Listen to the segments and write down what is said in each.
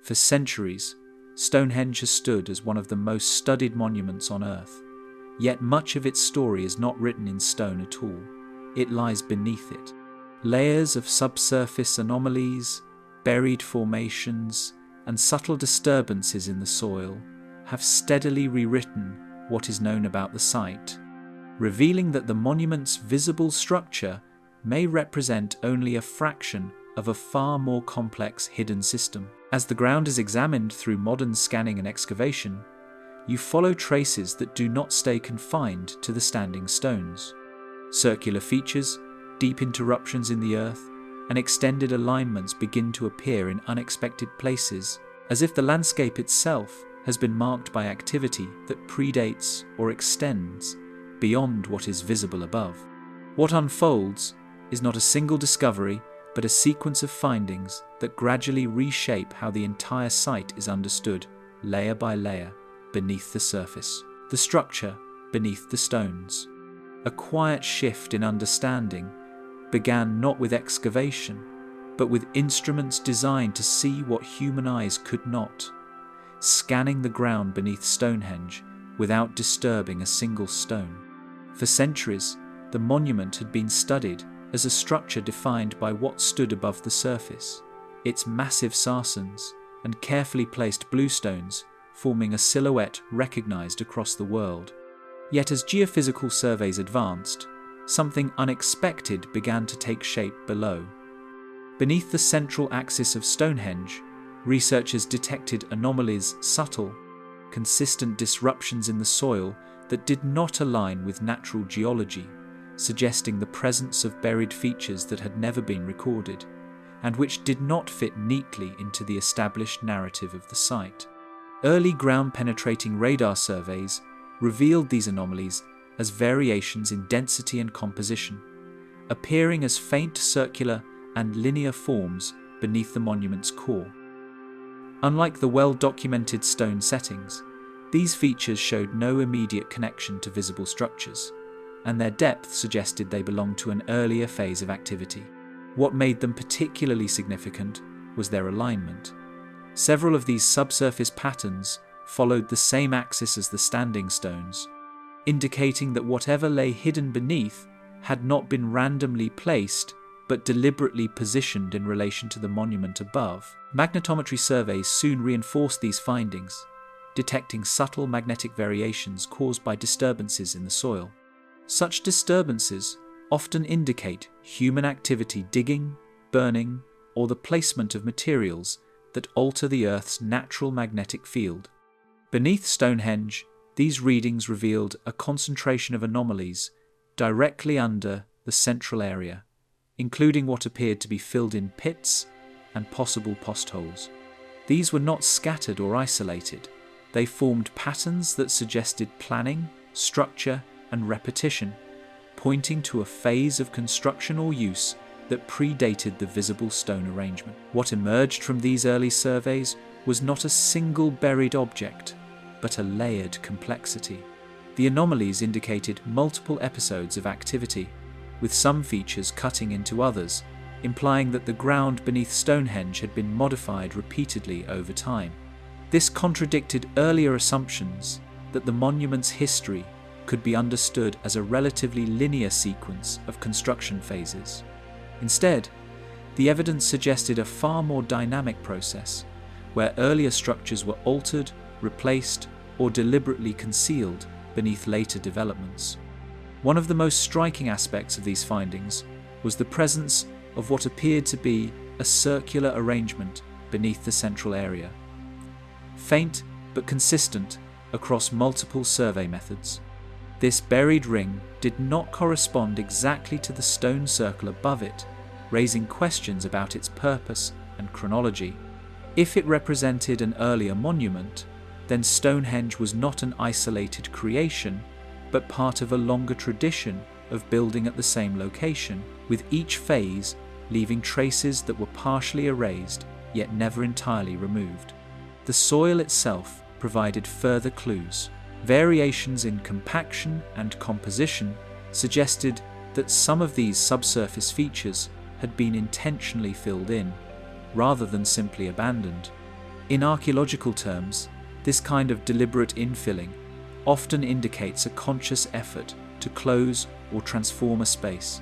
For centuries, Stonehenge has stood as one of the most studied monuments on Earth, yet much of its story is not written in stone at all. It lies beneath it. Layers of subsurface anomalies, buried formations, and subtle disturbances in the soil have steadily rewritten what is known about the site, revealing that the monument's visible structure may represent only a fraction of a far more complex hidden system. As the ground is examined through modern scanning and excavation, you follow traces that do not stay confined to the standing stones. Circular features, deep interruptions in the earth, and extended alignments begin to appear in unexpected places, as if the landscape itself has been marked by activity that predates or extends beyond what is visible above. What unfolds is not a single discovery, but a sequence of findings that gradually reshape how the entire site is understood, layer by layer, beneath the surface. The structure beneath the stones. A quiet shift in understanding began not with excavation, but with instruments designed to see what human eyes could not, scanning the ground beneath Stonehenge without disturbing a single stone. For centuries, the monument had been studied as a structure defined by what stood above the surface, its massive sarsens and carefully placed bluestones forming a silhouette recognized across the world. Yet as geophysical surveys advanced, something unexpected began to take shape below. Beneath the central axis of Stonehenge, researchers detected anomalies, subtle, consistent disruptions in the soil that did not align with natural geology, suggesting the presence of buried features that had never been recorded, and which did not fit neatly into the established narrative of the site. Early ground-penetrating radar surveys revealed these anomalies as variations in density and composition, appearing as faint circular and linear forms beneath the monument's core. Unlike the well-documented stone settings, these features showed no immediate connection to visible structures, and their depth suggested they belonged to an earlier phase of activity. What made them particularly significant was their alignment. Several of these subsurface patterns followed the same axis as the standing stones, indicating that whatever lay hidden beneath had not been randomly placed but deliberately positioned in relation to the monument above. Magnetometry surveys soon reinforced these findings, detecting subtle magnetic variations caused by disturbances in the soil. Such disturbances often indicate human activity digging, burning, or the placement of materials that alter the Earth's natural magnetic field. Beneath Stonehenge, these readings revealed a concentration of anomalies directly under the central area, including what appeared to be filled-in pits and possible postholes. These were not scattered or isolated. They formed patterns that suggested planning, structure, and repetition, pointing to a phase of construction or use that predated the visible stone arrangement. What emerged from these early surveys was not a single buried object, but a layered complexity. The anomalies indicated multiple episodes of activity, with some features cutting into others, implying that the ground beneath Stonehenge had been modified repeatedly over time. This contradicted earlier assumptions that the monument's history could be understood as a relatively linear sequence of construction phases. Instead, the evidence suggested a far more dynamic process, where earlier structures were altered, replaced, or deliberately concealed beneath later developments. One of the most striking aspects of these findings was the presence of what appeared to be a circular arrangement beneath the central area. Faint but consistent across multiple survey methods. This buried ring did not correspond exactly to the stone circle above it, raising questions about its purpose and chronology. If it represented an earlier monument, then Stonehenge was not an isolated creation, but part of a longer tradition of building at the same location, with each phase leaving traces that were partially erased yet never entirely removed. The soil itself provided further clues. Variations in compaction and composition suggested that some of these subsurface features had been intentionally filled in, rather than simply abandoned. In archaeological terms, this kind of deliberate infilling often indicates a conscious effort to close or transform a space,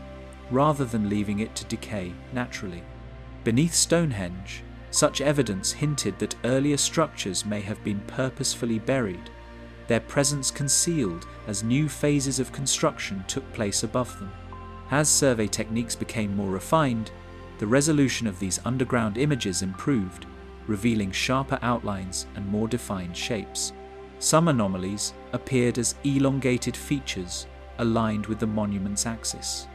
rather than leaving it to decay naturally. Beneath Stonehenge, such evidence hinted that earlier structures may have been purposefully buried, their presence concealed as new phases of construction took place above them. As survey techniques became more refined, the resolution of these underground images improved, revealing sharper outlines and more defined shapes. Some anomalies appeared as elongated features aligned with the monument's axis,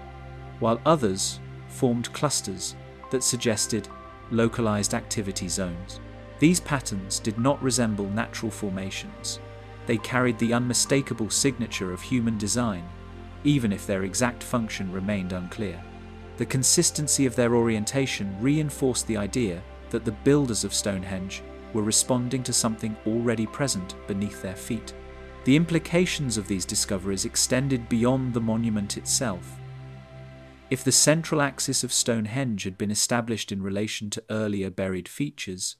while others formed clusters that suggested localized activity zones. These patterns did not resemble natural formations. They carried the unmistakable signature of human design, even if their exact function remained unclear. The consistency of their orientation reinforced the idea that the builders of Stonehenge were responding to something already present beneath their feet. The implications of these discoveries extended beyond the monument itself. If the central axis of Stonehenge had been established in relation to earlier buried features,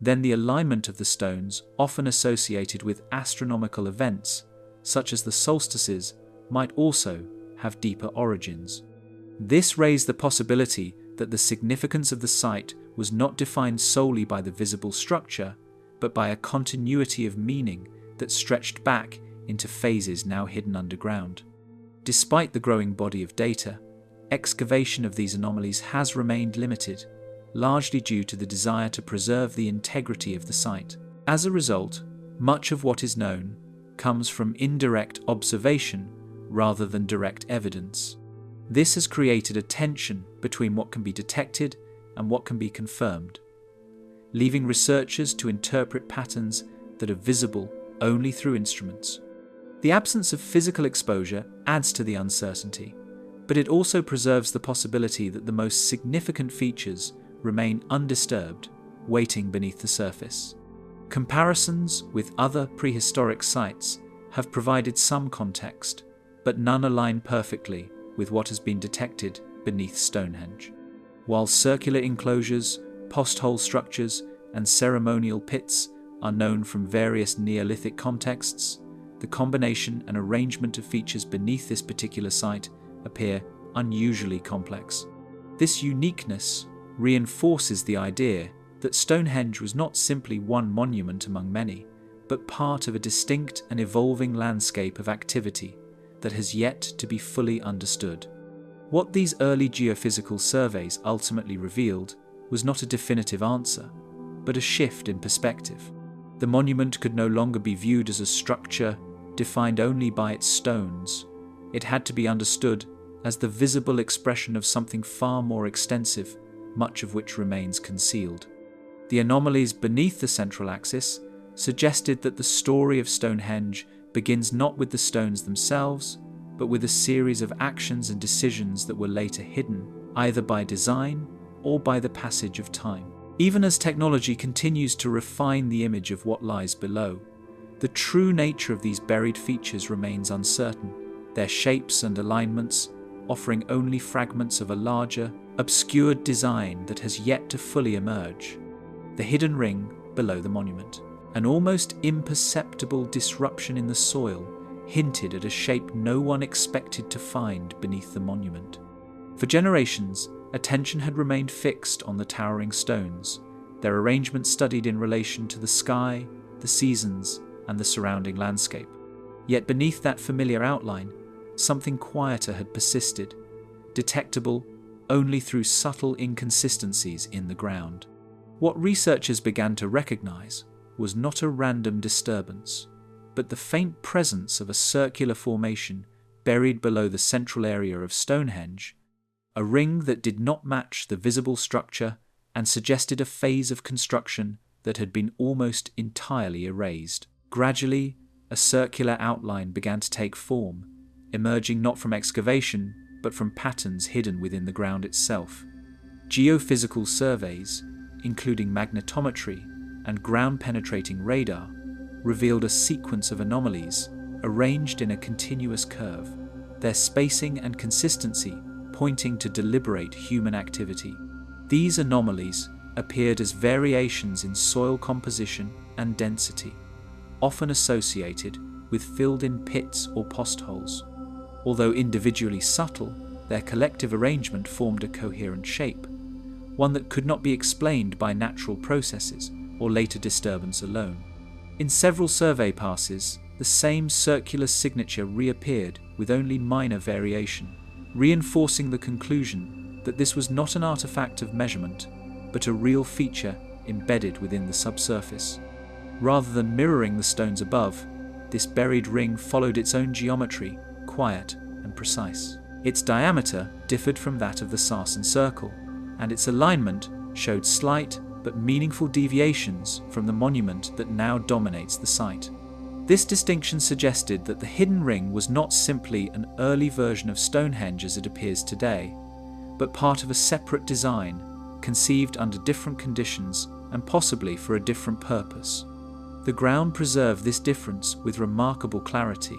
then the alignment of the stones, often associated with astronomical events, such as the solstices, might also have deeper origins. This raised the possibility that the significance of the site was not defined solely by the visible structure, but by a continuity of meaning that stretched back into phases now hidden underground. Despite the growing body of data, excavation of these anomalies has remained limited, largely due to the desire to preserve the integrity of the site. As a result, much of what is known comes from indirect observation rather than direct evidence. This has created a tension between what can be detected and what can be confirmed, leaving researchers to interpret patterns that are visible only through instruments. The absence of physical exposure adds to the uncertainty, but it also preserves the possibility that the most significant features remain undisturbed, waiting beneath the surface. Comparisons with other prehistoric sites have provided some context, but none align perfectly with what has been detected beneath Stonehenge. While circular enclosures, post-hole structures, and ceremonial pits are known from various Neolithic contexts, the combination and arrangement of features beneath this particular site appear unusually complex. This uniqueness reinforces the idea that Stonehenge was not simply one monument among many, but part of a distinct and evolving landscape of activity that has yet to be fully understood. What these early geophysical surveys ultimately revealed was not a definitive answer, but a shift in perspective. The monument could no longer be viewed as a structure defined only by its stones. It had to be understood as the visible expression of something far more extensive, much of which remains concealed. The anomalies beneath the central axis suggested that the story of Stonehenge begins not with the stones themselves, but with a series of actions and decisions that were later hidden, either by design or by the passage of time. Even as technology continues to refine the image of what lies below, the true nature of these buried features remains uncertain, their shapes and alignments offering only fragments of a larger, obscured design that has yet to fully emerge. The hidden ring below the monument, an almost imperceptible disruption in the soil, hinted at a shape no one expected to find beneath the monument. For generations, attention had remained fixed on the towering stones, their arrangement studied in relation to the sky, the seasons, and the surrounding landscape. Yet beneath that familiar outline, something quieter had persisted, detectable only through subtle inconsistencies in the ground. What researchers began to recognize was not a random disturbance, but the faint presence of a circular formation buried below the central area of Stonehenge, a ring that did not match the visible structure and suggested a phase of construction that had been almost entirely erased. Gradually, a circular outline began to take form, emerging not from excavation, but from patterns hidden within the ground itself. Geophysical surveys, including magnetometry and ground-penetrating radar, revealed a sequence of anomalies arranged in a continuous curve, their spacing and consistency pointing to deliberate human activity. These anomalies appeared as variations in soil composition and density, often associated with filled-in pits or postholes. Although individually subtle, their collective arrangement formed a coherent shape, one that could not be explained by natural processes or later disturbance alone. In several survey passes, the same circular signature reappeared with only minor variation, reinforcing the conclusion that this was not an artifact of measurement, but a real feature embedded within the subsurface. Rather than mirroring the stones above, this buried ring followed its own geometry, quiet and precise. Its diameter differed from that of the Sarsen circle, and its alignment showed slight but meaningful deviations from the monument that now dominates the site. This distinction suggested that the hidden ring was not simply an early version of Stonehenge as it appears today, but part of a separate design, conceived under different conditions and possibly for a different purpose. The ground preserved this difference with remarkable clarity,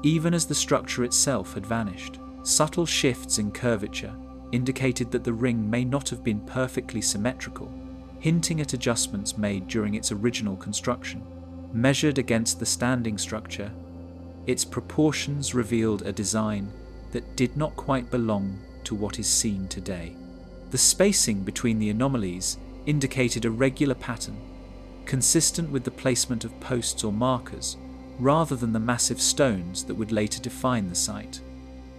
even as the structure itself had vanished. Subtle shifts in curvature indicated that the ring may not have been perfectly symmetrical, hinting at adjustments made during its original construction. Measured against the standing structure, its proportions revealed a design that did not quite belong to what is seen today. The spacing between the anomalies indicated a regular pattern, consistent with the placement of posts or markers, rather than the massive stones that would later define the site.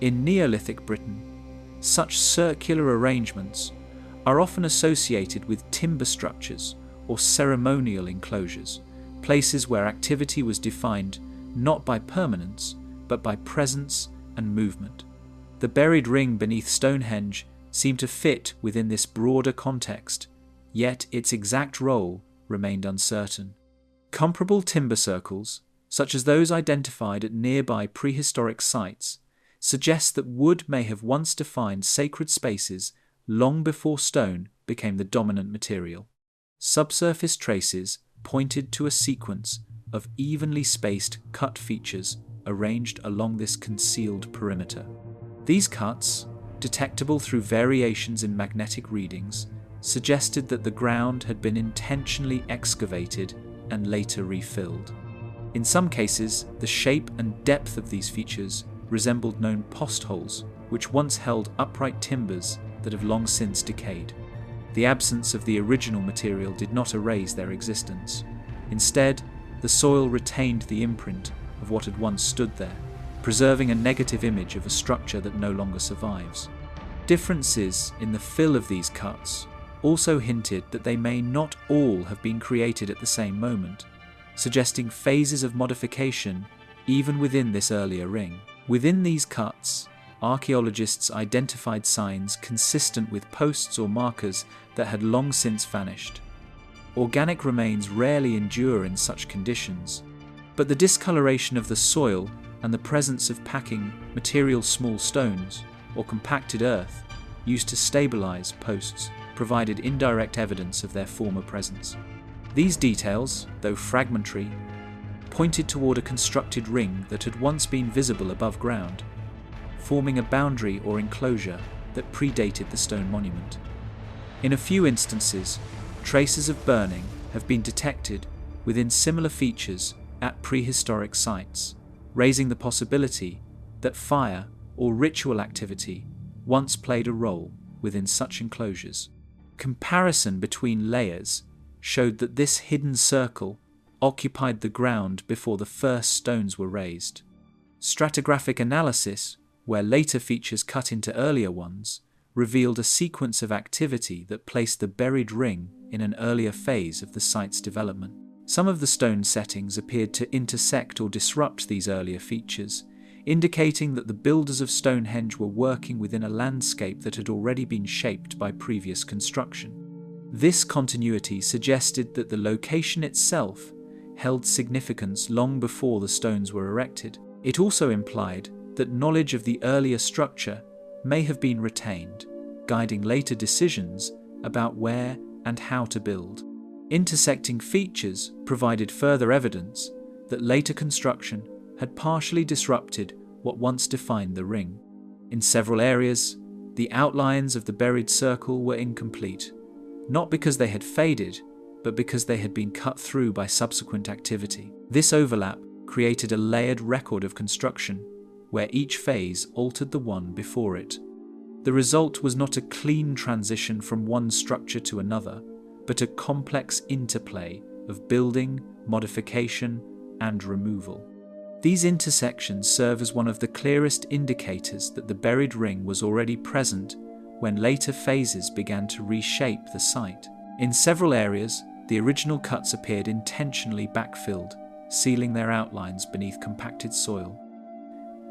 In Neolithic Britain, such circular arrangements are often associated with timber structures or ceremonial enclosures, places where activity was defined not by permanence, but by presence and movement. The buried ring beneath Stonehenge seemed to fit within this broader context, yet its exact role remained uncertain. Comparable timber circles, such as those identified at nearby prehistoric sites, suggest that wood may have once defined sacred spaces long before stone became the dominant material. Subsurface traces pointed to a sequence of evenly spaced cut features arranged along this concealed perimeter. These cuts, detectable through variations in magnetic readings, suggested that the ground had been intentionally excavated and later refilled. In some cases, the shape and depth of these features resembled known postholes, which once held upright timbers that have long since decayed. The absence of the original material did not erase their existence. Instead, the soil retained the imprint of what had once stood there, preserving a negative image of a structure that no longer survives. Differences in the fill of these cuts also hinted that they may not all have been created at the same moment, suggesting phases of modification even within this earlier ring. Within these cuts, archaeologists identified signs consistent with posts or markers that had long since vanished. Organic remains rarely endure in such conditions, but the discoloration of the soil and the presence of packing material small stones or compacted earth used to stabilize posts provided indirect evidence of their former presence. These details, though fragmentary, pointed toward a constructed ring that had once been visible above ground, forming a boundary or enclosure that predated the stone monument. In a few instances, traces of burning have been detected within similar features at prehistoric sites, raising the possibility that fire or ritual activity once played a role within such enclosures. Comparison between layers showed that this hidden circle occupied the ground before the first stones were raised. Stratigraphic analysis, where later features cut into earlier ones, revealed a sequence of activity that placed the buried ring in an earlier phase of the site's development. Some of the stone settings appeared to intersect or disrupt these earlier features, indicating that the builders of Stonehenge were working within a landscape that had already been shaped by previous construction. This continuity suggested that the location itself held significance long before the stones were erected. It also implied that knowledge of the earlier structure may have been retained, guiding later decisions about where and how to build. Intersecting features provided further evidence that later construction had partially disrupted what once defined the ring. In several areas, the outlines of the buried circle were incomplete, not because they had faded, but because they had been cut through by subsequent activity. This overlap created a layered record of construction, where each phase altered the one before it. The result was not a clean transition from one structure to another, but a complex interplay of building, modification, and removal. These intersections serve as one of the clearest indicators that the buried ring was already present when later phases began to reshape the site. In several areas, the original cuts appeared intentionally backfilled, sealing their outlines beneath compacted soil.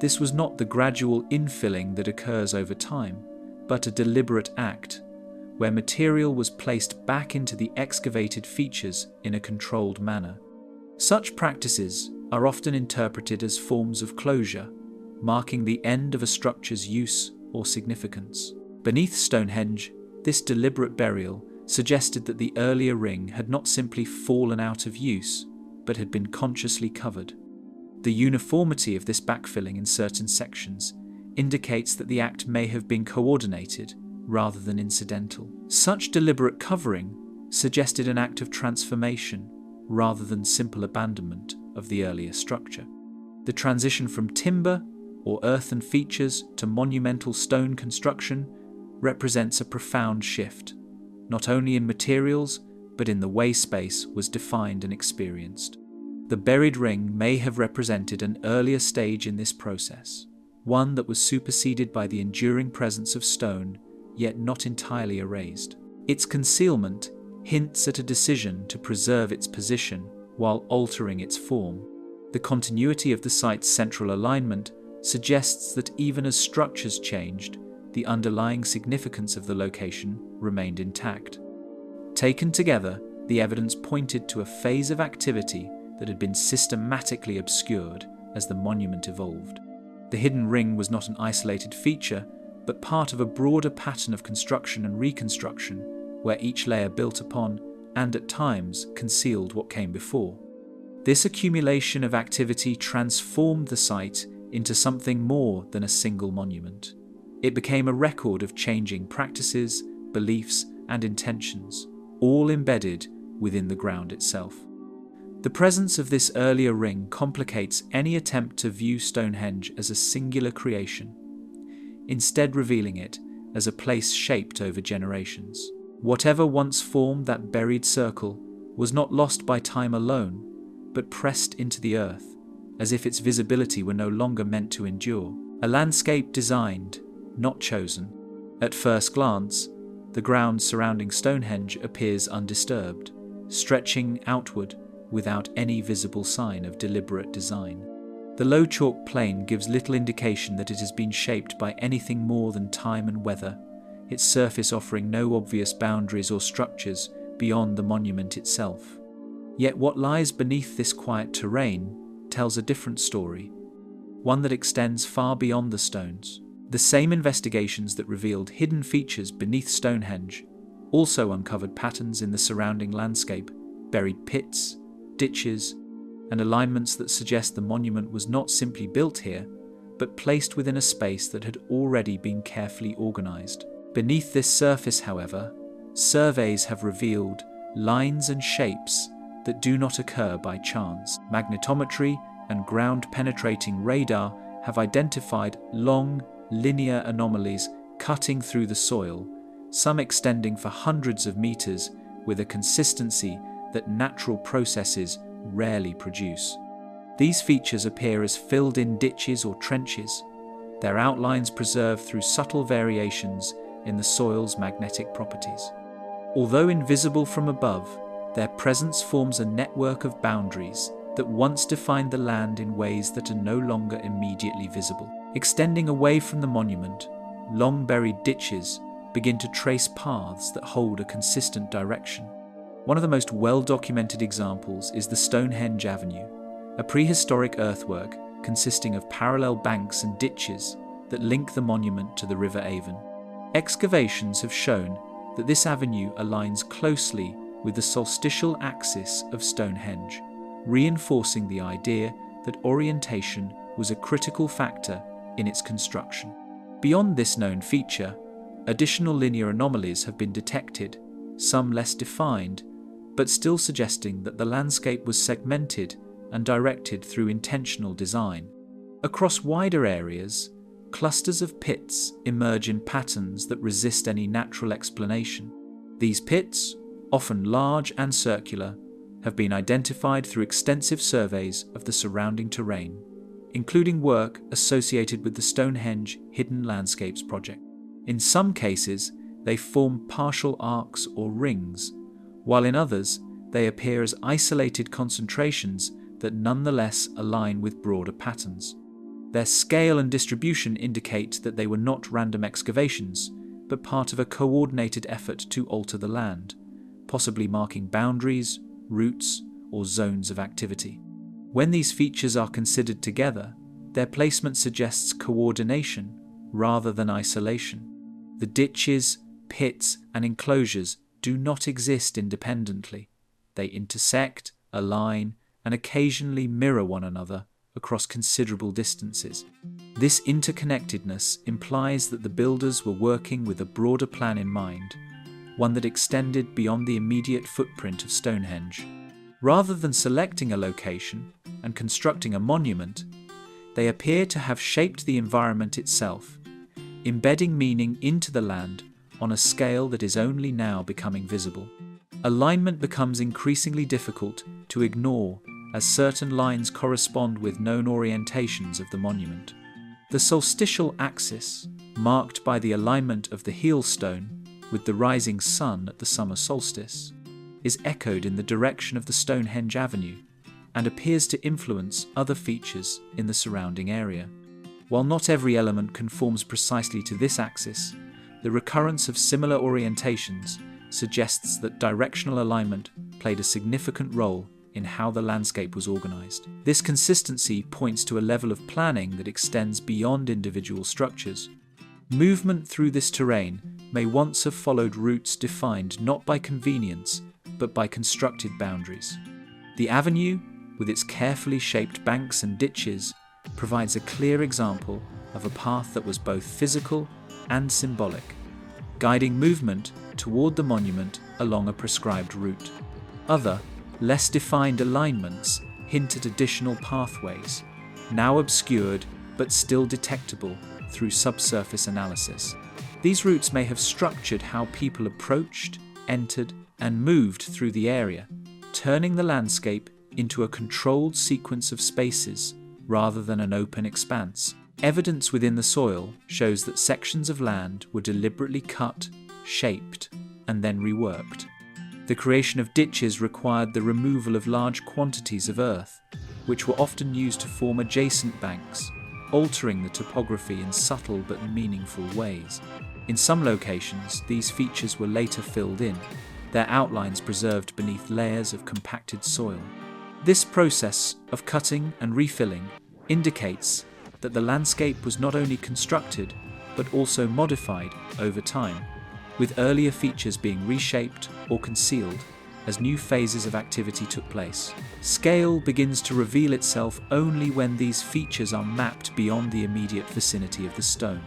This was not the gradual infilling that occurs over time, but a deliberate act, where material was placed back into the excavated features in a controlled manner. Such practices are often interpreted as forms of closure, marking the end of a structure's use or significance. Beneath Stonehenge, this deliberate burial suggested that the earlier ring had not simply fallen out of use, but had been consciously covered. The uniformity of this backfilling in certain sections indicates that the act may have been coordinated rather than incidental. Such deliberate covering suggested an act of transformation rather than simple abandonment of the earlier structure. The transition from timber or earthen features to monumental stone construction represents a profound shift, not only in materials, but in the way space was defined and experienced. The buried ring may have represented an earlier stage in this process, one that was superseded by the enduring presence of stone, yet not entirely erased. Its concealment hints at a decision to preserve its position while altering its form. The continuity of the site's central alignment suggests that even as structures changed, the underlying significance of the location remained intact. Taken together, the evidence pointed to a phase of activity that had been systematically obscured as the monument evolved. The hidden ring was not an isolated feature, but part of a broader pattern of construction and reconstruction, where each layer built upon and at times concealed what came before. This accumulation of activity transformed the site into something more than a single monument. It became a record of changing practices, beliefs, and intentions, all embedded within the ground itself. The presence of this earlier ring complicates any attempt to view Stonehenge as a singular creation, instead revealing it as a place shaped over generations. Whatever once formed that buried circle was not lost by time alone, but pressed into the earth, as if its visibility were no longer meant to endure. A landscape designed, not chosen. At first glance, the ground surrounding Stonehenge appears undisturbed, stretching outward without any visible sign of deliberate design. The low chalk plain gives little indication that it has been shaped by anything more than time and weather, its surface offering no obvious boundaries or structures beyond the monument itself. Yet what lies beneath this quiet terrain tells a different story, one that extends far beyond the stones. The same investigations that revealed hidden features beneath Stonehenge also uncovered patterns in the surrounding landscape, buried pits, ditches, and alignments that suggest the monument was not simply built here, but placed within a space that had already been carefully organized. Beneath this surface, however, surveys have revealed lines and shapes that do not occur by chance. Magnetometry and ground-penetrating radar have identified long, linear anomalies cutting through the soil, some extending for hundreds of meters with a consistency that natural processes rarely produce. These features appear as filled-in ditches or trenches, their outlines preserved through subtle variations in the soil's magnetic properties. Although invisible from above, their presence forms a network of boundaries that once defined the land in ways that are no longer immediately visible. Extending away from the monument, long-buried ditches begin to trace paths that hold a consistent direction. One of the most well-documented examples is the Stonehenge Avenue, a prehistoric earthwork consisting of parallel banks and ditches that link the monument to the River Avon. Excavations have shown that this avenue aligns closely with the solstitial axis of Stonehenge, reinforcing the idea that orientation was a critical factor in its construction. Beyond this known feature, additional linear anomalies have been detected, some less defined, but still suggesting that the landscape was segmented and directed through intentional design. Across wider areas, clusters of pits emerge in patterns that resist any natural explanation. These pits, often large and circular, have been identified through extensive surveys of the surrounding terrain, including work associated with the Stonehenge Hidden Landscapes project. In some cases, they form partial arcs or rings, while in others, they appear as isolated concentrations that nonetheless align with broader patterns. Their scale and distribution indicate that they were not random excavations, but part of a coordinated effort to alter the land, possibly marking boundaries, routes, or zones of activity. When these features are considered together, their placement suggests coordination rather than isolation. The ditches, pits, and enclosures do not exist independently. They intersect, align, and occasionally mirror one another across considerable distances. This interconnectedness implies that the builders were working with a broader plan in mind, one that extended beyond the immediate footprint of Stonehenge. Rather than selecting a location and constructing a monument, they appear to have shaped the environment itself, embedding meaning into the land on a scale that is only now becoming visible. Alignment becomes increasingly difficult to ignore as certain lines correspond with known orientations of the monument. The solstitial axis, marked by the alignment of the heel stone with the rising sun at the summer solstice, is echoed in the direction of the Stonehenge Avenue and appears to influence other features in the surrounding area. While not every element conforms precisely to this axis, the recurrence of similar orientations suggests that directional alignment played a significant role in how the landscape was organized. This consistency points to a level of planning that extends beyond individual structures. Movement through this terrain may once have followed routes defined not by convenience, but by constructed boundaries. The avenue, with its carefully shaped banks and ditches, provides a clear example of a path that was both physical and symbolic, guiding movement toward the monument along a prescribed route. Other, less defined alignments hint at additional pathways, now obscured but still detectable through subsurface analysis. These routes may have structured how people approached, entered, and moved through the area, turning the landscape into a controlled sequence of spaces rather than an open expanse. Evidence within the soil shows that sections of land were deliberately cut, shaped, and then reworked. The creation of ditches required the removal of large quantities of earth, which were often used to form adjacent banks, altering the topography in subtle but meaningful ways. In some locations, these features were later filled in, their outlines preserved beneath layers of compacted soil. This process of cutting and refilling indicates that the landscape was not only constructed, but also modified over time, with earlier features being reshaped or concealed as new phases of activity took place. Scale begins to reveal itself only when these features are mapped beyond the immediate vicinity of the stone.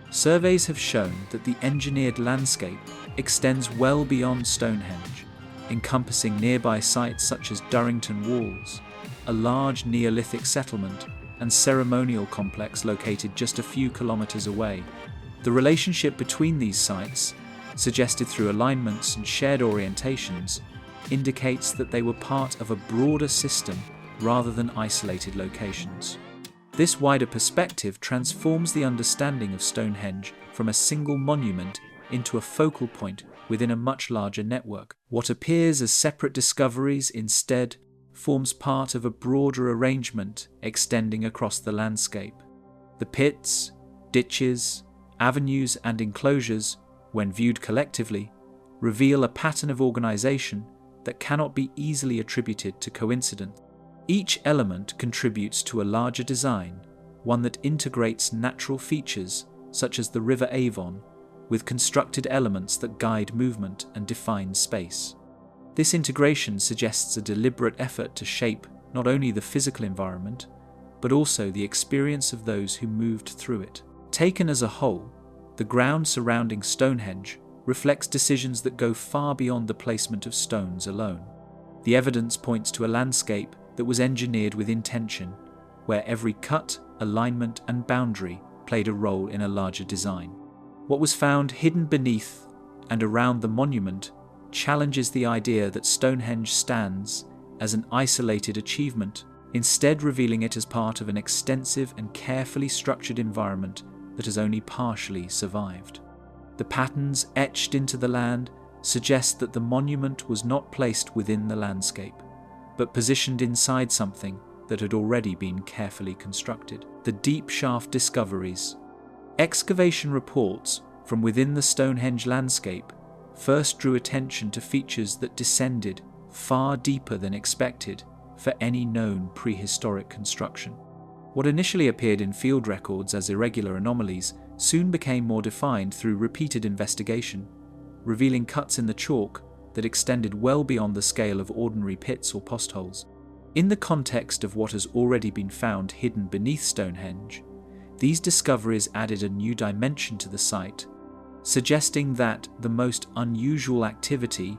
Surveys have shown that the engineered landscape extends well beyond Stonehenge, encompassing nearby sites such as Durrington Walls, a large Neolithic settlement and ceremonial complex located just a few kilometers away. The relationship between these sites, suggested through alignments and shared orientations, indicates that they were part of a broader system rather than isolated locations. This wider perspective transforms the understanding of Stonehenge from a single monument into a focal point within a much larger network. What appears as separate discoveries instead forms part of a broader arrangement extending across the landscape. The pits, ditches, avenues, and enclosures, when viewed collectively, reveal a pattern of organization that cannot be easily attributed to coincidence. Each element contributes to a larger design, one that integrates natural features such as the River Avon with constructed elements that guide movement and define space. This integration suggests a deliberate effort to shape not only the physical environment, but also the experience of those who moved through it. Taken as a whole, the ground surrounding Stonehenge reflects decisions that go far beyond the placement of stones alone. The evidence points to a landscape that was engineered with intention, where every cut, alignment, and boundary played a role in a larger design. What was found hidden beneath and around the monument challenges the idea that Stonehenge stands as an isolated achievement, instead revealing it as part of an extensive and carefully structured environment that has only partially survived. The patterns etched into the land suggest that the monument was not placed within the landscape, but positioned inside something that had already been carefully constructed. The deep shaft discoveries. Excavation reports from within the Stonehenge landscape first drew attention to features that descended far deeper than expected for any known prehistoric construction. What initially appeared in field records as irregular anomalies soon became more defined through repeated investigation, revealing cuts in the chalk that extended well beyond the scale of ordinary pits or postholes. In the context of what has already been found hidden beneath Stonehenge, these discoveries added a new dimension to the site, suggesting that the most unusual activity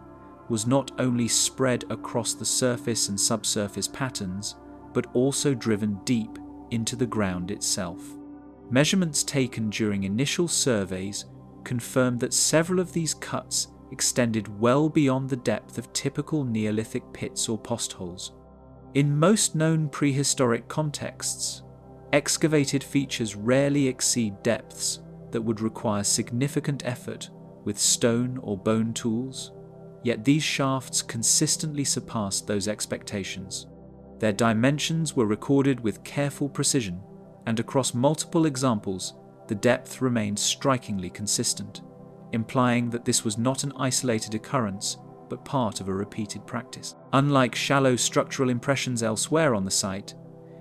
was not only spread across the surface and subsurface patterns, but also driven deep into the ground itself. Measurements taken during initial surveys confirmed that several of these cuts extended well beyond the depth of typical Neolithic pits or postholes. In most known prehistoric contexts, excavated features rarely exceed depths that would require significant effort with stone or bone tools, yet these shafts consistently surpassed those expectations. Their dimensions were recorded with careful precision, and across multiple examples, the depth remained strikingly consistent, implying that this was not an isolated occurrence, but part of a repeated practice. Unlike shallow structural impressions elsewhere on the site,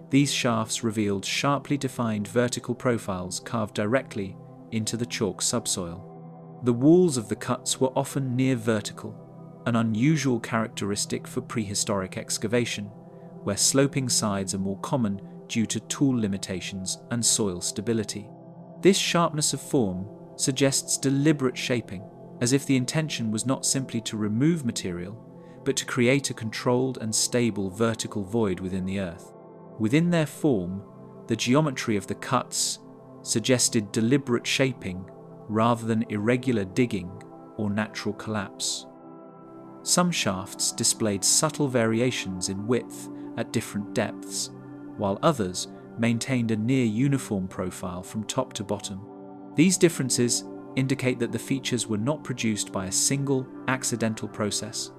these shafts revealed sharply defined vertical profiles carved directly into the chalk subsoil. The walls of the cuts were often near vertical, an unusual characteristic for prehistoric excavation, where sloping sides are more common due to tool limitations and soil stability. This sharpness of form suggests deliberate shaping, as if the intention was not simply to remove material, but to create a controlled and stable vertical void within the earth. Within their form, the geometry of the cuts suggested deliberate shaping rather than irregular digging or natural collapse. Some shafts displayed subtle variations in width at different depths, while others maintained a near uniform profile from top to bottom. These differences indicate that the features were not produced by a single accidental process,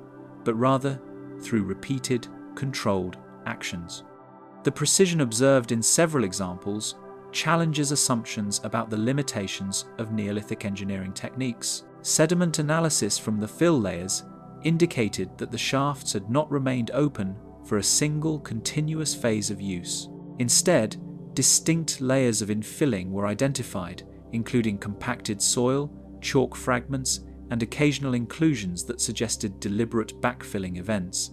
but rather through repeated, controlled actions. The precision observed in several examples challenges assumptions about the limitations of Neolithic engineering techniques. Sediment analysis from the fill layers indicated that the shafts had not remained open for a single continuous phase of use. Instead, distinct layers of infilling were identified, including compacted soil, chalk fragments, and occasional inclusions that suggested deliberate backfilling events.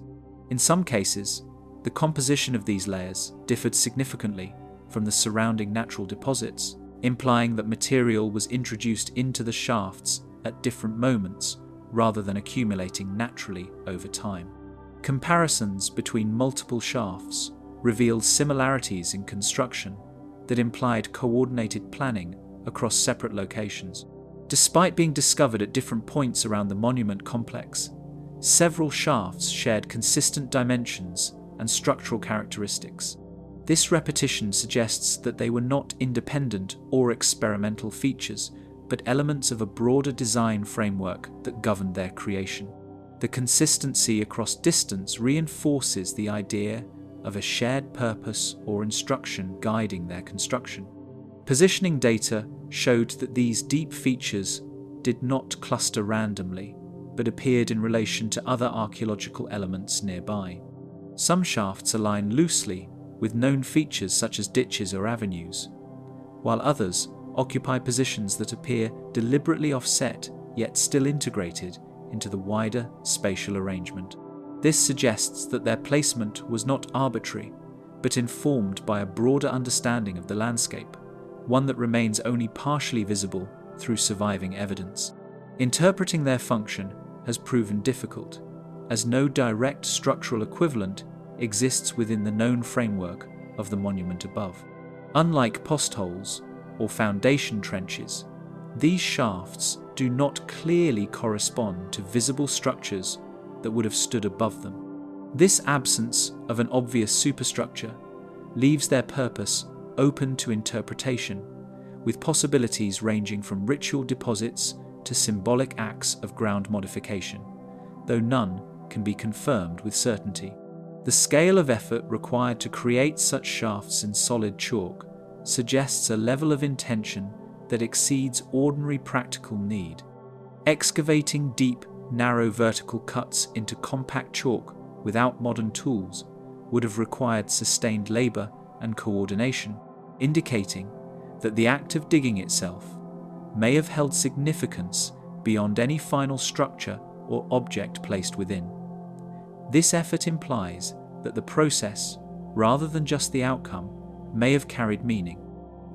In some cases, the composition of these layers differed significantly from the surrounding natural deposits, implying that material was introduced into the shafts at different moments rather than accumulating naturally over time. Comparisons between multiple shafts revealed similarities in construction that implied coordinated planning across separate locations. Despite being discovered at different points around the monument complex, several shafts shared consistent dimensions and structural characteristics. This repetition suggests that they were not independent or experimental features, but elements of a broader design framework that governed their creation. The consistency across distance reinforces the idea of a shared purpose or instruction guiding their construction. Positioning data showed that these deep features did not cluster randomly, but appeared in relation to other archaeological elements nearby. Some shafts align loosely with known features such as ditches or avenues, while others occupy positions that appear deliberately offset yet still integrated into the wider spatial arrangement. This suggests that their placement was not arbitrary, but informed by a broader understanding of the landscape, one that remains only partially visible through surviving evidence. Interpreting their function has proven difficult, as no direct structural equivalent exists within the known framework of the monument above. Unlike post holes or foundation trenches, these shafts do not clearly correspond to visible structures that would have stood above them. This absence of an obvious superstructure leaves their purpose open to interpretation, with possibilities ranging from ritual deposits to symbolic acts of ground modification, though none can be confirmed with certainty. The scale of effort required to create such shafts in solid chalk suggests a level of intention that exceeds ordinary practical need. Excavating deep, narrow vertical cuts into compact chalk without modern tools would have required sustained labour and coordination, indicating that the act of digging itself may have held significance beyond any final structure or object placed within. This effort implies that the process, rather than just the outcome, may have carried meaning.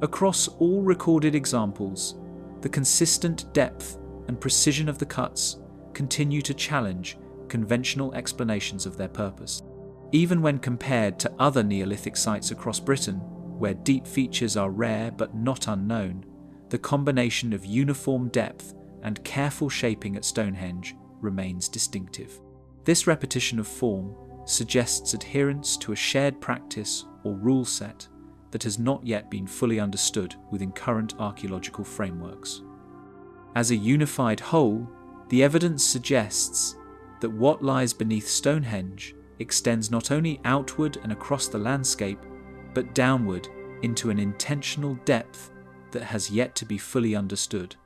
Across all recorded examples, the consistent depth and precision of the cuts continue to challenge conventional explanations of their purpose. Even when compared to other Neolithic sites across Britain, where deep features are rare but not unknown, the combination of uniform depth and careful shaping at Stonehenge remains distinctive. This repetition of form suggests adherence to a shared practice or rule set that has not yet been fully understood within current archaeological frameworks. As a unified whole, the evidence suggests that what lies beneath Stonehenge extends not only outward and across the landscape, but downward into an intentional depth that has yet to be fully understood.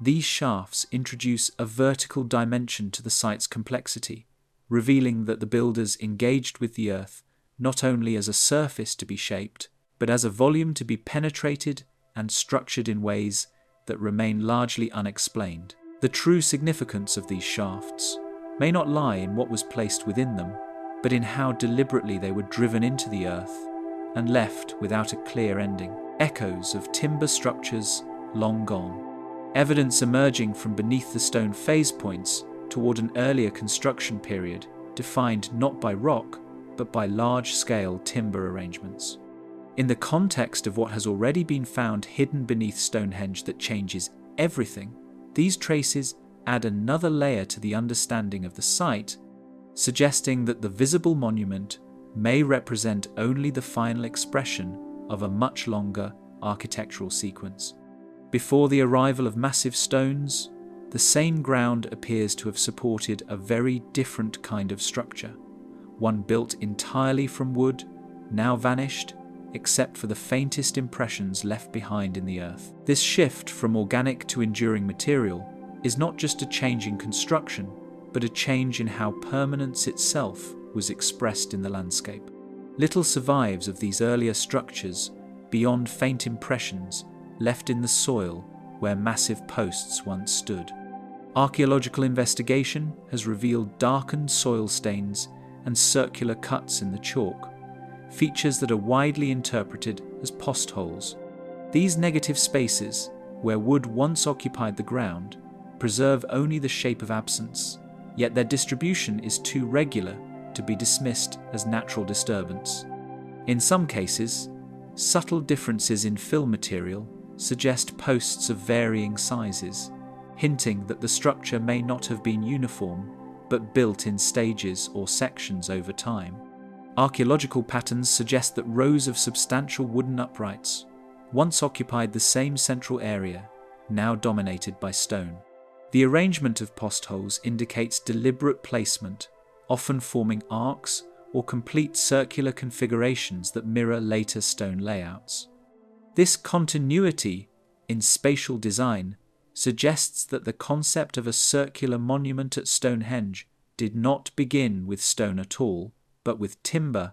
These shafts introduce a vertical dimension to the site's complexity, revealing that the builders engaged with the earth not only as a surface to be shaped, but as a volume to be penetrated and structured in ways that remain largely unexplained. The true significance of these shafts may not lie in what was placed within them, but in how deliberately they were driven into the earth and left without a clear ending. Echoes of timber structures long gone. Evidence emerging from beneath the stone phase points toward an earlier construction period defined not by rock, but by large-scale timber arrangements. In the context of what has already been found hidden beneath Stonehenge that changes everything, these traces add another layer to the understanding of the site, suggesting that the visible monument may represent only the final expression of a much longer architectural sequence. Before the arrival of massive stones, the same ground appears to have supported a very different kind of structure, one built entirely from wood, now vanished, except for the faintest impressions left behind in the earth. This shift from organic to enduring material is not just a change in construction, but a change in how permanence itself was expressed in the landscape. Little survives of these earlier structures beyond faint impressions left in the soil where massive posts once stood. Archaeological investigation has revealed darkened soil stains and circular cuts in the chalk, features that are widely interpreted as post holes. These negative spaces, where wood once occupied the ground, preserve only the shape of absence, yet their distribution is too regular to be dismissed as natural disturbance. In some cases, subtle differences in fill material suggest posts of varying sizes, hinting that the structure may not have been uniform, but built in stages or sections over time. Archaeological patterns suggest that rows of substantial wooden uprights once occupied the same central area, now dominated by stone. The arrangement of post holes indicates deliberate placement, often forming arcs or complete circular configurations that mirror later stone layouts. This continuity in spatial design suggests that the concept of a circular monument at Stonehenge did not begin with stone at all, but with timber,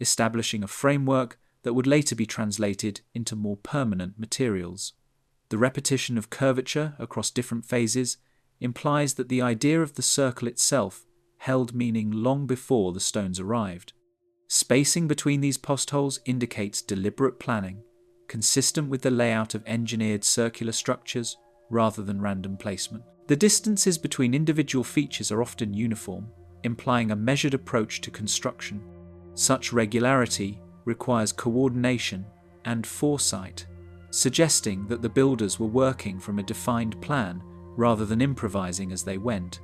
establishing a framework that would later be translated into more permanent materials. The repetition of curvature across different phases implies that the idea of the circle itself held meaning long before the stones arrived. Spacing between these post holes indicates deliberate planning, consistent with the layout of engineered circular structures rather than random placement. The distances between individual features are often uniform, implying a measured approach to construction. Such regularity requires coordination and foresight, suggesting that the builders were working from a defined plan rather than improvising as they went.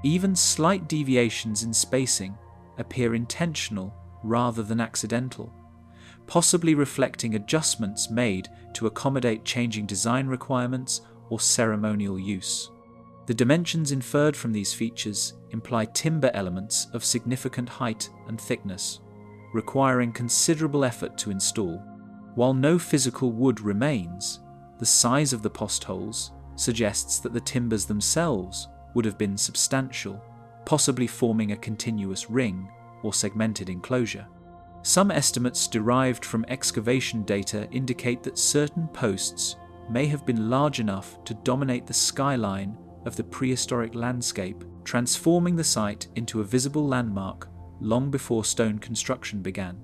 Even slight deviations in spacing appear intentional rather than accidental, possibly reflecting adjustments made to accommodate changing design requirements or ceremonial use. The dimensions inferred from these features imply timber elements of significant height and thickness, requiring considerable effort to install. While no physical wood remains, the size of the post holes suggests that the timbers themselves would have been substantial, possibly forming a continuous ring or segmented enclosure. Some estimates derived from excavation data indicate that certain posts may have been large enough to dominate the skyline of the prehistoric landscape, transforming the site into a visible landmark long before stone construction began.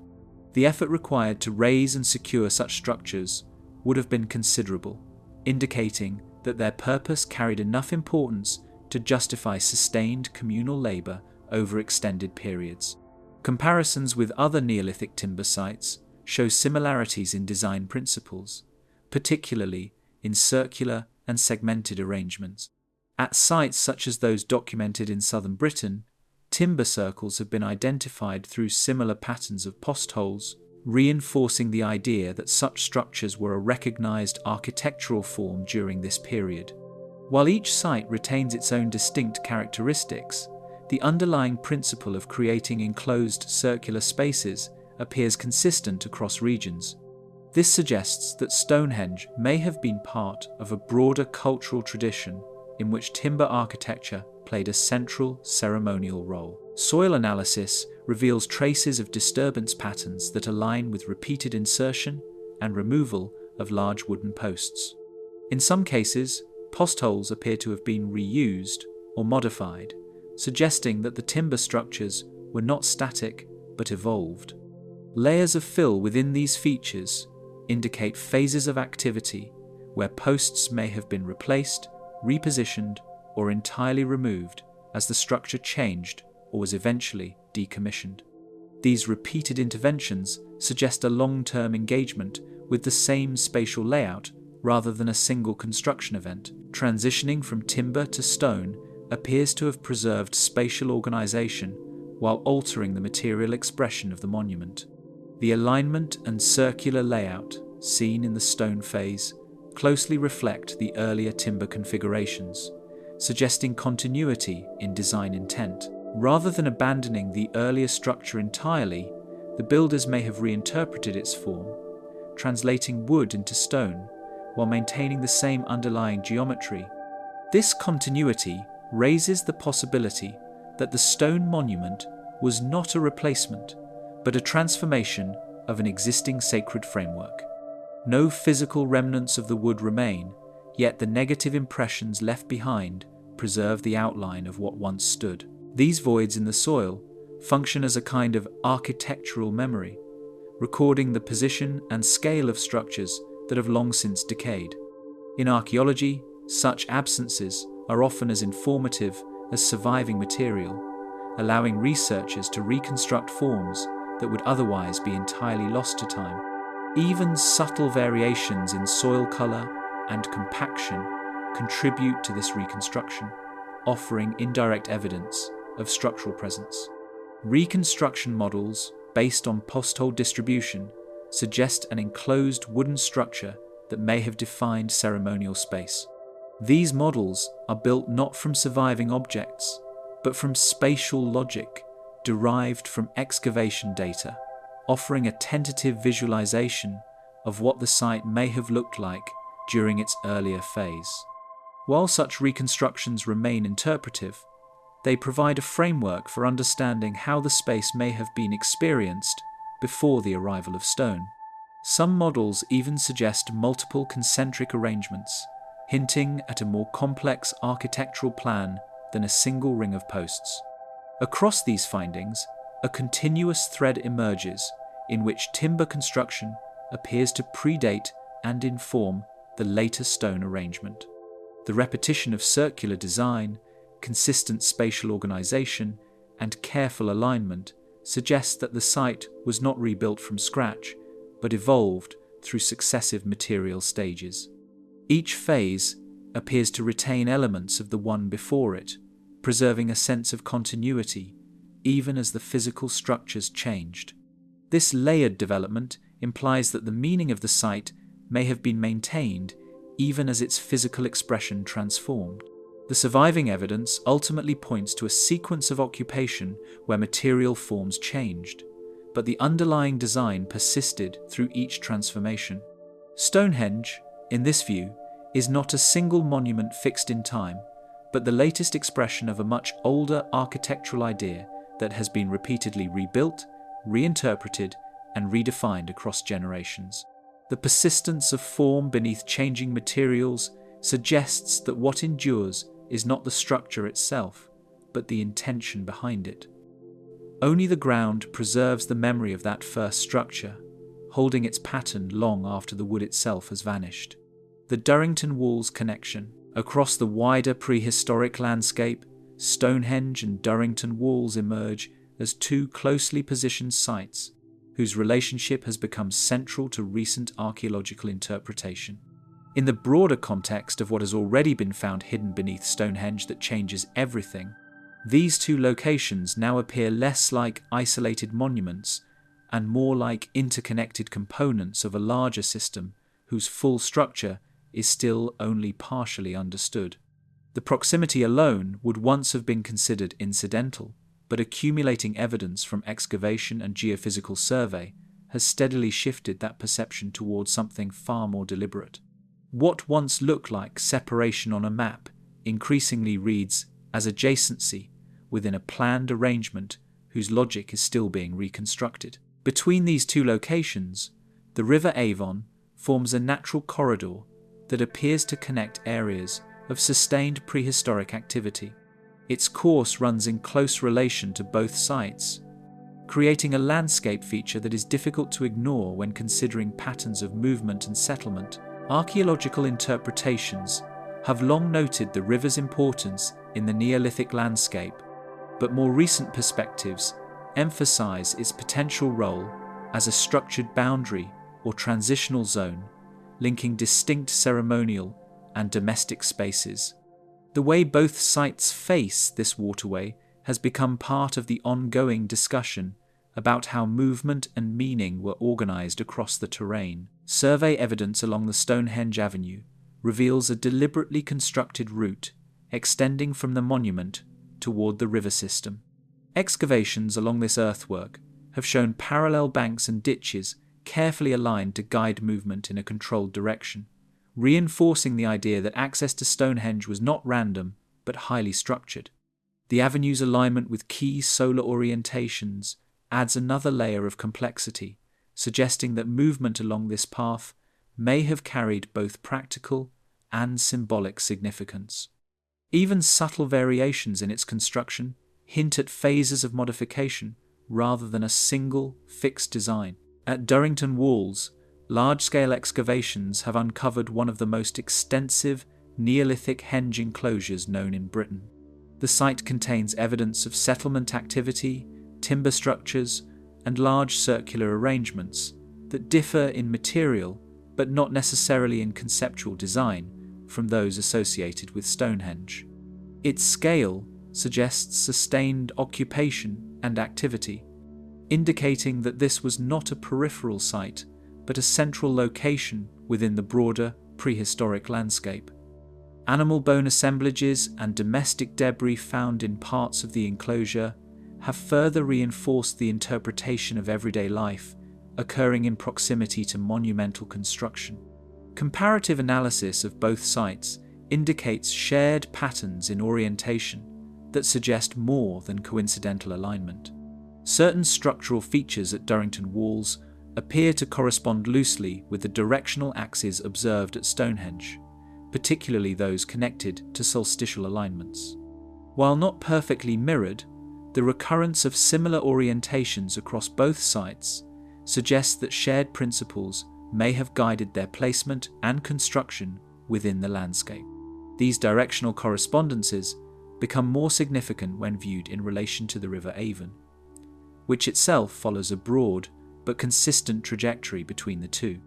The effort required to raise and secure such structures would have been considerable, indicating that their purpose carried enough importance to justify sustained communal labour over extended periods. Comparisons with other Neolithic timber sites show similarities in design principles, particularly in circular and segmented arrangements. At sites such as those documented in southern Britain, timber circles have been identified through similar patterns of post holes, reinforcing the idea that such structures were a recognised architectural form during this period. While each site retains its own distinct characteristics, the underlying principle of creating enclosed circular spaces appears consistent across regions. This suggests that Stonehenge may have been part of a broader cultural tradition in which timber architecture played a central ceremonial role. Soil analysis reveals traces of disturbance patterns that align with repeated insertion and removal of large wooden posts. In some cases, post holes appear to have been reused or modified, suggesting that the timber structures were not static but evolved. Layers of fill within these features indicate phases of activity where posts may have been replaced, repositioned, or entirely removed as the structure changed or was eventually decommissioned. These repeated interventions suggest a long-term engagement with the same spatial layout rather than a single construction event. Transitioning from timber to stone appears to have preserved spatial organization while altering the material expression of the monument. The alignment and circular layout seen in the stone phase closely reflect the earlier timber configurations, suggesting continuity in design intent. Rather than abandoning the earlier structure entirely, the builders may have reinterpreted its form, translating wood into stone while maintaining the same underlying geometry. This continuity raises the possibility that the stone monument was not a replacement, but a transformation of an existing sacred framework. No physical remnants of the wood remain, yet the negative impressions left behind preserve the outline of what once stood. These voids in the soil function as a kind of architectural memory, recording the position and scale of structures that have long since decayed. In archaeology, such absences are often as informative as surviving material, allowing researchers to reconstruct forms that would otherwise be entirely lost to time. Even subtle variations in soil colour and compaction contribute to this reconstruction, offering indirect evidence of structural presence. Reconstruction models based on post-hole distribution suggest an enclosed wooden structure that may have defined ceremonial space. These models are built not from surviving objects, but from spatial logic derived from excavation data, offering a tentative visualization of what the site may have looked like during its earlier phase. While such reconstructions remain interpretive, they provide a framework for understanding how the space may have been experienced before the arrival of stone. Some models even suggest multiple concentric arrangements, hinting at a more complex architectural plan than a single ring of posts. Across these findings, a continuous thread emerges in which timber construction appears to predate and inform the later stone arrangement. The repetition of circular design, consistent spatial organization, and careful alignment suggests that the site was not rebuilt from scratch, but evolved through successive material stages. Each phase appears to retain elements of the one before it, preserving a sense of continuity, even as the physical structures changed. This layered development implies that the meaning of the site may have been maintained even as its physical expression transformed. The surviving evidence ultimately points to a sequence of occupation where material forms changed, but the underlying design persisted through each transformation. Stonehenge, in this view, is not a single monument fixed in time, but the latest expression of a much older architectural idea that has been repeatedly rebuilt, reinterpreted, and redefined across generations. The persistence of form beneath changing materials suggests that what endures is not the structure itself, but the intention behind it. Only the ground preserves the memory of that first structure, holding its pattern long after the wood itself has vanished. The Durrington walls connection. Across the wider prehistoric landscape, Stonehenge and Durrington walls emerge as two closely positioned sites whose relationship has become central to recent archaeological interpretation. In the broader context of what has already been found hidden beneath Stonehenge that changes everything, these two locations now appear less like isolated monuments and more like interconnected components of a larger system whose full structure is still only partially understood. The proximity alone would once have been considered incidental, but accumulating evidence from excavation and geophysical survey has steadily shifted that perception towards something far more deliberate. What once looked like separation on a map increasingly reads as adjacency within a planned arrangement whose logic is still being reconstructed. Between these two locations, the River Avon forms a natural corridor that appears to connect areas of sustained prehistoric activity. Its course runs in close relation to both sites, creating a landscape feature that is difficult to ignore when considering patterns of movement and settlement. Archaeological interpretations have long noted the river's importance in the Neolithic landscape, but more recent perspectives emphasize its potential role as a structured boundary or transitional zone, linking distinct ceremonial and domestic spaces. The way both sites face this waterway has become part of the ongoing discussion about how movement and meaning were organized across the terrain. Survey evidence along the Stonehenge Avenue reveals a deliberately constructed route extending from the monument toward the river system. Excavations along this earthwork have shown parallel banks and ditches carefully aligned to guide movement in a controlled direction, reinforcing the idea that access to Stonehenge was not random but highly structured. The avenue's alignment with key solar orientations adds another layer of complexity, suggesting that movement along this path may have carried both practical and symbolic significance. Even subtle variations in its construction hint at phases of modification rather than a single, fixed design. At Durrington Walls, large-scale excavations have uncovered one of the most extensive Neolithic henge enclosures known in Britain. The site contains evidence of settlement activity, timber structures, and large circular arrangements that differ in material but not necessarily in conceptual design from those associated with Stonehenge. Its scale suggests sustained occupation and activity, indicating that this was not a peripheral site but a central location within the broader prehistoric landscape. Animal bone assemblages and domestic debris found in parts of the enclosure have further reinforced the interpretation of everyday life occurring in proximity to monumental construction. Comparative analysis of both sites indicates shared patterns in orientation that suggest more than coincidental alignment. Certain structural features at Durrington Walls appear to correspond loosely with the directional axes observed at Stonehenge, particularly those connected to solstitial alignments. While not perfectly mirrored, the recurrence of similar orientations across both sites suggests that shared principles may have guided their placement and construction within the landscape. These directional correspondences become more significant when viewed in relation to the River Avon, which itself follows a broad but consistent trajectory between the two.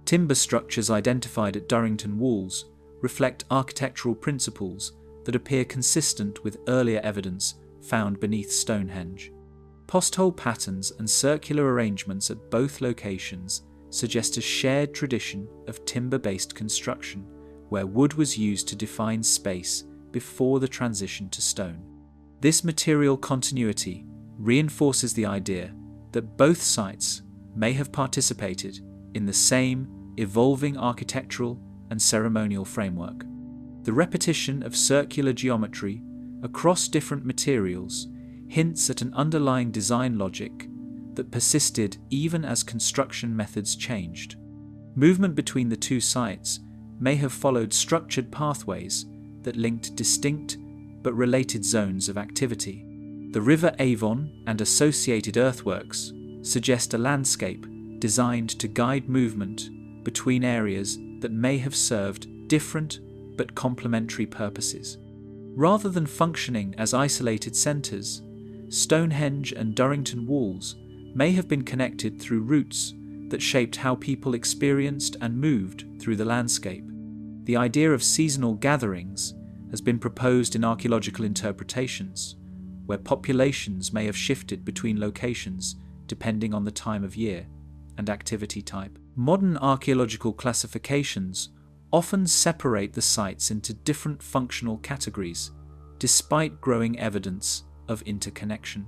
Timber structures identified at Durrington walls reflect architectural principles that appear consistent with earlier evidence found beneath Stonehenge. Posthole patterns and circular arrangements at both locations suggest a shared tradition of timber-based construction, where wood was used to define space before the transition to stone. This material continuity reinforces the idea that both sites may have participated in the same evolving architectural and ceremonial framework. The repetition of circular geometry across different materials hints at an underlying design logic that persisted even as construction methods changed. Movement between the two sites may have followed structured pathways that linked distinct but related zones of activity. The River Avon and associated earthworks suggest a landscape designed to guide movement between areas that may have served different but complementary purposes. Rather than functioning as isolated centres, Stonehenge and Durrington walls may have been connected through routes that shaped how people experienced and moved through the landscape. The idea of seasonal gatherings has been proposed in archaeological interpretations, where populations may have shifted between locations depending on the time of year and activity type. Modern archaeological classifications often separate the sites into different functional categories, despite growing evidence of interconnection.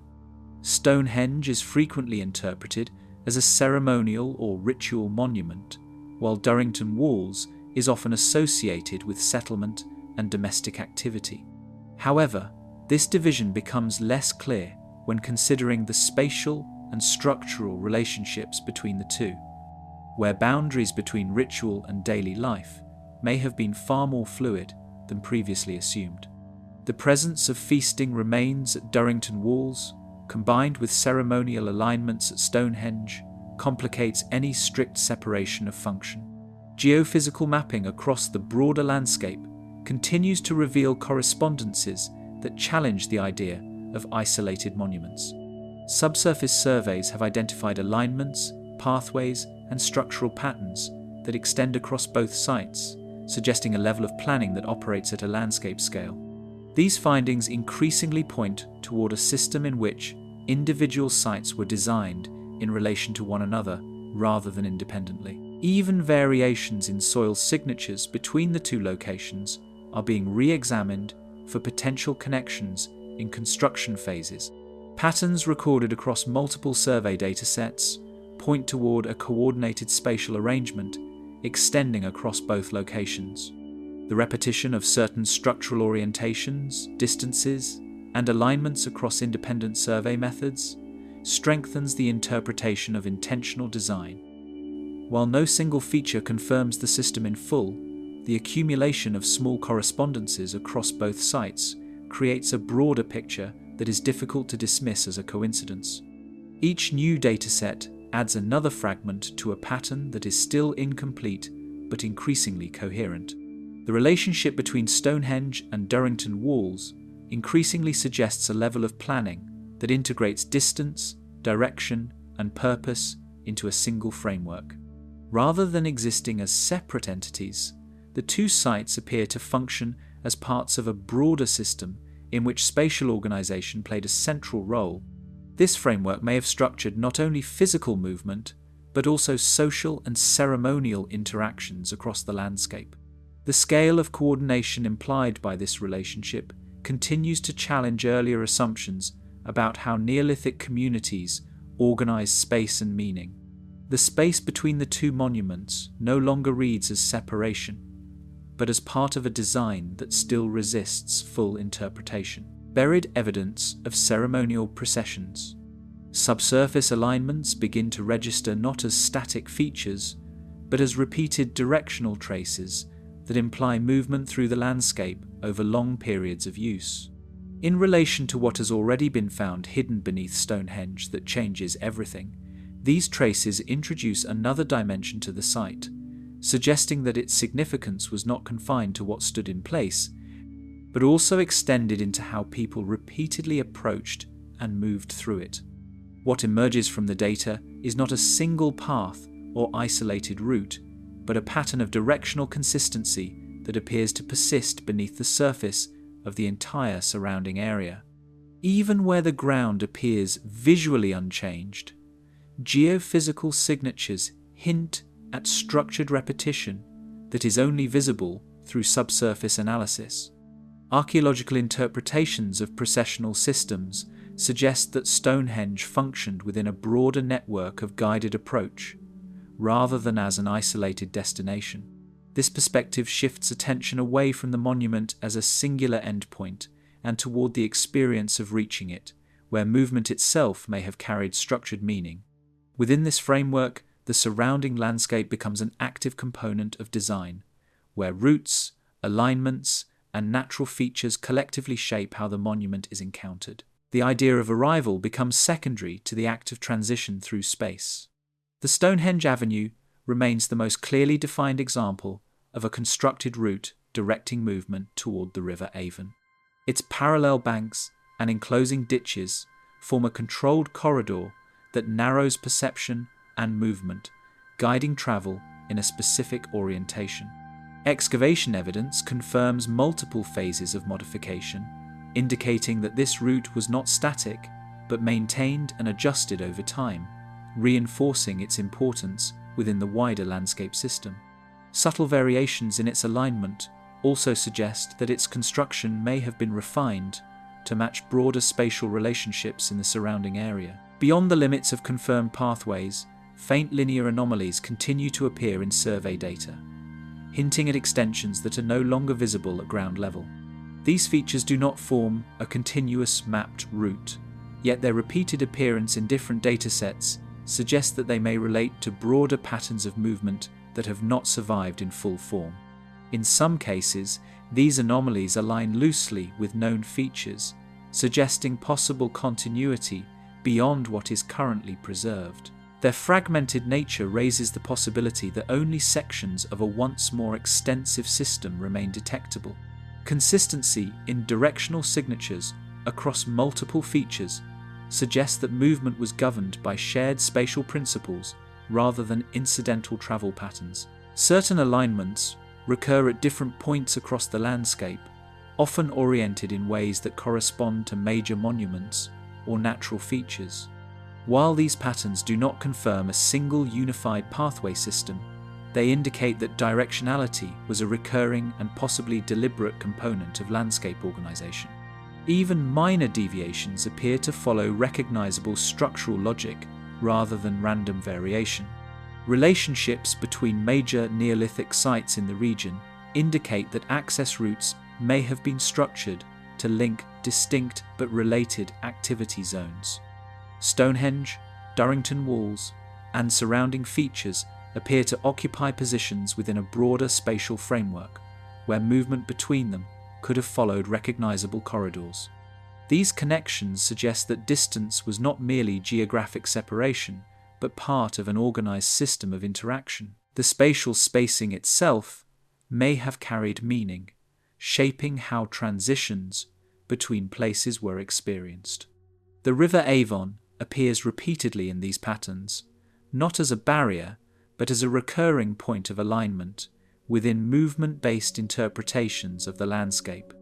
Stonehenge is frequently interpreted as a ceremonial or ritual monument, while Durrington walls is often associated with settlement and domestic activity. However, this division becomes less clear when considering the spatial and structural relationships between the two, where boundaries between ritual and daily life may have been far more fluid than previously assumed. The presence of feasting remains at Durrington walls, combined with ceremonial alignments at Stonehenge, complicates any strict separation of function. Geophysical mapping across the broader landscape continues to reveal correspondences that challenge the idea of isolated monuments. Subsurface surveys have identified alignments, pathways, and structural patterns that extend across both sites, suggesting a level of planning that operates at a landscape scale. These findings increasingly point toward a system in which individual sites were designed in relation to one another rather than independently. Even variations in soil signatures between the two locations are being re-examined for potential connections in construction phases. Patterns recorded across multiple survey datasets point toward a coordinated spatial arrangement extending across both locations. The repetition of certain structural orientations, distances, and alignments across independent survey methods strengthens the interpretation of intentional design. While no single feature confirms the system in full, the accumulation of small correspondences across both sites creates a broader picture that is difficult to dismiss as a coincidence. Each new dataset adds another fragment to a pattern that is still incomplete but increasingly coherent. The relationship between Stonehenge and Durrington walls increasingly suggests a level of planning that integrates distance, direction, and purpose into a single framework. Rather than existing as separate entities, the two sites appear to function as parts of a broader system in which spatial organization played a central role. This framework may have structured not only physical movement, but also social and ceremonial interactions across the landscape. The scale of coordination implied by this relationship continues to challenge earlier assumptions about how Neolithic communities organize space and meaning. The space between the two monuments no longer reads as separation, but as part of a design that still resists full interpretation. Buried evidence of ceremonial processions. Subsurface alignments begin to register not as static features, but as repeated directional traces that imply movement through the landscape over long periods of use. In relation to what has already been found hidden beneath Stonehenge that changes everything, these traces introduce another dimension to the site, suggesting that its significance was not confined to what stood in place, but also extended into how people repeatedly approached and moved through it. What emerges from the data is not a single path or isolated route, but a pattern of directional consistency that appears to persist beneath the surface of the entire surrounding area. Even where the ground appears visually unchanged, geophysical signatures hint at structured repetition that is only visible through subsurface analysis. Archaeological interpretations of processional systems suggest that Stonehenge functioned within a broader network of guided approach, rather than as an isolated destination. This perspective shifts attention away from the monument as a singular endpoint and toward the experience of reaching it, where movement itself may have carried structured meaning. Within this framework, the surrounding landscape becomes an active component of design, where routes, alignments, and natural features collectively shape how the monument is encountered. The idea of arrival becomes secondary to the act of transition through space. The Stonehenge Avenue remains the most clearly defined example of a constructed route directing movement toward the River Avon. Its parallel banks and enclosing ditches form a controlled corridor that narrows perception and movement, guiding travel in a specific orientation. Excavation evidence confirms multiple phases of modification, indicating that this route was not static, but maintained and adjusted over time, reinforcing its importance within the wider landscape system. Subtle variations in its alignment also suggest that its construction may have been refined to match broader spatial relationships in the surrounding area. Beyond the limits of confirmed pathways, faint linear anomalies continue to appear in survey data, hinting at extensions that are no longer visible at ground level. These features do not form a continuous mapped route, yet their repeated appearance in different datasets suggests that they may relate to broader patterns of movement that have not survived in full form. In some cases, these anomalies align loosely with known features, suggesting possible continuity beyond what is currently preserved. Their fragmented nature raises the possibility that only sections of a once more extensive system remain detectable. Consistency in directional signatures across multiple features suggests that movement was governed by shared spatial principles rather than incidental travel patterns. Certain alignments recur at different points across the landscape, often oriented in ways that correspond to major monuments or natural features. While these patterns do not confirm a single unified pathway system, they indicate that directionality was a recurring and possibly deliberate component of landscape organization. Even minor deviations appear to follow recognizable structural logic rather than random variation. Relationships between major Neolithic sites in the region indicate that access routes may have been structured to link distinct but related activity zones. Stonehenge, Durrington walls, and surrounding features appear to occupy positions within a broader spatial framework, where movement between them could have followed recognizable corridors. These connections suggest that distance was not merely geographic separation, but part of an organized system of interaction. The spatial spacing itself may have carried meaning, shaping how transitions between places were experienced. The River Avon appears repeatedly in these patterns, not as a barrier, but as a recurring point of alignment within movement-based interpretations of the landscape.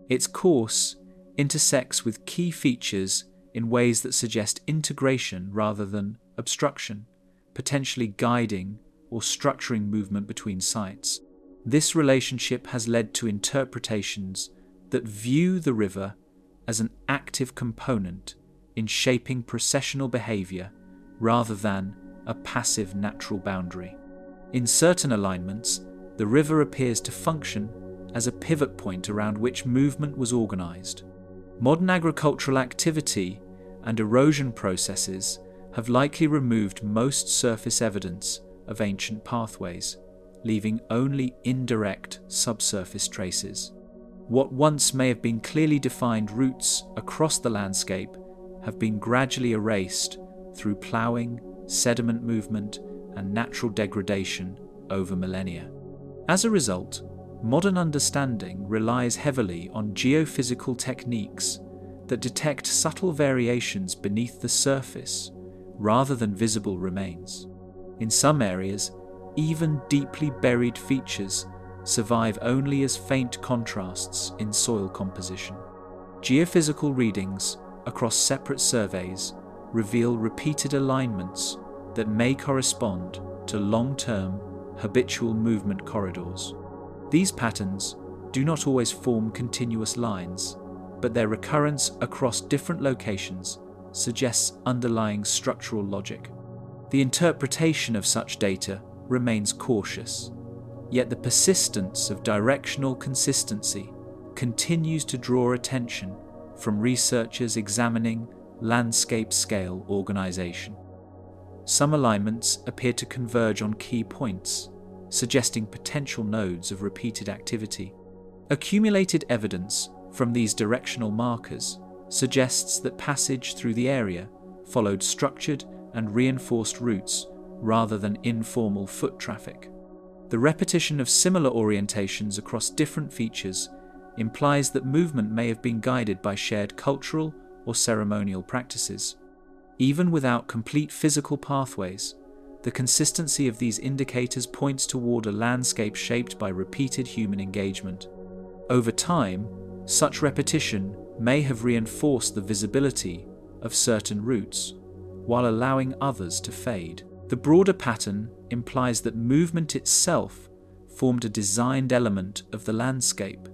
Its course intersects with key features in ways that suggest integration rather than obstruction, potentially guiding or structuring movement between sites. This relationship has led to interpretations that view the river as an active component in shaping processional behavior rather than a passive natural boundary. In certain alignments, the river appears to function as a pivot point around which movement was organized. Modern agricultural activity and erosion processes have likely removed most surface evidence of ancient pathways, leaving only indirect subsurface traces. What once may have been clearly defined routes across the landscape have been gradually erased through ploughing, sediment movement, and natural degradation over millennia. As a result, modern understanding relies heavily on geophysical techniques that detect subtle variations beneath the surface rather than visible remains. In some areas, even deeply buried features survive only as faint contrasts in soil composition. Geophysical readings across separate surveys reveal repeated alignments that may correspond to long-term, habitual movement corridors. These patterns do not always form continuous lines, but their recurrence across different locations suggests underlying structural logic. The interpretation of such data remains cautious, yet the persistence of directional consistency continues to draw attention from researchers examining landscape-scale organization. Some alignments appear to converge on key points, suggesting potential nodes of repeated activity. Accumulated evidence from these directional markers suggests that passage through the area followed structured and reinforced routes rather than informal foot traffic. The repetition of similar orientations across different features implies that movement may have been guided by shared cultural or ceremonial practices. Even without complete physical pathways, the consistency of these indicators points toward a landscape shaped by repeated human engagement. Over time, such repetition may have reinforced the visibility of certain routes, while allowing others to fade. The broader pattern implies that movement itself formed a designed element of the landscape,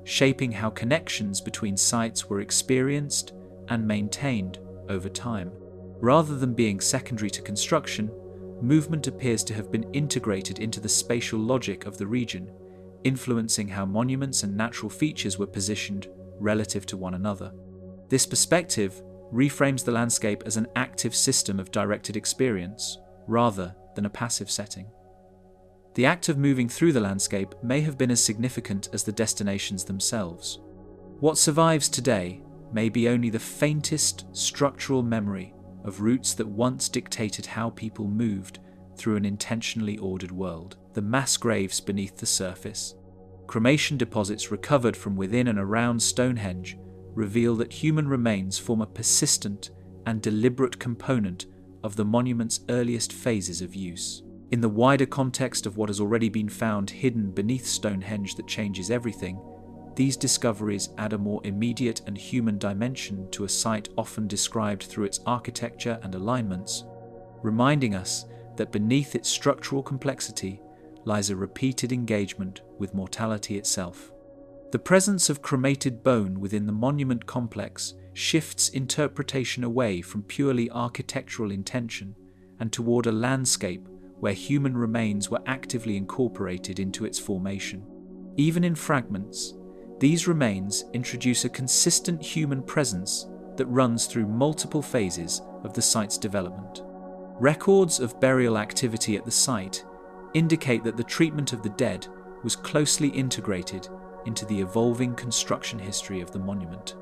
shaping how connections between sites were experienced and maintained over time. Rather than being secondary to construction, movement appears to have been integrated into the spatial logic of the region, influencing how monuments and natural features were positioned relative to one another. This perspective reframes the landscape as an active system of directed experience, rather than a passive setting. The act of moving through the landscape may have been as significant as the destinations themselves. What survives today may be only the faintest structural memory of routes that once dictated how people moved through an intentionally ordered world. The mass graves beneath the surface, cremation deposits recovered from within and around Stonehenge, reveal that human remains form a persistent and deliberate component of the monument's earliest phases of use. In the wider context of what has already been found hidden beneath Stonehenge that changes everything, these discoveries add a more immediate and human dimension to a site often described through its architecture and alignments, reminding us that beneath its structural complexity lies a repeated engagement with mortality itself. The presence of cremated bone within the monument complex shifts interpretation away from purely architectural intention and toward a landscape where human remains were actively incorporated into its formation. Even in fragments, these remains introduce a consistent human presence that runs through multiple phases of the site's development. Records of burial activity at the site indicate that the treatment of the dead was closely integrated into the evolving construction history of the monument.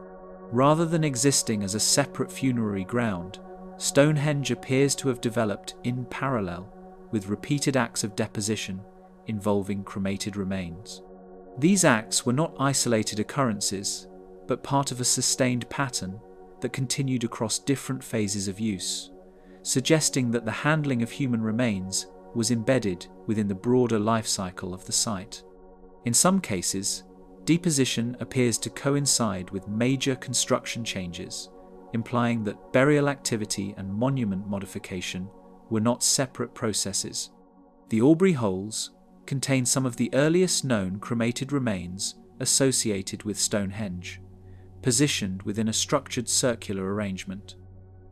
Rather than existing as a separate funerary ground, Stonehenge appears to have developed in parallel with repeated acts of deposition involving cremated remains. These acts were not isolated occurrences, but part of a sustained pattern that continued across different phases of use, suggesting that the handling of human remains was embedded within the broader life cycle of the site. In some cases, deposition appears to coincide with major construction changes, implying that burial activity and monument modification were not separate processes. The Aubrey holes contain some of the earliest known cremated remains associated with Stonehenge, positioned within a structured circular arrangement.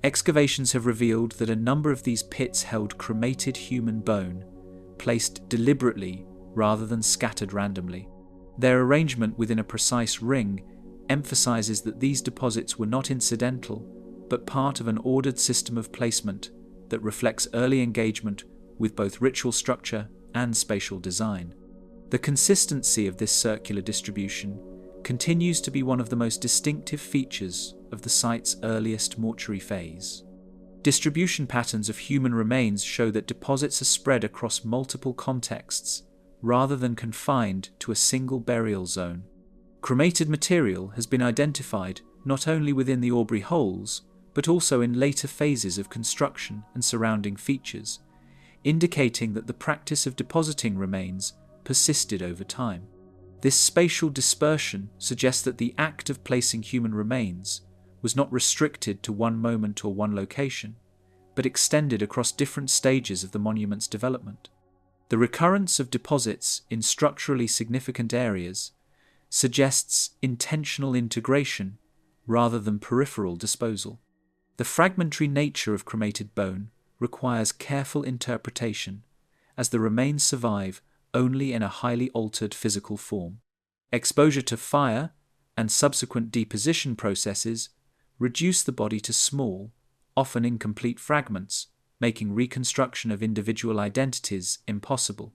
Excavations have revealed that a number of these pits held cremated human bone, placed deliberately rather than scattered randomly. Their arrangement within a precise ring emphasizes that these deposits were not incidental, but part of an ordered system of placement that reflects early engagement with both ritual structure and spatial design. The consistency of this circular distribution continues to be one of the most distinctive features of the site's earliest mortuary phase. Distribution patterns of human remains show that deposits are spread across multiple contexts, rather than confined to a single burial zone. Cremated material has been identified not only within the Aubrey holes, but also in later phases of construction and surrounding features, indicating that the practice of depositing remains persisted over time. This spatial dispersion suggests that the act of placing human remains was not restricted to one moment or one location, but extended across different stages of the monument's development. The recurrence of deposits in structurally significant areas suggests intentional integration rather than peripheral disposal. The fragmentary nature of cremated bone requires careful interpretation, as the remains survive only in a highly altered physical form. Exposure to fire and subsequent deposition processes reduce the body to small, often incomplete fragments, making reconstruction of individual identities impossible.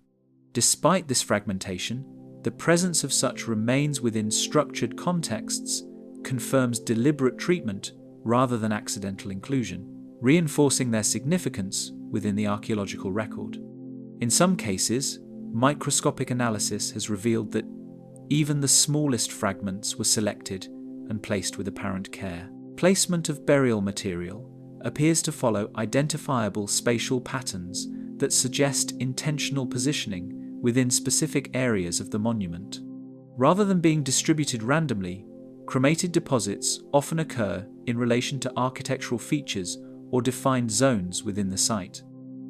Despite this fragmentation, the presence of such remains within structured contexts confirms deliberate treatment rather than accidental inclusion, reinforcing their significance within the archaeological record. In some cases, microscopic analysis has revealed that even the smallest fragments were selected and placed with apparent care. Placement of burial material appears to follow identifiable spatial patterns that suggest intentional positioning within specific areas of the monument. Rather than being distributed randomly, cremated deposits often occur in relation to architectural features or defined zones within the site.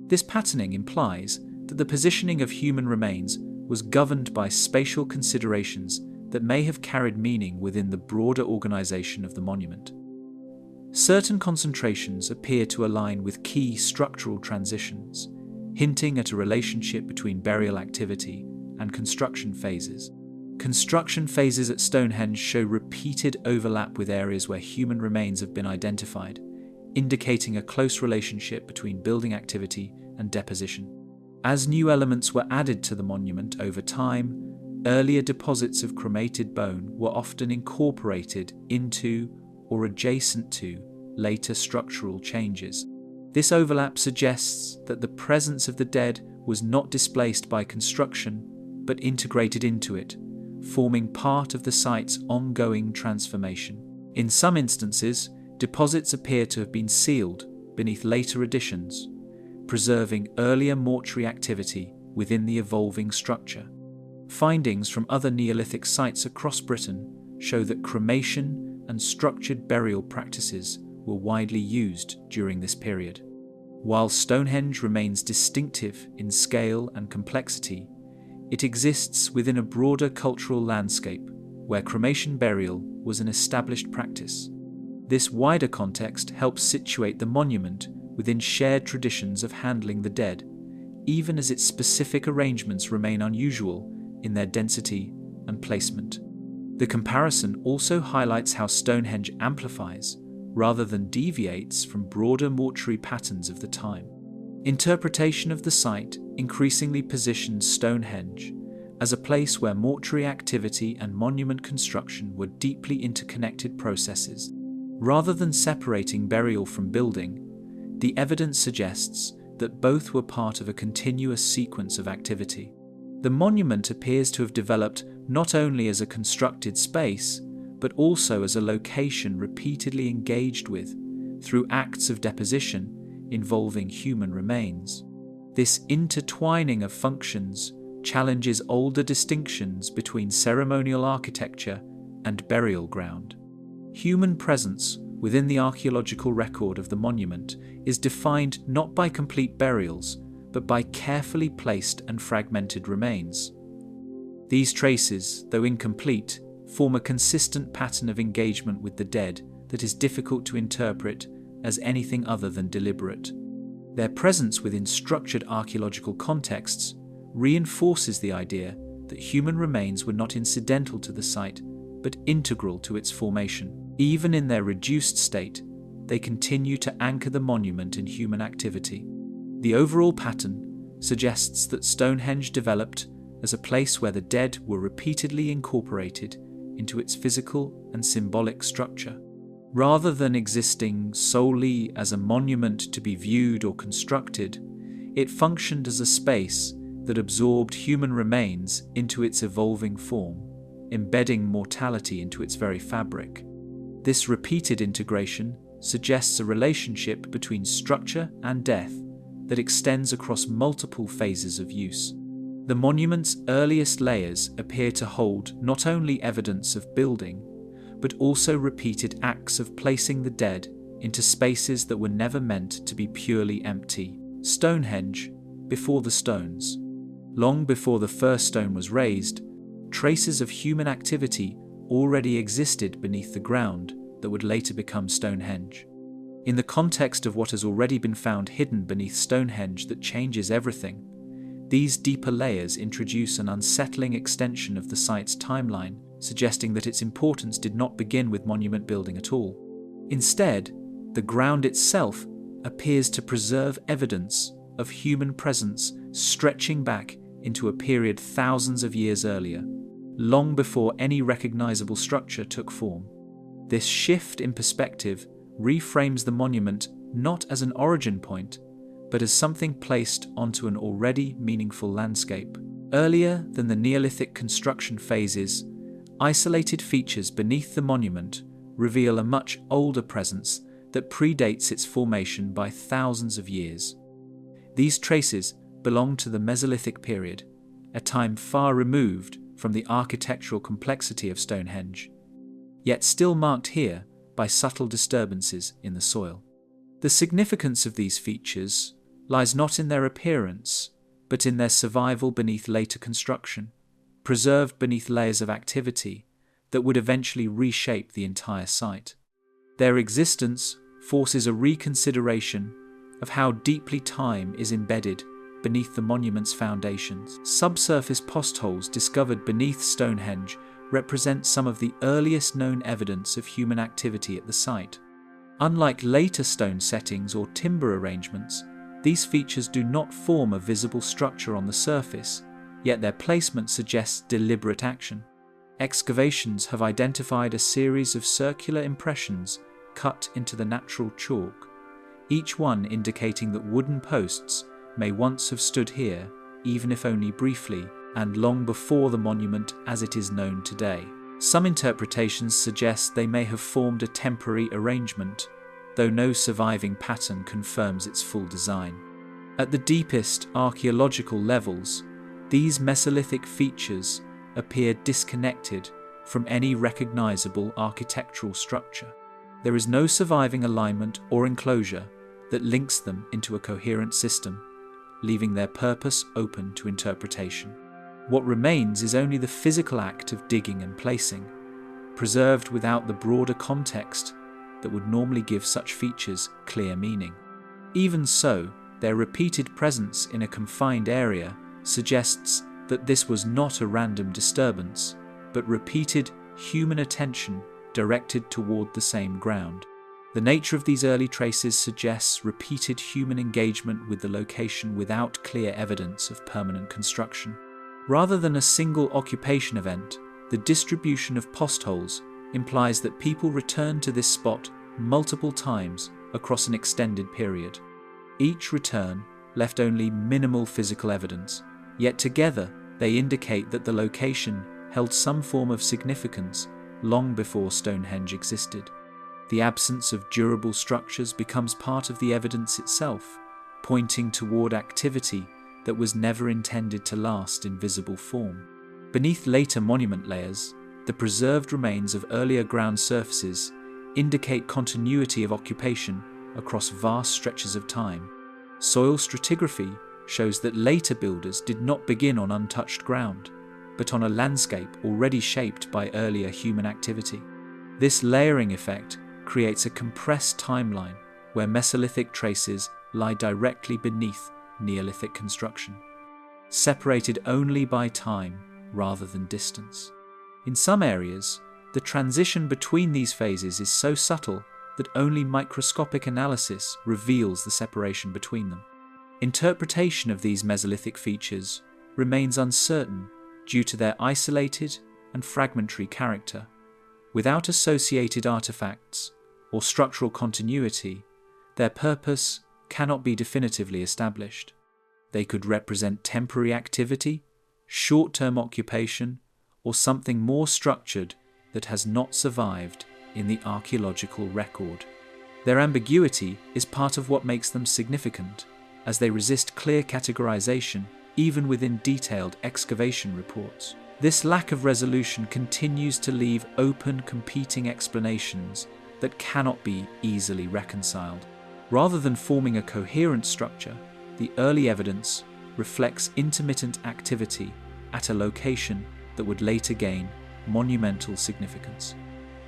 This patterning implies that the positioning of human remains was governed by spatial considerations that may have carried meaning within the broader organization of the monument. Certain concentrations appear to align with key structural transitions, hinting at a relationship between burial activity and construction phases. Construction phases at Stonehenge show repeated overlap with areas where human remains have been identified, indicating a close relationship between building activity and deposition. As new elements were added to the monument over time, earlier deposits of cremated bone were often incorporated into or adjacent to later structural changes. This overlap suggests that the presence of the dead was not displaced by construction, but integrated into it, forming part of the site's ongoing transformation. In some instances, deposits appear to have been sealed beneath later additions, preserving earlier mortuary activity within the evolving structure. Findings from other Neolithic sites across Britain show that cremation and structured burial practices were widely used during this period. While Stonehenge remains distinctive in scale and complexity, it exists within a broader cultural landscape where cremation burial was an established practice. This wider context helps situate the monument within shared traditions of handling the dead, even as its specific arrangements remain unusual in their density and placement. The comparison also highlights how Stonehenge amplifies, rather than deviates from broader mortuary patterns of the time. Interpretation of the site increasingly positions Stonehenge as a place where mortuary activity and monument construction were deeply interconnected processes. Rather than separating burial from building, the evidence suggests that both were part of a continuous sequence of activity. The monument appears to have developed not only as a constructed space, but also as a location repeatedly engaged with through acts of deposition involving human remains. This intertwining of functions challenges older distinctions between ceremonial architecture and burial ground. Human presence within the archaeological record of the monument is defined not by complete burials, but by carefully placed and fragmented remains. These traces, though incomplete, form a consistent pattern of engagement with the dead that is difficult to interpret as anything other than deliberate. Their presence within structured archaeological contexts reinforces the idea that human remains were not incidental to the site, but integral to its formation. Even in their reduced state, they continue to anchor the monument in human activity. The overall pattern suggests that Stonehenge developed as a place where the dead were repeatedly incorporated into its physical and symbolic structure. Rather than existing solely as a monument to be viewed or constructed, it functioned as a space that absorbed human remains into its evolving form, embedding mortality into its very fabric. This repeated integration suggests a relationship between structure and death that extends across multiple phases of use. The monument's earliest layers appear to hold not only evidence of building, but also repeated acts of placing the dead into spaces that were never meant to be purely empty. Stonehenge, before the stones. Long before the first stone was raised, traces of human activity already existed beneath the ground that would later become Stonehenge. In the context of what has already been found hidden beneath Stonehenge that changes everything, these deeper layers introduce an unsettling extension of the site's timeline, suggesting that its importance did not begin with monument building at all. Instead, the ground itself appears to preserve evidence of human presence stretching back into a period thousands of years earlier, long before any recognizable structure took form. This shift in perspective reframes the monument not as an origin point, but as something placed onto an already meaningful landscape. Earlier than the Neolithic construction phases, isolated features beneath the monument reveal a much older presence that predates its formation by thousands of years. These traces belong to the Mesolithic period, a time far removed from the architectural complexity of Stonehenge, yet still marked here by subtle disturbances in the soil. The significance of these features lies not in their appearance, but in their survival beneath later construction, preserved beneath layers of activity that would eventually reshape the entire site. Their existence forces a reconsideration of how deeply time is embedded beneath the monument's foundations. Subsurface postholes discovered beneath Stonehenge represent some of the earliest known evidence of human activity at the site. Unlike later stone settings or timber arrangements, these features do not form a visible structure on the surface, yet their placement suggests deliberate action. Excavations have identified a series of circular impressions cut into the natural chalk, each one indicating that wooden posts may once have stood here, even if only briefly, and long before the monument as it is known today. Some interpretations suggest they may have formed a temporary arrangement, though no surviving pattern confirms its full design. At the deepest archaeological levels, these Mesolithic features appear disconnected from any recognizable architectural structure. There is no surviving alignment or enclosure that links them into a coherent system, leaving their purpose open to interpretation. What remains is only the physical act of digging and placing, preserved without the broader context that would normally give such features clear meaning. Even so, their repeated presence in a confined area suggests that this was not a random disturbance, but repeated human attention directed toward the same ground. The nature of these early traces suggests repeated human engagement with the location without clear evidence of permanent construction. Rather than a single occupation event, the distribution of postholes implies that people returned to this spot multiple times across an extended period. Each return left only minimal physical evidence, yet together they indicate that the location held some form of significance long before Stonehenge existed. The absence of durable structures becomes part of the evidence itself, pointing toward activity that was never intended to last in visible form. Beneath later monument layers, the preserved remains of earlier ground surfaces indicate continuity of occupation across vast stretches of time. Soil stratigraphy shows that later builders did not begin on untouched ground, but on a landscape already shaped by earlier human activity. This layering effect creates a compressed timeline where Mesolithic traces lie directly beneath Neolithic construction, separated only by time rather than distance. In some areas, the transition between these phases is so subtle that only microscopic analysis reveals the separation between them. Interpretation of these Mesolithic features remains uncertain due to their isolated and fragmentary character. Without associated artifacts, or structural continuity, their purpose cannot be definitively established. They could represent temporary activity, short-term occupation, or something more structured that has not survived in the archaeological record. Their ambiguity is part of what makes them significant, as they resist clear categorization even within detailed excavation reports. This lack of resolution continues to leave open competing explanations that cannot be easily reconciled. Rather than forming a coherent structure, the early evidence reflects intermittent activity at a location that would later gain monumental significance.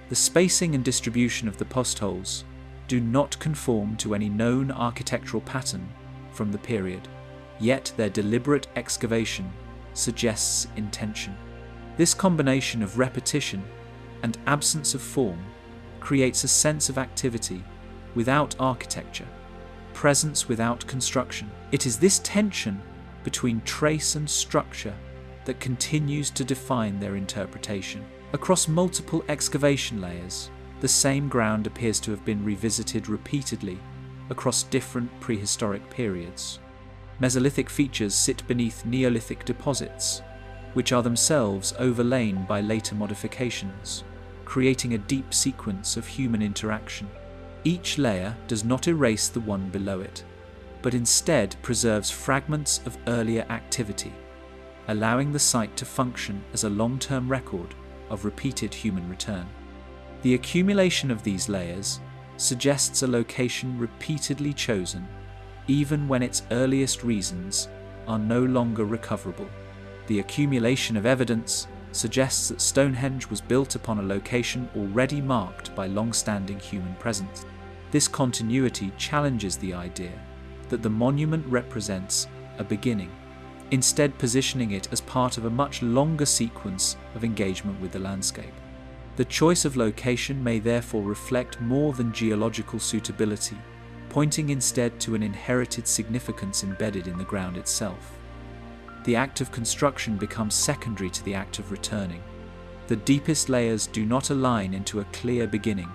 The spacing and distribution of the postholes do not conform to any known architectural pattern from the period, yet their deliberate excavation suggests intention. This combination of repetition and absence of form creates a sense of activity without architecture, presence without construction. It is this tension between trace and structure that continues to define their interpretation. Across multiple excavation layers, the same ground appears to have been revisited repeatedly across different prehistoric periods. Mesolithic features sit beneath Neolithic deposits, which are themselves overlain by later modifications, creating a deep sequence of human interaction. Each layer does not erase the one below it, but instead preserves fragments of earlier activity, allowing the site to function as a long-term record of repeated human return. The accumulation of these layers suggests a location repeatedly chosen, even when its earliest reasons are no longer recoverable. The accumulation of evidence suggests that Stonehenge was built upon a location already marked by long-standing human presence. This continuity challenges the idea that the monument represents a beginning, instead positioning it as part of a much longer sequence of engagement with the landscape. The choice of location may therefore reflect more than geological suitability, pointing instead to an inherited significance embedded in the ground itself. The act of construction becomes secondary to the act of returning. The deepest layers do not align into a clear beginning,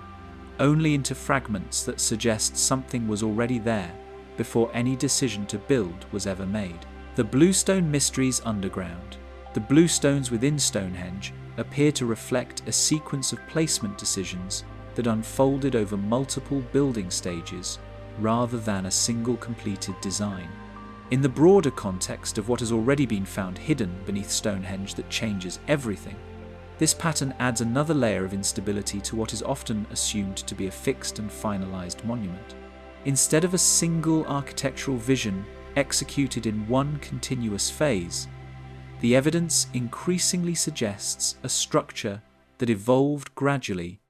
only into fragments that suggest something was already there before any decision to build was ever made. The bluestone mysteries underground. The bluestones within Stonehenge appear to reflect a sequence of placement decisions that unfolded over multiple building stages rather than a single completed design. In the broader context of what has already been found hidden beneath Stonehenge that changes everything, this pattern adds another layer of instability to what is often assumed to be a fixed and finalized monument. Instead of a single architectural vision executed in one continuous phase, the evidence increasingly suggests a structure that evolved gradually,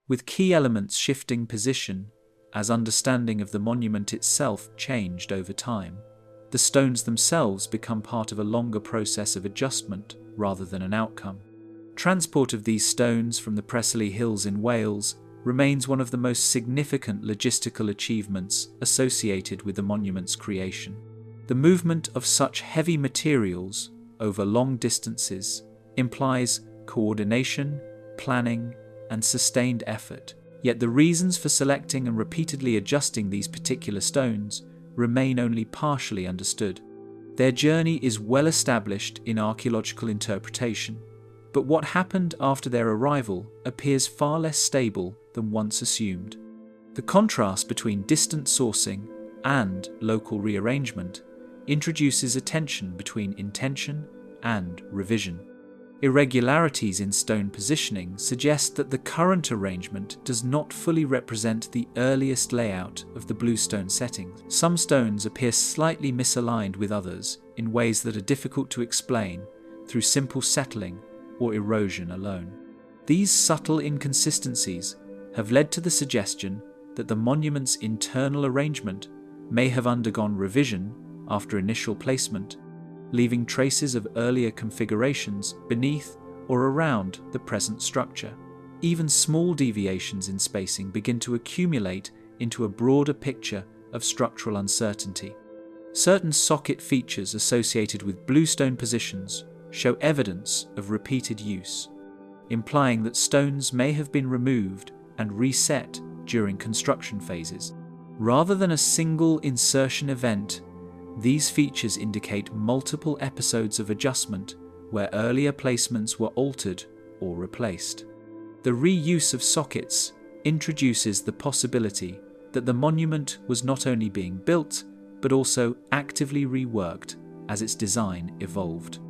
with key elements shifting position as understanding of the monument itself changed over time. The stones themselves become part of a longer process of adjustment rather than an outcome. Transport of these stones from the Preseli Hills in Wales remains one of the most significant logistical achievements associated with the monument's creation. The movement of such heavy materials over long distances implies coordination, planning, and sustained effort, yet the reasons for selecting and repeatedly adjusting these particular stones remain only partially understood. Their journey is well established in archaeological interpretation, but what happened after their arrival appears far less stable than once assumed. The contrast between distant sourcing and local rearrangement introduces a tension between intention and revision. Irregularities in stone positioning suggest that the current arrangement does not fully represent the earliest layout of the bluestone settings. Some stones appear slightly misaligned with others in ways that are difficult to explain through simple settling or erosion alone. These subtle inconsistencies have led to the suggestion that the monument's internal arrangement may have undergone revision after initial placement, leaving traces of earlier configurations beneath or around the present structure. Even small deviations in spacing begin to accumulate into a broader picture of structural uncertainty. Certain socket features associated with bluestone positions show evidence of repeated use, implying that stones may have been removed and reset during construction phases. Rather than a single insertion event, these features indicate multiple episodes of adjustment where earlier placements were altered or replaced. The reuse of sockets introduces the possibility that the monument was not only being built, but also actively reworked as its design evolved.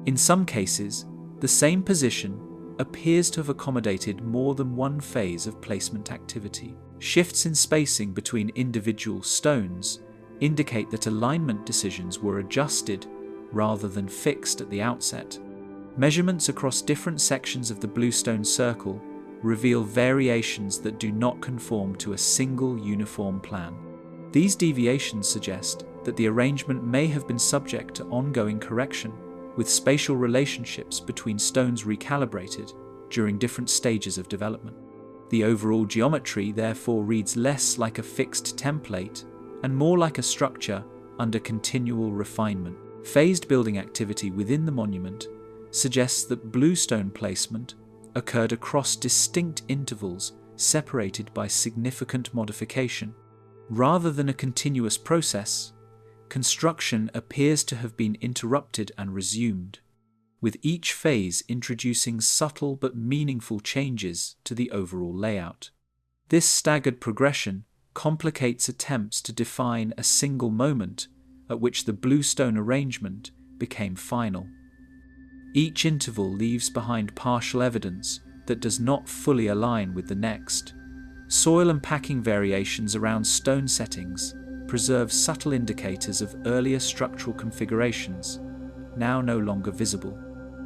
In some cases, the same position appears to have accommodated more than one phase of placement activity. Shifts in spacing between individual stones indicate that alignment decisions were adjusted rather than fixed at the outset. Measurements across different sections of the bluestone circle reveal variations that do not conform to a single uniform plan. These deviations suggest that the arrangement may have been subject to ongoing correction, with spatial relationships between stones recalibrated during different stages of development. The overall geometry therefore reads less like a fixed template and more like a structure under continual refinement. Phased building activity within the monument suggests that bluestone placement occurred across distinct intervals separated by significant modification. Rather than a continuous process, construction appears to have been interrupted and resumed, with each phase introducing subtle but meaningful changes to the overall layout. This staggered progression complicates attempts to define a single moment at which the bluestone arrangement became final. Each interval leaves behind partial evidence that does not fully align with the next. Soil and packing variations around stone settings preserve subtle indicators of earlier structural configurations, now no longer visible.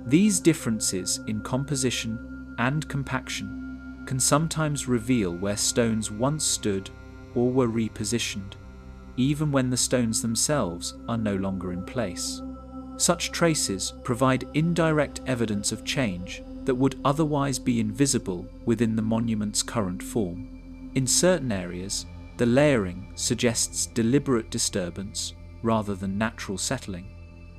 These differences in composition and compaction can sometimes reveal where stones once stood or were repositioned, even when the stones themselves are no longer in place. Such traces provide indirect evidence of change that would otherwise be invisible within the monument's current form. In certain areas, the layering suggests deliberate disturbance rather than natural settling.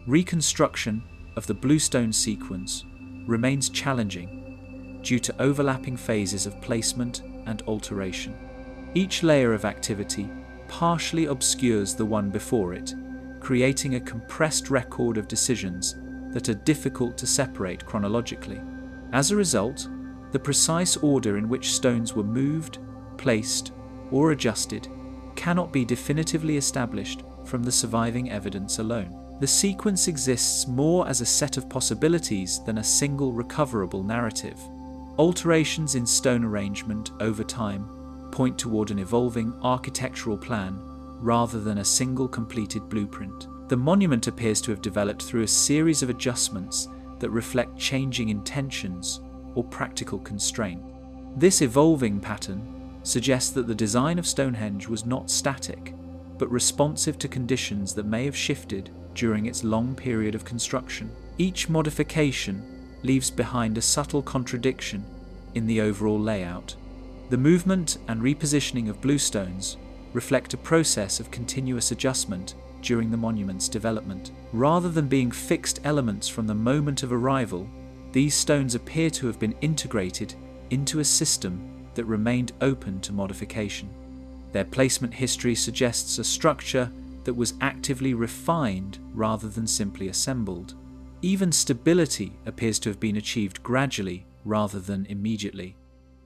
Reconstruction of the bluestone sequence remains challenging due to overlapping phases of placement and alteration. Each layer of activity partially obscures the one before it, creating a compressed record of decisions that are difficult to separate chronologically. As a result, the precise order in which stones were moved, placed, or adjusted cannot be definitively established from the surviving evidence alone. The sequence exists more as a set of possibilities than a single recoverable narrative. Alterations in stone arrangement over time point toward an evolving architectural plan rather than a single completed blueprint. The monument appears to have developed through a series of adjustments that reflect changing intentions or practical constraint. This evolving pattern suggests that the design of Stonehenge was not static, but responsive to conditions that may have shifted during its long period of construction. Each modification leaves behind a subtle contradiction in the overall layout. The movement and repositioning of bluestones reflect a process of continuous adjustment during the monument's development. Rather than being fixed elements from the moment of arrival, these stones appear to have been integrated into a system that remained open to modification. Their placement history suggests a structure that was actively refined rather than simply assembled. Even stability appears to have been achieved gradually rather than immediately.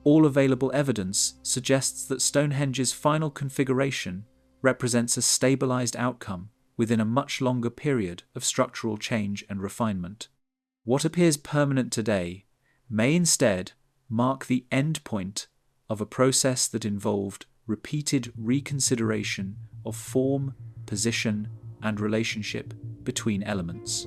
All available evidence suggests that Stonehenge's final configuration represents a stabilized outcome within a much longer period of structural change and refinement. What appears permanent today may instead mark the end point of a process that involved repeated reconsideration of form, position, and relationship between elements.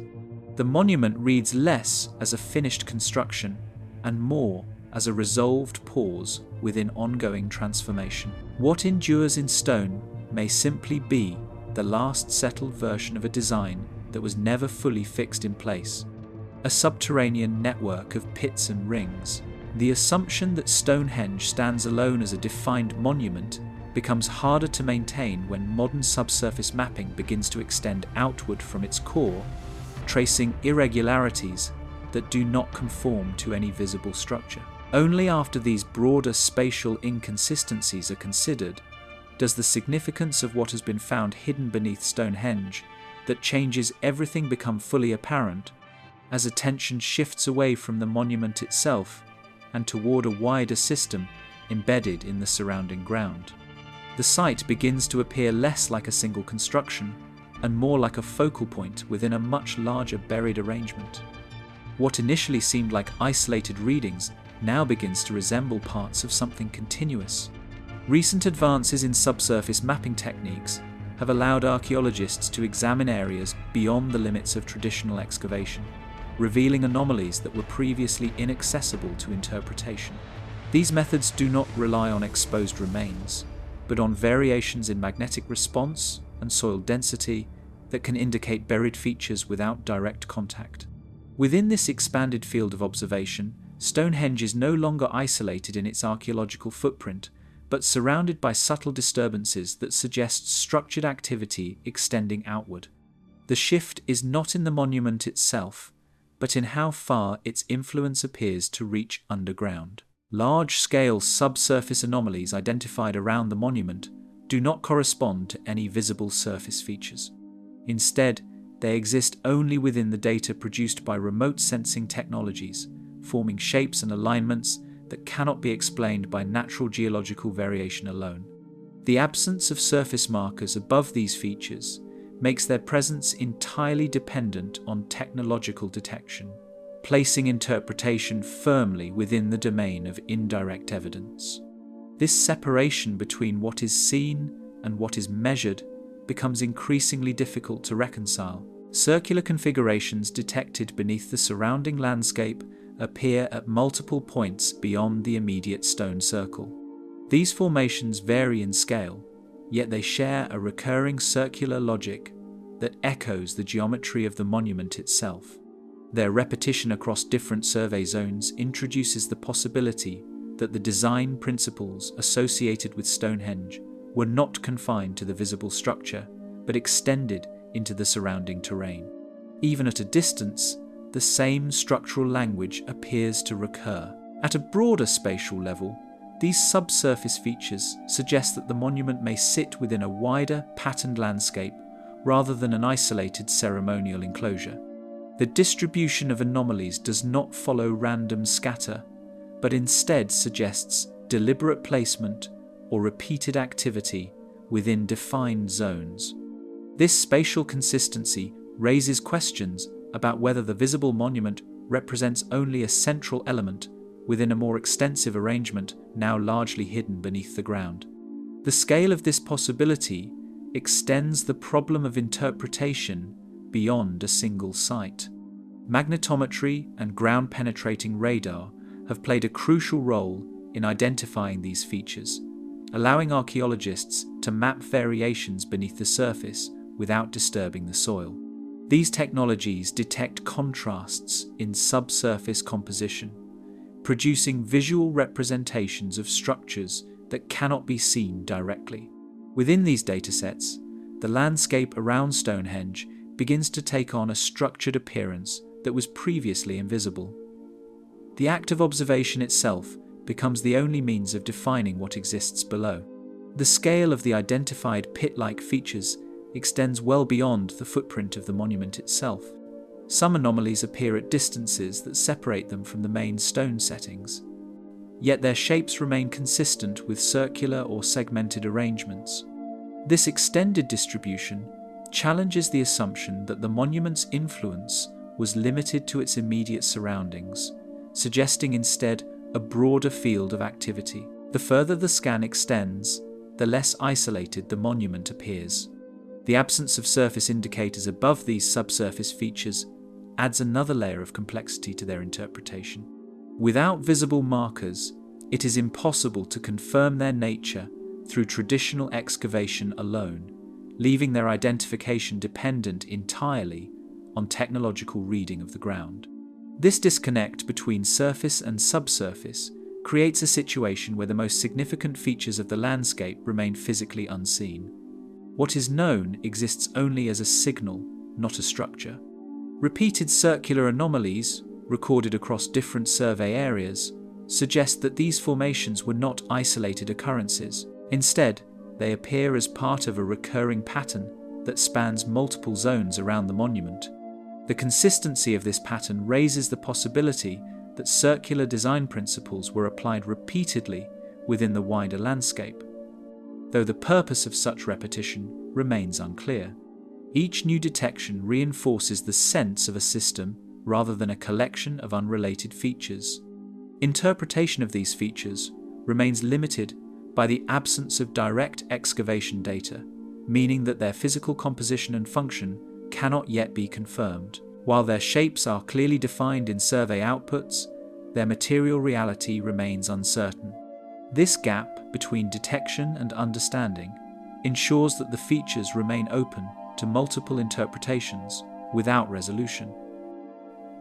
The monument reads less as a finished construction and more as a resolved pause within ongoing transformation. What endures in stone may simply be the last settled version of a design that was never fully fixed in place, a subterranean network of pits and rings. The assumption that Stonehenge stands alone as a defined monument becomes harder to maintain when modern subsurface mapping begins to extend outward from its core, tracing irregularities that do not conform to any visible structure. Only after these broader spatial inconsistencies are considered does the significance of what has been found hidden beneath Stonehenge that changes everything become fully apparent, as attention shifts away from the monument itself and toward a wider system embedded in the surrounding ground. The site begins to appear less like a single construction and more like a focal point within a much larger buried arrangement. What initially seemed like isolated readings now begins to resemble parts of something continuous. Recent advances in subsurface mapping techniques have allowed archaeologists to examine areas beyond the limits of traditional excavation, revealing anomalies that were previously inaccessible to interpretation. These methods do not rely on exposed remains, but on variations in magnetic response and soil density that can indicate buried features without direct contact. Within this expanded field of observation, Stonehenge is no longer isolated in its archaeological footprint, but surrounded by subtle disturbances that suggest structured activity extending outward. The shift is not in the monument itself, but in how far its influence appears to reach underground. Large-scale subsurface anomalies identified around the monument do not correspond to any visible surface features. Instead, they exist only within the data produced by remote sensing technologies, forming shapes and alignments that cannot be explained by natural geological variation alone. The absence of surface markers above these features makes their presence entirely dependent on technological detection, placing interpretation firmly within the domain of indirect evidence. This separation between what is seen and what is measured becomes increasingly difficult to reconcile. Circular configurations detected beneath the surrounding landscape appear at multiple points beyond the immediate stone circle. These formations vary in scale, yet they share a recurring circular logic that echoes the geometry of the monument itself. Their repetition across different survey zones introduces the possibility that the design principles associated with Stonehenge were not confined to the visible structure, but extended into the surrounding terrain. Even at a distance, the same structural language appears to recur. At a broader spatial level, these subsurface features suggest that the monument may sit within a wider, patterned landscape rather than an isolated ceremonial enclosure. The distribution of anomalies does not follow random scatter, but instead suggests deliberate placement or repeated activity within defined zones. This spatial consistency raises questions about whether the visible monument represents only a central element within a more extensive arrangement now largely hidden beneath the ground. The scale of this possibility extends the problem of interpretation beyond a single site. Magnetometry and ground-penetrating radar have played a crucial role in identifying these features, allowing archaeologists to map variations beneath the surface without disturbing the soil. These technologies detect contrasts in subsurface composition, producing visual representations of structures that cannot be seen directly. Within these datasets, the landscape around Stonehenge begins to take on a structured appearance that was previously invisible. The act of observation itself becomes the only means of defining what exists below. The scale of the identified pit-like features extends well beyond the footprint of the monument itself. Some anomalies appear at distances that separate them from the main stone settings, yet their shapes remain consistent with circular or segmented arrangements. This extended distribution challenges the assumption that the monument's influence was limited to its immediate surroundings, suggesting instead a broader field of activity. The further the scan extends, the less isolated the monument appears. The absence of surface indicators above these subsurface features adds another layer of complexity to their interpretation. Without visible markers, it is impossible to confirm their nature through traditional excavation alone, leaving their identification dependent entirely on technological reading of the ground. This disconnect between surface and subsurface creates a situation where the most significant features of the landscape remain physically unseen. What is known exists only as a signal, not a structure. Repeated circular anomalies, recorded across different survey areas, suggest that these formations were not isolated occurrences. Instead, they appear as part of a recurring pattern that spans multiple zones around the monument. The consistency of this pattern raises the possibility that circular design principles were applied repeatedly within the wider landscape, though the purpose of such repetition remains unclear. Each new detection reinforces the sense of a system rather than a collection of unrelated features. Interpretation of these features remains limited by the absence of direct excavation data, meaning that their physical composition and function cannot yet be confirmed. While their shapes are clearly defined in survey outputs, their material reality remains uncertain. This gap between detection and understanding ensures that the features remain open to multiple interpretations without resolution.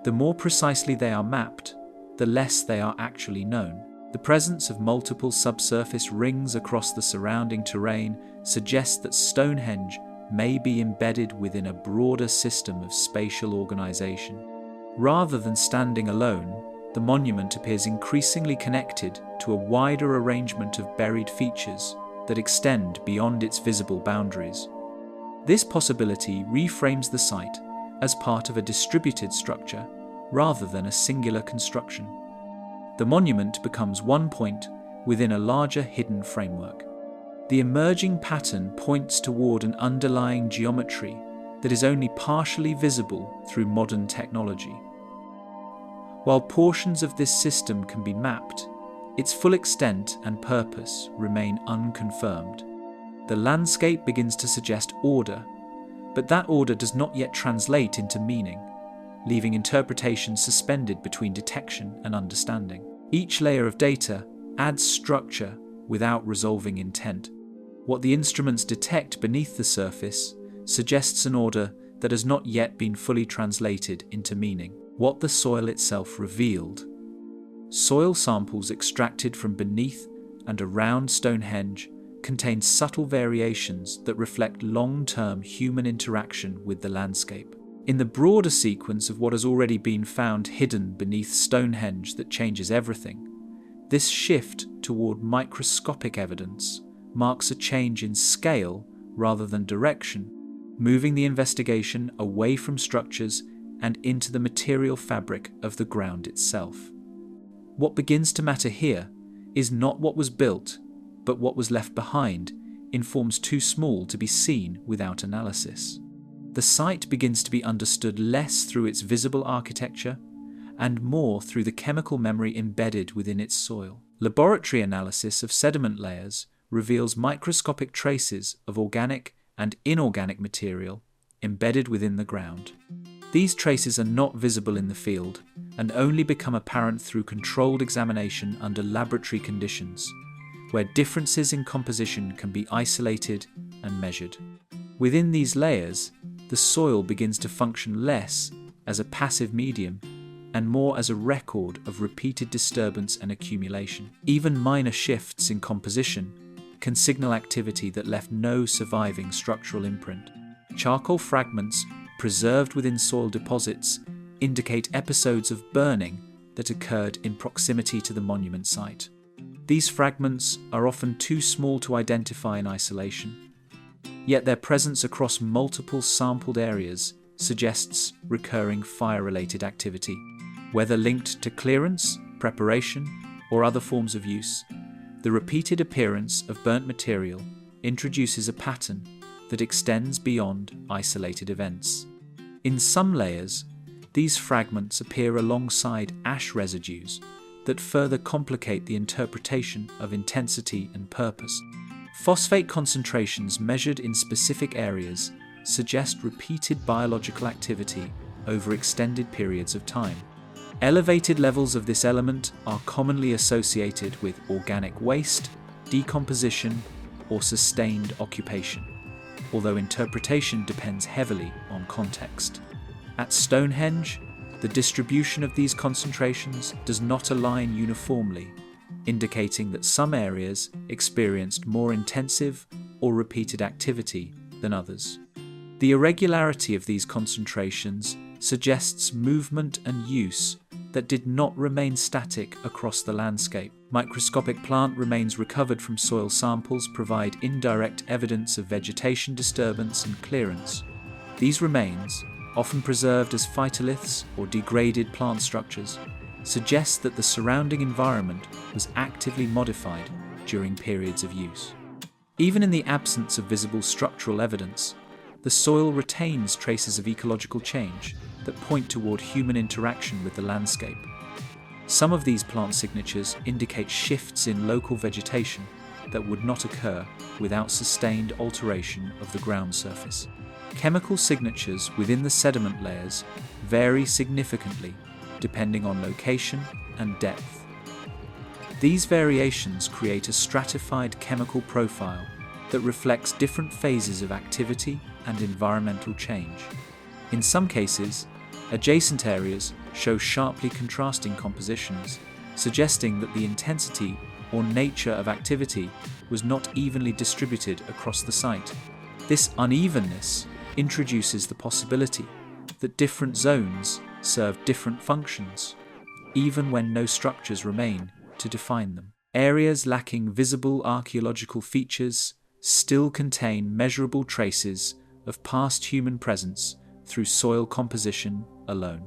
The more precisely they are mapped, the less they are actually known. The presence of multiple subsurface rings across the surrounding terrain suggests that Stonehenge may be embedded within a broader system of spatial organization. Rather than standing alone, the monument appears increasingly connected to a wider arrangement of buried features that extend beyond its visible boundaries. This possibility reframes the site as part of a distributed structure rather than a singular construction. The monument becomes one point within a larger hidden framework. The emerging pattern points toward an underlying geometry that is only partially visible through modern technology. While portions of this system can be mapped, its full extent and purpose remain unconfirmed. The landscape begins to suggest order, but that order does not yet translate into meaning, leaving interpretation suspended between detection and understanding. Each layer of data adds structure without resolving intent. What the instruments detect beneath the surface suggests an order that has not yet been fully translated into meaning. What the soil itself revealed. Soil samples extracted from beneath and around Stonehenge contain subtle variations that reflect long-term human interaction with the landscape. In the broader sequence of what has already been found hidden beneath Stonehenge that changes everything, this shift toward microscopic evidence marks a change in scale rather than direction, moving the investigation away from structures and into the material fabric of the ground itself. What begins to matter here is not what was built, but what was left behind in forms too small to be seen without analysis. The site begins to be understood less through its visible architecture and more through the chemical memory embedded within its soil. Laboratory analysis of sediment layers reveals microscopic traces of organic and inorganic material embedded within the ground. These traces are not visible in the field and only become apparent through controlled examination under laboratory conditions, where differences in composition can be isolated and measured. Within these layers, the soil begins to function less as a passive medium and more as a record of repeated disturbance and accumulation. Even minor shifts in composition can signal activity that left no surviving structural imprint. Charcoal fragments preserved within soil deposits indicate episodes of burning that occurred in proximity to the monument site. These fragments are often too small to identify in isolation, yet their presence across multiple sampled areas suggests recurring fire-related activity. Whether linked to clearance, preparation, or other forms of use, the repeated appearance of burnt material introduces a pattern that extends beyond isolated events. In some layers, these fragments appear alongside ash residues that further complicate the interpretation of intensity and purpose. Phosphate concentrations measured in specific areas suggest repeated biological activity over extended periods of time. Elevated levels of this element are commonly associated with organic waste, decomposition, or sustained occupation, although interpretation depends heavily on context. At Stonehenge, the distribution of these concentrations does not align uniformly, indicating that some areas experienced more intensive or repeated activity than others. The irregularity of these concentrations suggests movement and use that did not remain static across the landscape. Microscopic plant remains recovered from soil samples provide indirect evidence of vegetation disturbance and clearance. These remains, often preserved as phytoliths or degraded plant structures, suggest that the surrounding environment was actively modified during periods of use. Even in the absence of visible structural evidence, the soil retains traces of ecological change that point toward human interaction with the landscape. Some of these plant signatures indicate shifts in local vegetation that would not occur without sustained alteration of the ground surface. Chemical signatures within the sediment layers vary significantly depending on location and depth. These variations create a stratified chemical profile that reflects different phases of activity and environmental change. In some cases, adjacent areas show sharply contrasting compositions, suggesting that the intensity or nature of activity was not evenly distributed across the site. This unevenness introduces the possibility that different zones serve different functions, even when no structures remain to define them. Areas lacking visible archaeological features still contain measurable traces of past human presence through soil composition alone.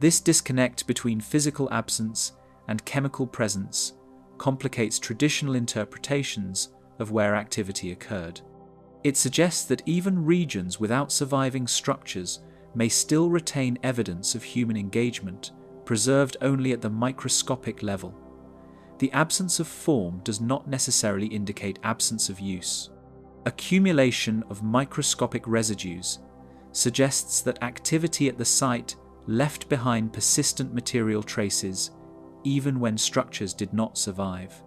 This disconnect between physical absence and chemical presence complicates traditional interpretations of where activity occurred. It suggests that even regions without surviving structures may still retain evidence of human engagement, preserved only at the microscopic level. The absence of form does not necessarily indicate absence of use. Accumulation of microscopic residues suggests that activity at the site left behind persistent material traces even when structures did not survive.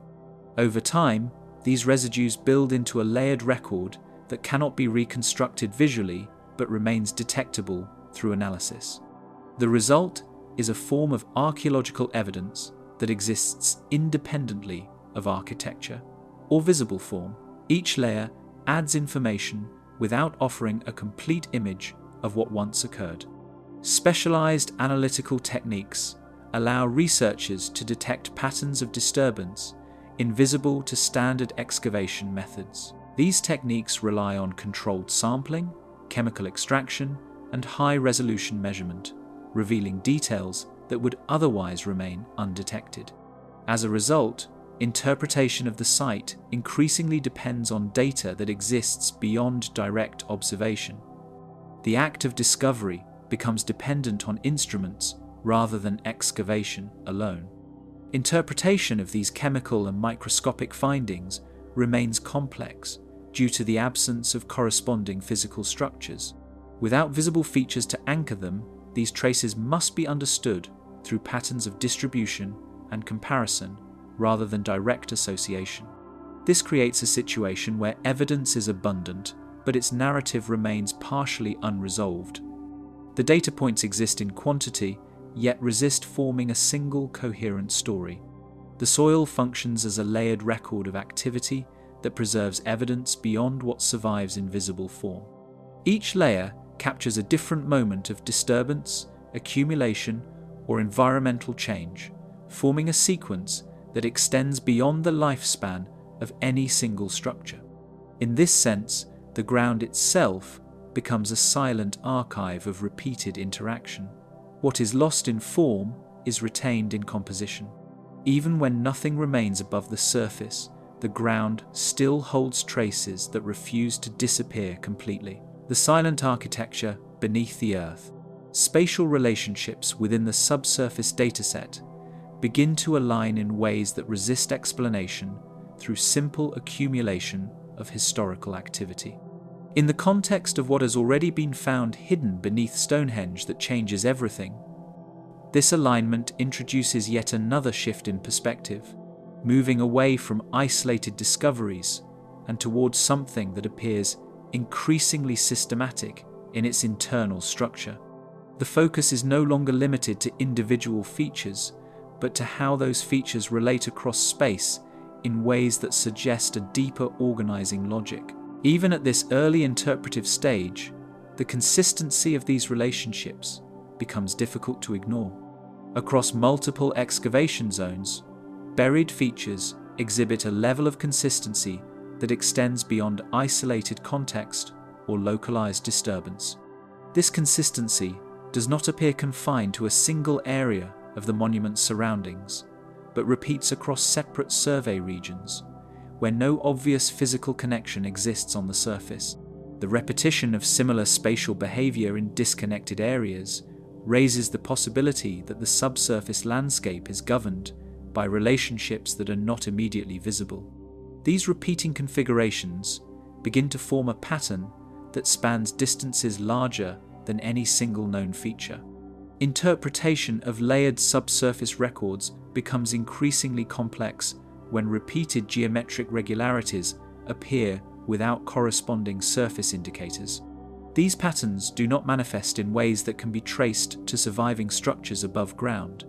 Over time, these residues build into a layered record that cannot be reconstructed visually but remains detectable through analysis. The result is a form of archaeological evidence that exists independently of architecture or visible form. Each layer adds information without offering a complete image of what once occurred. Specialized analytical techniques allow researchers to detect patterns of disturbance invisible to standard excavation methods. These techniques rely on controlled sampling, chemical extraction, and high-resolution measurement, revealing details that would otherwise remain undetected. As a result, interpretation of the site increasingly depends on data that exists beyond direct observation. The act of discovery becomes dependent on instruments rather than excavation alone. Interpretation of these chemical and microscopic findings remains complex due to the absence of corresponding physical structures. Without visible features to anchor them, these traces must be understood through patterns of distribution and comparison rather than direct association. This creates a situation where evidence is abundant, but its narrative remains partially unresolved. The data points exist in quantity, yet resist forming a single coherent story. The soil functions as a layered record of activity that preserves evidence beyond what survives in visible form. Each layer captures a different moment of disturbance, accumulation, or environmental change, forming a sequence that extends beyond the lifespan of any single structure. In this sense, the ground itself becomes a silent archive of repeated interaction. What is lost in form is retained in composition. Even when nothing remains above the surface, the ground still holds traces that refuse to disappear completely. The silent architecture beneath the earth. Spatial relationships within the subsurface dataset begin to align in ways that resist explanation through simple accumulation of historical activity. In the context of what has already been found hidden beneath Stonehenge that changes everything, this alignment introduces yet another shift in perspective, moving away from isolated discoveries and towards something that appears increasingly systematic in its internal structure. The focus is no longer limited to individual features, but to how those features relate across space in ways that suggest a deeper organizing logic. Even at this early interpretive stage, the consistency of these relationships becomes difficult to ignore. Across multiple excavation zones, buried features exhibit a level of consistency that extends beyond isolated context or localized disturbance. This consistency does not appear confined to a single area of the monument's surroundings, but repeats across separate survey regions, where no obvious physical connection exists on the surface. The repetition of similar spatial behavior in disconnected areas raises the possibility that the subsurface landscape is governed by relationships that are not immediately visible. These repeating configurations begin to form a pattern that spans distances larger than any single known feature. Interpretation of layered subsurface records becomes increasingly complex when repeated geometric regularities appear without corresponding surface indicators. These patterns do not manifest in ways that can be traced to surviving structures above ground,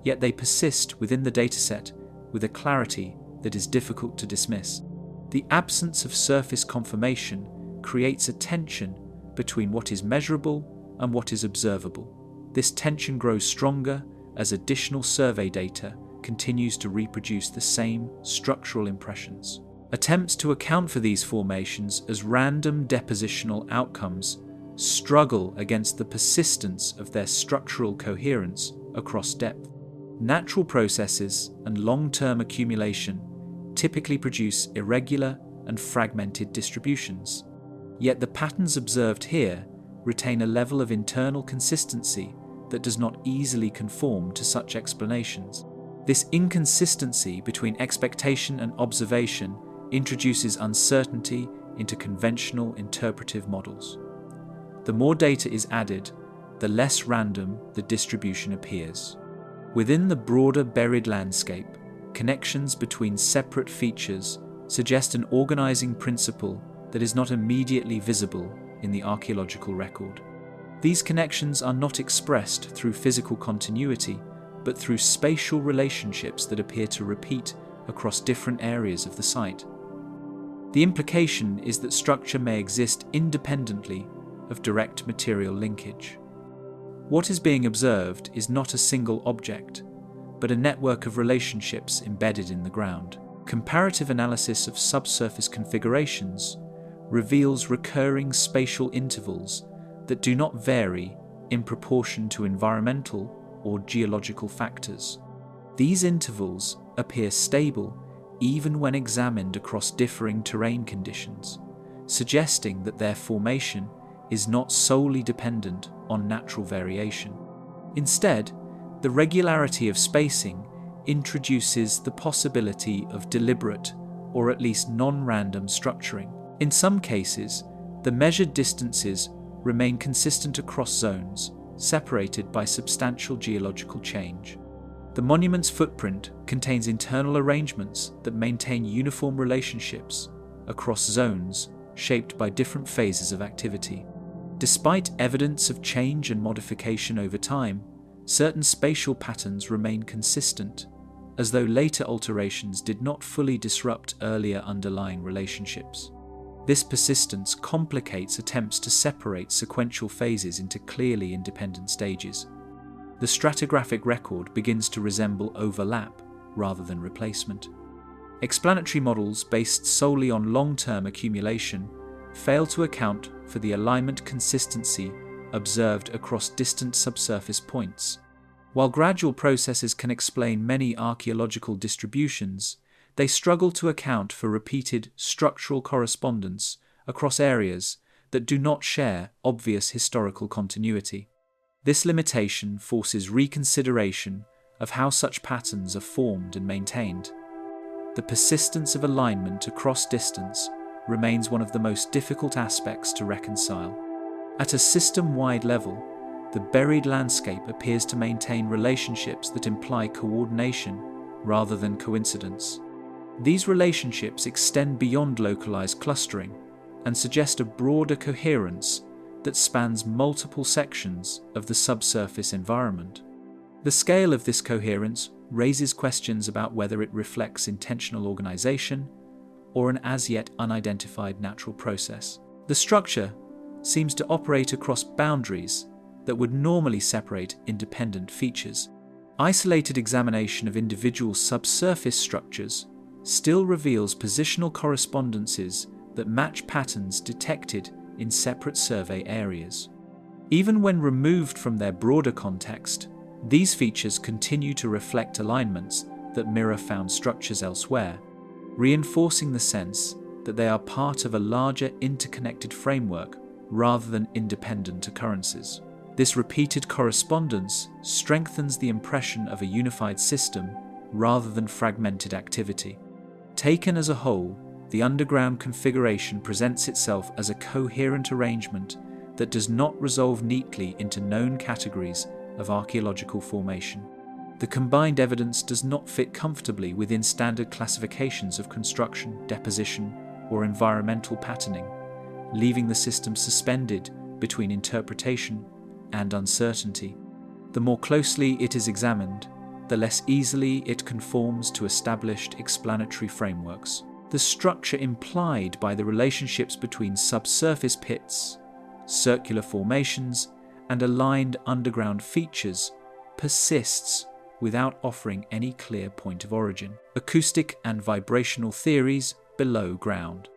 yet they persist within the dataset with a clarity that is difficult to dismiss. The absence of surface confirmation creates a tension between what is measurable and what is observable. This tension grows stronger as additional survey data continues to reproduce the same structural impressions. Attempts to account for these formations as random depositional outcomes struggle against the persistence of their structural coherence across depth. Natural processes and long-term accumulation typically produce irregular and fragmented distributions. Yet the patterns observed here retain a level of internal consistency that does not easily conform to such explanations. This inconsistency between expectation and observation introduces uncertainty into conventional interpretive models. The more data is added, the less random the distribution appears. Within the broader buried landscape, connections between separate features suggest an organizing principle that is not immediately visible in the archaeological record. These connections are not expressed through physical continuity, but through spatial relationships that appear to repeat across different areas of the site. The implication is that structure may exist independently of direct material linkage. What is being observed is not a single object, but a network of relationships embedded in the ground. Comparative analysis of subsurface configurations reveals recurring spatial intervals that do not vary in proportion to environmental or geological factors. These intervals appear stable even when examined across differing terrain conditions, suggesting that their formation is not solely dependent on natural variation. Instead, the regularity of spacing introduces the possibility of deliberate or at least non-random structuring. In some cases, the measured distances remain consistent across zones, separated by substantial geological change. The monument's footprint contains internal arrangements that maintain uniform relationships across zones shaped by different phases of activity. Despite evidence of change and modification over time, certain spatial patterns remain consistent, as though later alterations did not fully disrupt earlier underlying relationships. This persistence complicates attempts to separate sequential phases into clearly independent stages. The stratigraphic record begins to resemble overlap rather than replacement. Explanatory models based solely on long-term accumulation fail to account for the alignment consistency observed across distant subsurface points. While gradual processes can explain many archaeological distributions, they struggle to account for repeated structural correspondence across areas that do not share obvious historical continuity. This limitation forces reconsideration of how such patterns are formed and maintained. The persistence of alignment across distance remains one of the most difficult aspects to reconcile. At a system-wide level, the buried landscape appears to maintain relationships that imply coordination rather than coincidence. These relationships extend beyond localized clustering and suggest a broader coherence that spans multiple sections of the subsurface environment. The scale of this coherence raises questions about whether it reflects intentional organization or an as-yet unidentified natural process. The structure seems to operate across boundaries that would normally separate independent features. Isolated examination of individual subsurface structures still reveals positional correspondences that match patterns detected in separate survey areas. Even when removed from their broader context, these features continue to reflect alignments that mirror found structures elsewhere, reinforcing the sense that they are part of a larger interconnected framework rather than independent occurrences. This repeated correspondence strengthens the impression of a unified system rather than fragmented activity. Taken as a whole, the underground configuration presents itself as a coherent arrangement that does not resolve neatly into known categories of archaeological formation. The combined evidence does not fit comfortably within standard classifications of construction, deposition, or environmental patterning, leaving the system suspended between interpretation and uncertainty. The more closely it is examined, the less easily it conforms to established explanatory frameworks. The structure implied by the relationships between subsurface pits, circular formations, and aligned underground features persists without offering any clear point of origin. Acoustic and vibrational theories below ground.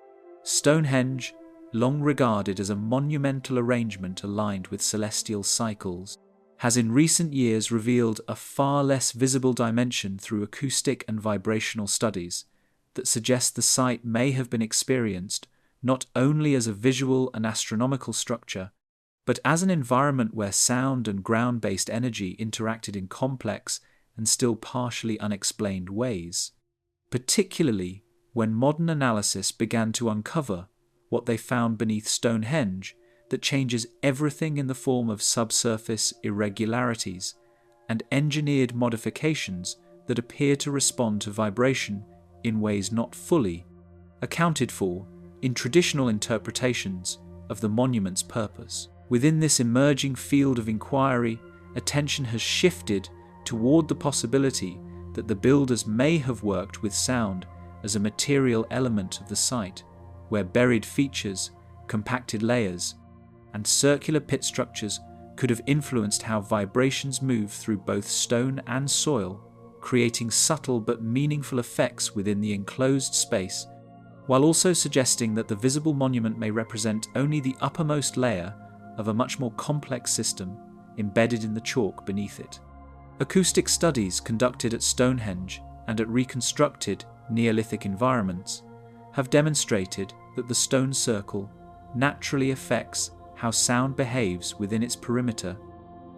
Stonehenge, long regarded as a monumental arrangement aligned with celestial cycles, has in recent years revealed a far less visible dimension through acoustic and vibrational studies that suggest the site may have been experienced not only as a visual and astronomical structure, but as an environment where sound and ground-based energy interacted in complex and still partially unexplained ways, particularly when modern analysis began to uncover what they found beneath Stonehenge that changes everything in the form of subsurface irregularities and engineered modifications that appear to respond to vibration in ways not fully accounted for in traditional interpretations of the monument's purpose. Within this emerging field of inquiry, attention has shifted toward the possibility that the builders may have worked with sound as a material element of the site, where buried features, compacted layers, and circular pit structures could have influenced how vibrations move through both stone and soil, creating subtle but meaningful effects within the enclosed space, while also suggesting that the visible monument may represent only the uppermost layer of a much more complex system embedded in the chalk beneath it. Acoustic studies conducted at Stonehenge and at reconstructed Neolithic environments have demonstrated that the stone circle naturally affects how sound behaves within its perimeter,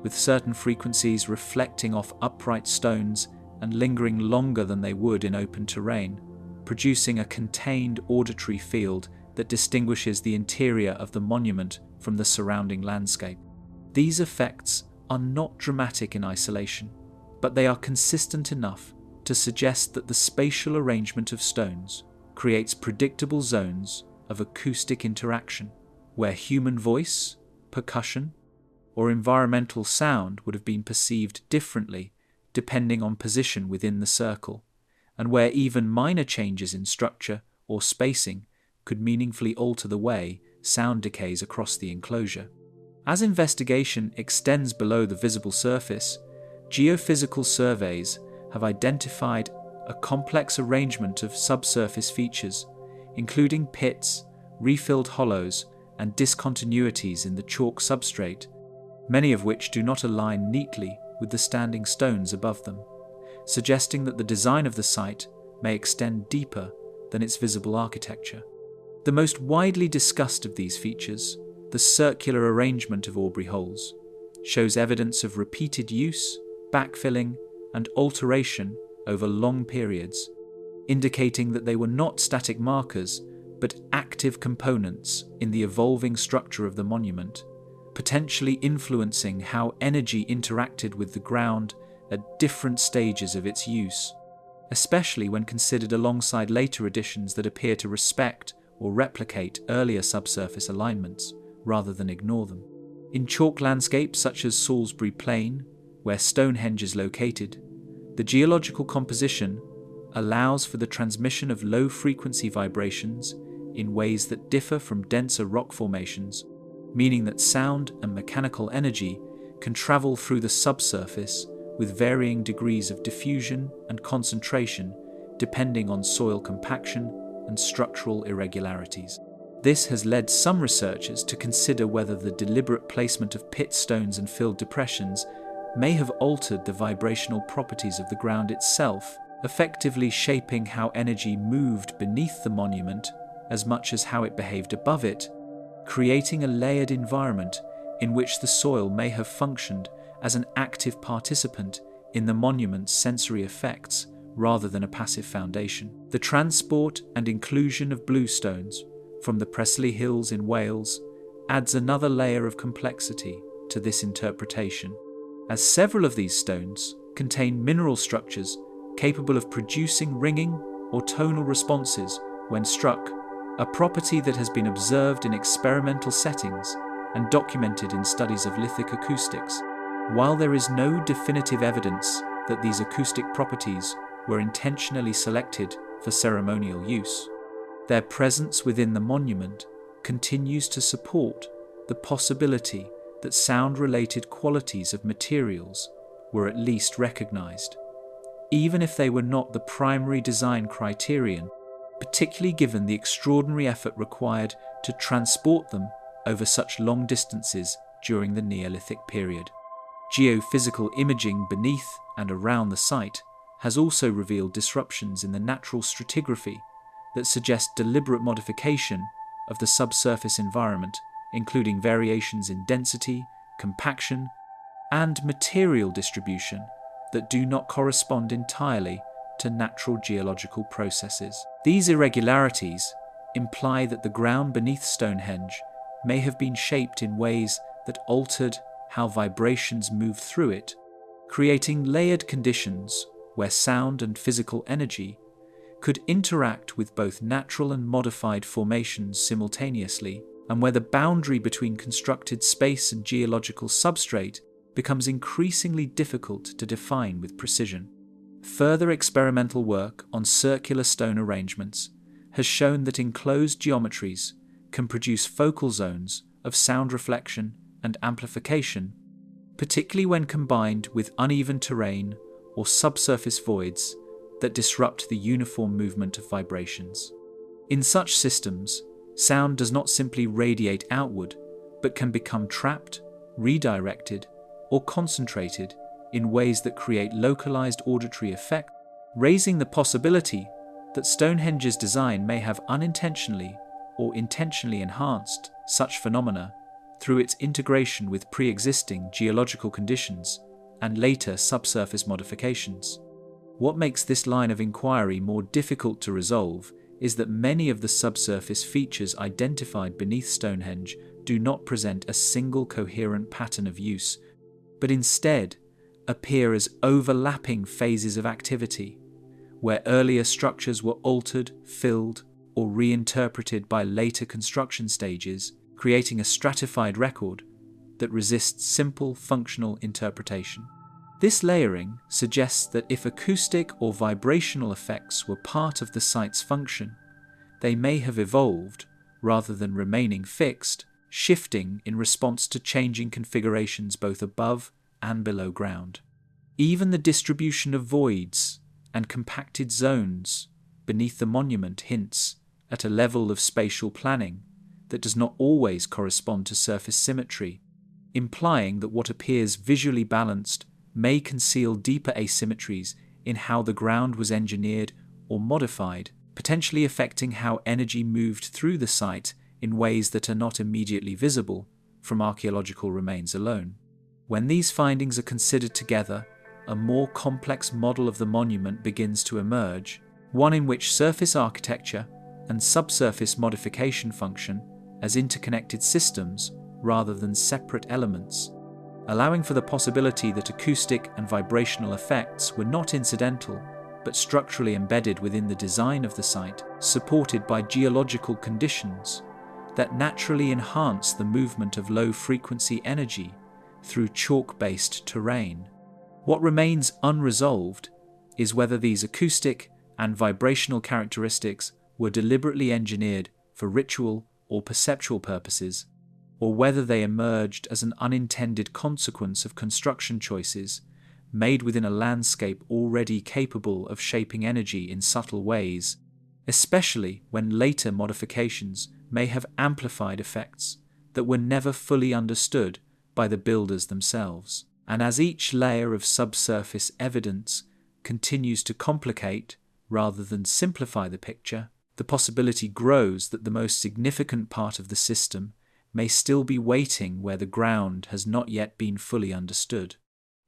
with certain frequencies reflecting off upright stones and lingering longer than they would in open terrain, producing a contained auditory field that distinguishes the interior of the monument from the surrounding landscape. These effects are not dramatic in isolation, but they are consistent enough to suggest that the spatial arrangement of stones creates predictable zones of acoustic interaction, where human voice, percussion, or environmental sound would have been perceived differently depending on position within the circle, and where even minor changes in structure or spacing could meaningfully alter the way sound decays across the enclosure. As investigation extends below the visible surface, geophysical surveys have identified a complex arrangement of subsurface features, including pits, refilled hollows, and discontinuities in the chalk substrate, many of which do not align neatly with the standing stones above them, suggesting that the design of the site may extend deeper than its visible architecture. The most widely discussed of these features, the circular arrangement of Aubrey holes, shows evidence of repeated use, backfilling, and alteration over long periods, indicating that they were not static markers but active components in the evolving structure of the monument, potentially influencing how energy interacted with the ground at different stages of its use, especially when considered alongside later additions that appear to respect or replicate earlier subsurface alignments rather than ignore them. In chalk landscapes such as Salisbury Plain, where Stonehenge is located, the geological composition allows for the transmission of low-frequency vibrations in ways that differ from denser rock formations, meaning that sound and mechanical energy can travel through the subsurface with varying degrees of diffusion and concentration depending on soil compaction and structural irregularities. This has led some researchers to consider whether the deliberate placement of pit stones and filled depressions may have altered the vibrational properties of the ground itself, effectively shaping how energy moved beneath the monument as much as how it behaved above it, creating a layered environment in which the soil may have functioned as an active participant in the monument's sensory effects rather than a passive foundation. The transport and inclusion of bluestones from the Preseli Hills in Wales adds another layer of complexity to this interpretation, as several of these stones contain mineral structures capable of producing ringing or tonal responses when struck, a property that has been observed in experimental settings and documented in studies of lithic acoustics. While there is no definitive evidence that these acoustic properties were intentionally selected for ceremonial use, their presence within the monument continues to support the possibility that sound-related qualities of materials were at least recognized, even if they were not the primary design criterion, particularly given the extraordinary effort required to transport them over such long distances during the Neolithic period. Geophysical imaging beneath and around the site has also revealed disruptions in the natural stratigraphy that suggest deliberate modification of the subsurface environment, including variations in density, compaction, and material distribution that do not correspond entirely to natural geological processes. These irregularities imply that the ground beneath Stonehenge may have been shaped in ways that altered how vibrations moved through it, creating layered conditions where sound and physical energy could interact with both natural and modified formations simultaneously, and where the boundary between constructed space and geological substrate becomes increasingly difficult to define with precision. Further experimental work on circular stone arrangements has shown that enclosed geometries can produce focal zones of sound reflection and amplification, particularly when combined with uneven terrain or subsurface voids that disrupt the uniform movement of vibrations. In such systems, sound does not simply radiate outward, but can become trapped, redirected, or concentrated in ways that create localized auditory effects, raising the possibility that Stonehenge's design may have unintentionally or intentionally enhanced such phenomena through its integration with pre-existing geological conditions and later subsurface modifications. What makes this line of inquiry more difficult to resolve is that many of the subsurface features identified beneath Stonehenge do not present a single coherent pattern of use, but instead appear as overlapping phases of activity, where earlier structures were altered, filled, or reinterpreted by later construction stages, creating a stratified record that resists simple functional interpretation. This layering suggests that if acoustic or vibrational effects were part of the site's function, they may have evolved rather than remaining fixed, shifting in response to changing configurations both above and below ground. Even the distribution of voids and compacted zones beneath the monument hints at a level of spatial planning that does not always correspond to surface symmetry, implying that what appears visually balanced may conceal deeper asymmetries in how the ground was engineered or modified, potentially affecting how energy moved through the site in ways that are not immediately visible from archaeological remains alone. When these findings are considered together, a more complex model of the monument begins to emerge, one in which surface architecture and subsurface modification function as interconnected systems rather than separate elements, allowing for the possibility that acoustic and vibrational effects were not incidental but structurally embedded within the design of the site, supported by geological conditions that naturally enhance the movement of low-frequency energy through chalk-based terrain. What remains unresolved is whether these acoustic and vibrational characteristics were deliberately engineered for ritual or perceptual purposes, or whether they emerged as an unintended consequence of construction choices made within a landscape already capable of shaping energy in subtle ways, especially when later modifications may have amplified effects that were never fully understood by the builders themselves. And as each layer of subsurface evidence continues to complicate rather than simplify the picture, the possibility grows that the most significant part of the system may still be waiting where the ground has not yet been fully understood.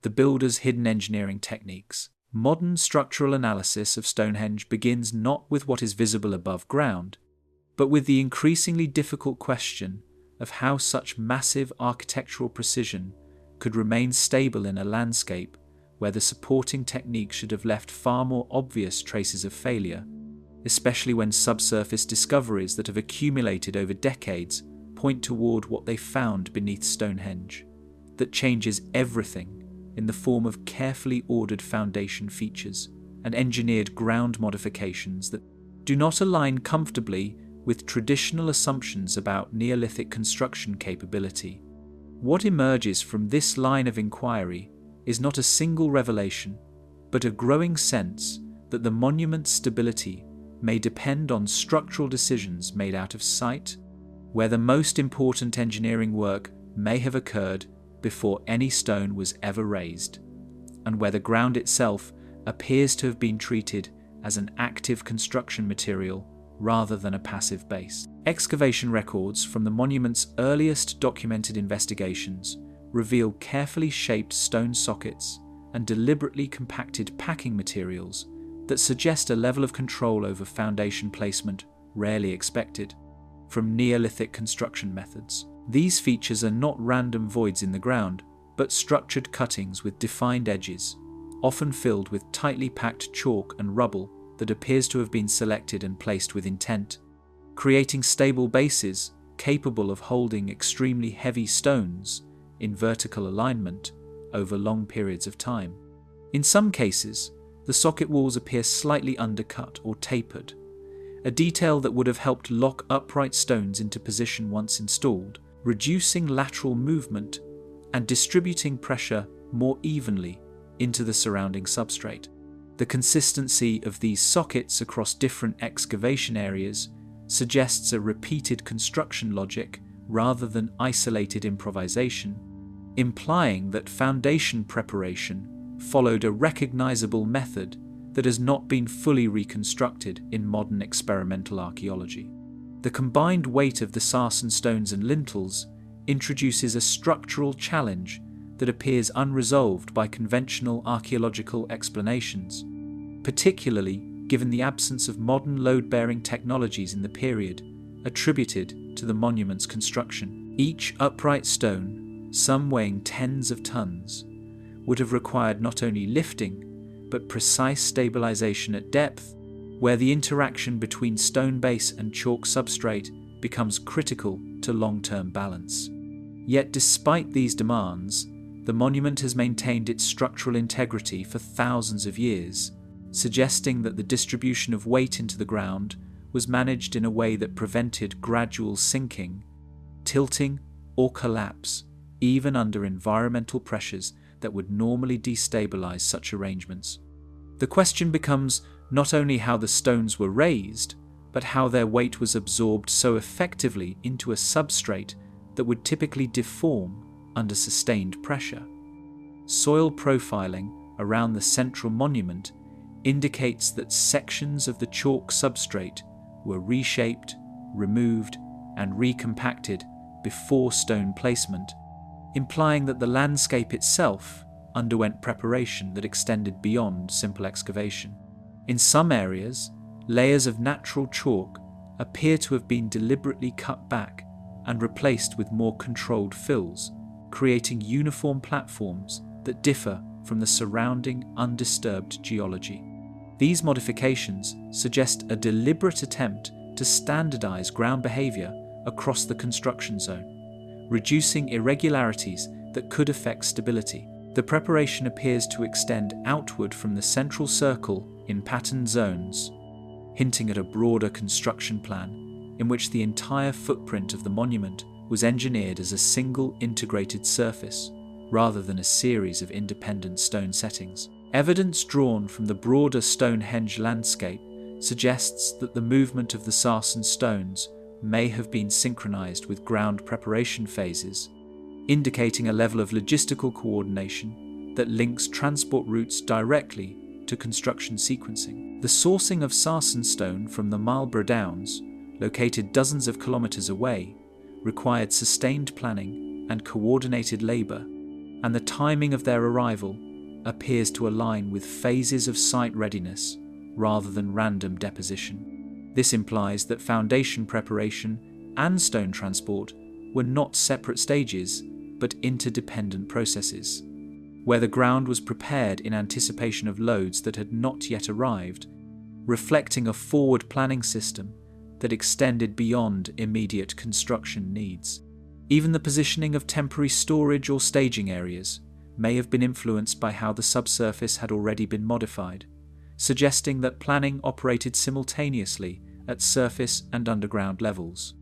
The builder's hidden engineering techniques. Modern structural analysis of Stonehenge begins not with what is visible above ground, but with the increasingly difficult question of how such massive architectural precision could remain stable in a landscape where the supporting technique should have left far more obvious traces of failure, especially when subsurface discoveries that have accumulated over decades point toward what they found beneath Stonehenge, that changes everything in the form of carefully ordered foundation features and engineered ground modifications that do not align comfortably with traditional assumptions about Neolithic construction capability. What emerges from this line of inquiry is not a single revelation, but a growing sense that the monument's stability may depend on structural decisions made out of sight, where the most important engineering work may have occurred before any stone was ever raised, and where the ground itself appears to have been treated as an active construction material rather than a passive base. Excavation records from the monument's earliest documented investigations reveal carefully shaped stone sockets and deliberately compacted packing materials that suggest a level of control over foundation placement rarely expected from Neolithic construction methods. These features are not random voids in the ground, but structured cuttings with defined edges, often filled with tightly packed chalk and rubble that appears to have been selected and placed with intent, creating stable bases capable of holding extremely heavy stones in vertical alignment over long periods of time. In some cases, the socket walls appear slightly undercut or tapered, a detail that would have helped lock upright stones into position once installed, reducing lateral movement and distributing pressure more evenly into the surrounding substrate. The consistency of these sockets across different excavation areas suggests a repeated construction logic rather than isolated improvisation, implying that foundation preparation followed a recognizable method that has not been fully reconstructed in modern experimental archaeology. The combined weight of the sarsen stones and lintels introduces a structural challenge that appears unresolved by conventional archaeological explanations, particularly given the absence of modern load-bearing technologies in the period attributed to the monument's construction. Each upright stone, some weighing tens of tons, would have required not only lifting, but precise stabilization at depth, where the interaction between stone base and chalk substrate becomes critical to long-term balance. Yet despite these demands, the monument has maintained its structural integrity for thousands of years, suggesting that the distribution of weight into the ground was managed in a way that prevented gradual sinking, tilting, or collapse, even under environmental pressures that would normally destabilize such arrangements. The question becomes not only how the stones were raised, but how their weight was absorbed so effectively into a substrate that would typically deform under sustained pressure. Soil profiling around the central monument indicates that sections of the chalk substrate were reshaped, removed, and recompacted before stone placement, implying that the landscape itself underwent preparation that extended beyond simple excavation. In some areas, layers of natural chalk appear to have been deliberately cut back and replaced with more controlled fills, creating uniform platforms that differ from the surrounding undisturbed geology. These modifications suggest a deliberate attempt to standardize ground behavior across the construction zone, reducing irregularities that could affect stability. The preparation appears to extend outward from the central circle in patterned zones, hinting at a broader construction plan in which the entire footprint of the monument was engineered as a single integrated surface, rather than a series of independent stone settings. Evidence drawn from the broader Stonehenge landscape suggests that the movement of the sarsen stones may have been synchronized with ground preparation phases, indicating a level of logistical coordination that links transport routes directly to construction sequencing. The sourcing of sarsen stone from the Marlborough Downs, located dozens of kilometers away, required sustained planning and coordinated labor, and the timing of their arrival appears to align with phases of site readiness rather than random deposition. This implies that foundation preparation and stone transport were not separate stages, but interdependent processes, where the ground was prepared in anticipation of loads that had not yet arrived, reflecting a forward planning system that extended beyond immediate construction needs. Even the positioning of temporary storage or staging areas may have been influenced by how the subsurface had already been modified, suggesting that planning operated simultaneously at surface and underground levels.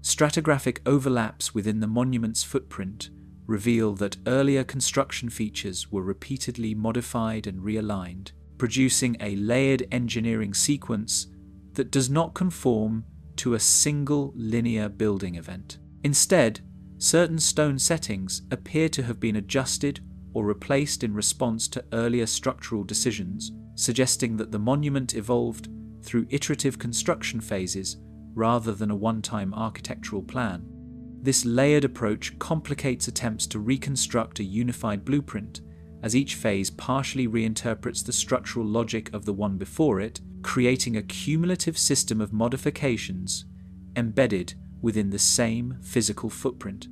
Stratigraphic overlaps within the monument's footprint reveal that earlier construction features were repeatedly modified and realigned, producing a layered engineering sequence that does not conform to a single linear building event. Instead, certain stone settings appear to have been adjusted or replaced in response to earlier structural decisions, suggesting that the monument evolved through iterative construction phases rather than a one-time architectural plan. This layered approach complicates attempts to reconstruct a unified blueprint, as each phase partially reinterprets the structural logic of the one before it, creating a cumulative system of modifications embedded within the same physical footprint.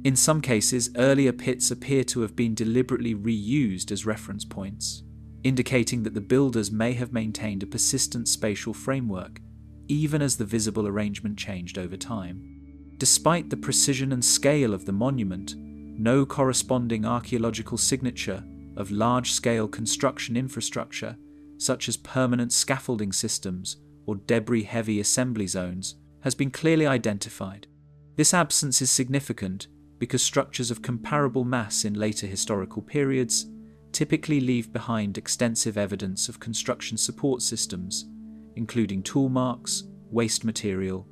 In some cases, earlier pits appear to have been deliberately reused as reference points, indicating that the builders may have maintained a persistent spatial framework, even as the visible arrangement changed over time. Despite the precision and scale of the monument, no corresponding archaeological signature of large-scale construction infrastructure, such as permanent scaffolding systems or debris-heavy assembly zones, has been clearly identified. This absence is significant because structures of comparable mass in later historical periods typically leave behind extensive evidence of construction support systems, including tool marks, waste material,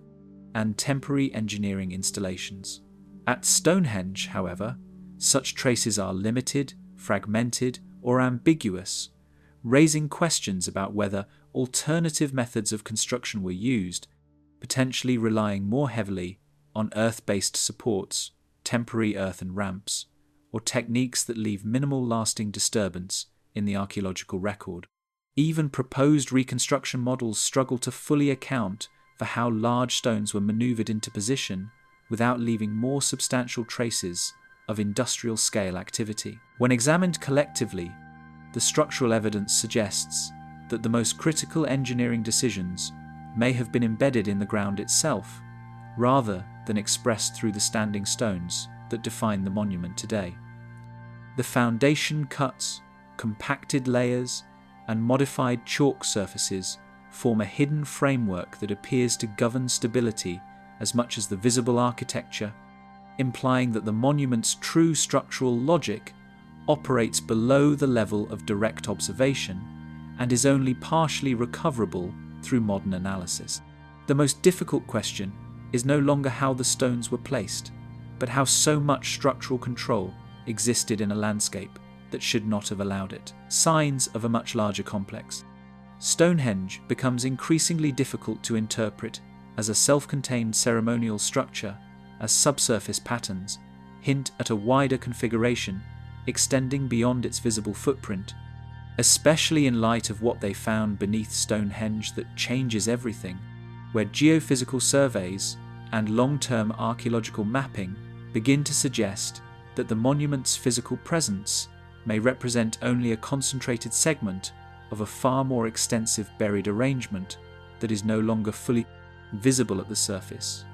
and temporary engineering installations. At Stonehenge, however, such traces are limited, fragmented, or ambiguous, raising questions about whether alternative methods of construction were used, potentially relying more heavily on earth-based supports, temporary earthen ramps, or techniques that leave minimal lasting disturbance in the archaeological record. Even proposed reconstruction models struggle to fully account for how large stones were maneuvered into position without leaving more substantial traces of industrial-scale activity. When examined collectively, the structural evidence suggests that the most critical engineering decisions may have been embedded in the ground itself, rather than expressed through the standing stones that define the monument today. The foundation cuts, compacted layers, and modified chalk surfaces form a hidden framework that appears to govern stability as much as the visible architecture, implying that the monument's true structural logic operates below the level of direct observation and is only partially recoverable through modern analysis. The most difficult question is no longer how the stones were placed, but how so much structural control existed in a landscape that should not have allowed it. Signs of a much larger complex. Stonehenge becomes increasingly difficult to interpret as a self-contained ceremonial structure, as subsurface patterns hint at a wider configuration extending beyond its visible footprint, especially in light of what they found beneath Stonehenge that changes everything, where geophysical surveys and long-term archaeological mapping begin to suggest that the monument's physical presence may represent only a concentrated segment of a far more extensive buried arrangement that is no longer fully visible at the surface.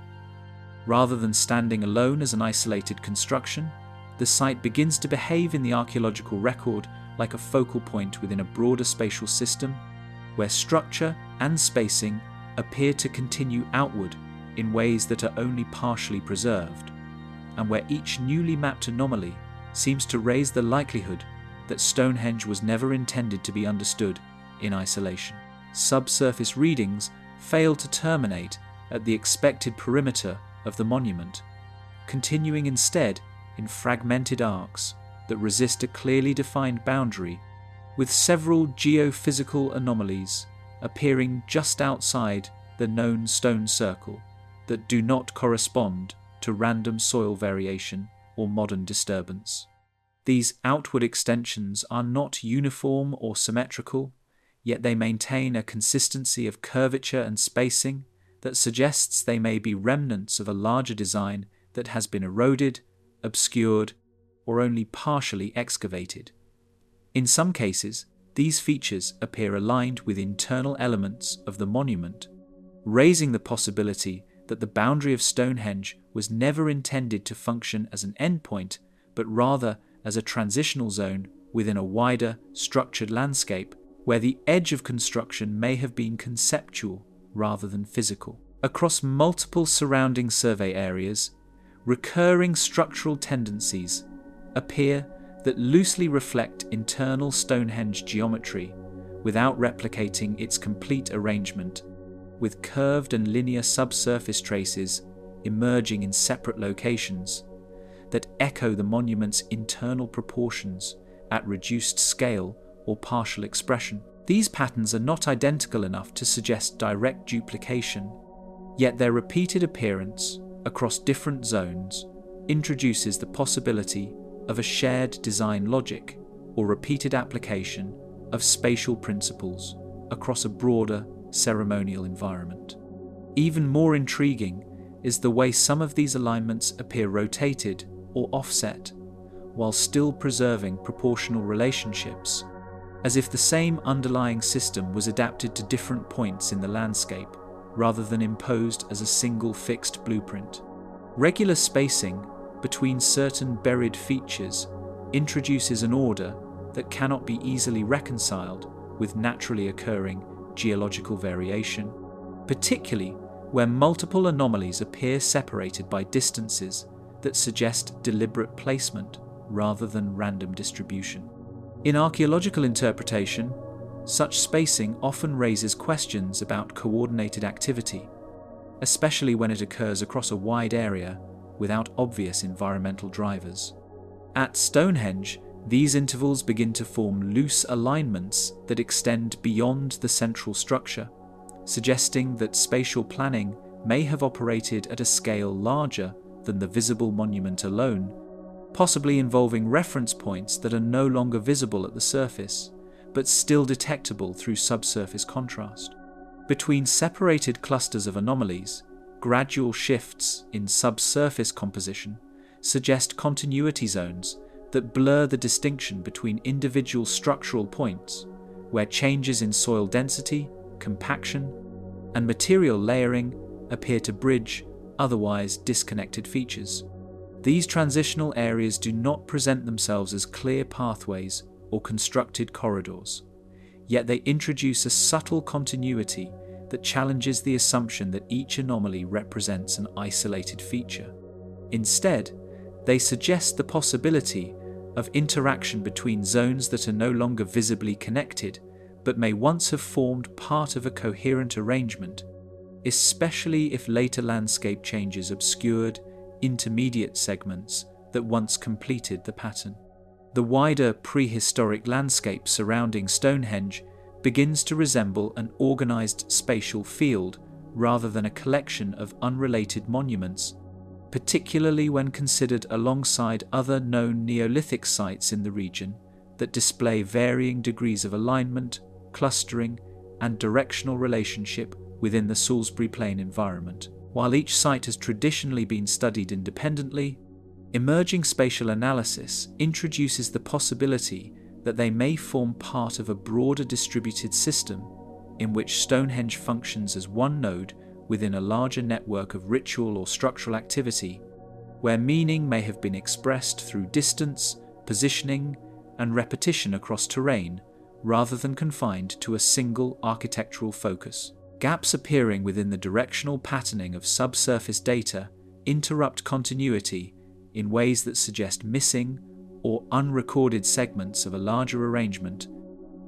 Rather than standing alone as an isolated construction, the site begins to behave in the archaeological record like a focal point within a broader spatial system, where structure and spacing appear to continue outward in ways that are only partially preserved, and where each newly mapped anomaly seems to raise the likelihood that Stonehenge was never intended to be understood in isolation. Subsurface readings fail to terminate at the expected perimeter of the monument, continuing instead in fragmented arcs that resist a clearly defined boundary, with several geophysical anomalies appearing just outside the known stone circle that do not correspond to random soil variation or modern disturbance. These outward extensions are not uniform or symmetrical, yet they maintain a consistency of curvature and spacing that suggests they may be remnants of a larger design that has been eroded, obscured, or only partially excavated. In some cases, these features appear aligned with internal elements of the monument, raising the possibility that the boundary of Stonehenge was never intended to function as an endpoint, but rather as a transitional zone within a wider, structured landscape where the edge of construction may have been conceptual rather than physical. Across multiple surrounding survey areas, recurring structural tendencies appear that loosely reflect internal Stonehenge geometry without replicating its complete arrangement, with curved and linear subsurface traces emerging in separate locations that echo the monument's internal proportions at reduced scale or partial expression. These patterns are not identical enough to suggest direct duplication, yet their repeated appearance across different zones introduces the possibility of a shared design logic or repeated application of spatial principles across a broader ceremonial environment. Even more intriguing is the way some of these alignments appear rotated or offset, while still preserving proportional relationships, as if the same underlying system was adapted to different points in the landscape rather than imposed as a single fixed blueprint. Regular spacing between certain buried features introduces an order that cannot be easily reconciled with naturally occurring geological variation, particularly where multiple anomalies appear separated by distances that suggest deliberate placement rather than random distribution. In archaeological interpretation, such spacing often raises questions about coordinated activity, especially when it occurs across a wide area without obvious environmental drivers. At Stonehenge, these intervals begin to form loose alignments that extend beyond the central structure, suggesting that spatial planning may have operated at a scale larger than the visible monument alone, possibly involving reference points that are no longer visible at the surface, but still detectable through subsurface contrast. Between separated clusters of anomalies, gradual shifts in subsurface composition suggest continuity zones that blur the distinction between individual structural points, where changes in soil density, compaction, and material layering appear to bridge otherwise disconnected features. These transitional areas do not present themselves as clear pathways or constructed corridors, yet they introduce a subtle continuity that challenges the assumption that each anomaly represents an isolated feature. Instead, they suggest the possibility of interaction between zones that are no longer visibly connected, but may once have formed part of a coherent arrangement, especially if later landscape changes obscured intermediate segments that once completed the pattern. The wider prehistoric landscape surrounding Stonehenge begins to resemble an organized spatial field rather than a collection of unrelated monuments, particularly when considered alongside other known Neolithic sites in the region that display varying degrees of alignment, clustering, and directional relationship within the Salisbury Plain environment. While each site has traditionally been studied independently, emerging spatial analysis introduces the possibility that they may form part of a broader distributed system in which Stonehenge functions as one node within a larger network of ritual or structural activity, where meaning may have been expressed through distance, positioning, and repetition across terrain, rather than confined to a single architectural focus. Gaps appearing within the directional patterning of subsurface data interrupt continuity in ways that suggest missing or unrecorded segments of a larger arrangement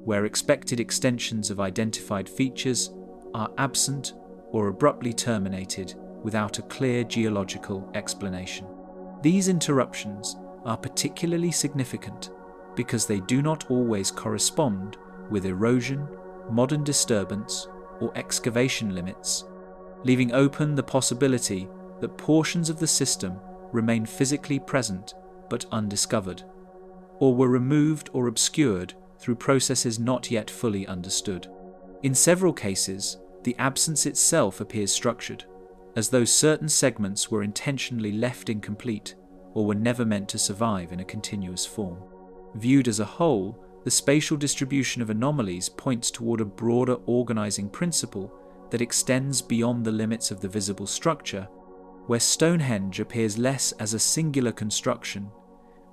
where expected extensions of identified features are absent or abruptly terminated without a clear geological explanation. These interruptions are particularly significant because they do not always correspond with erosion, modern disturbance, or excavation limits, leaving open the possibility that portions of the system remain physically present but undiscovered, or were removed or obscured through processes not yet fully understood. In several cases, the absence itself appears structured, as though certain segments were intentionally left incomplete or were never meant to survive in a continuous form. Viewed as a whole, the spatial distribution of anomalies points toward a broader organizing principle that extends beyond the limits of the visible structure, where Stonehenge appears less as a singular construction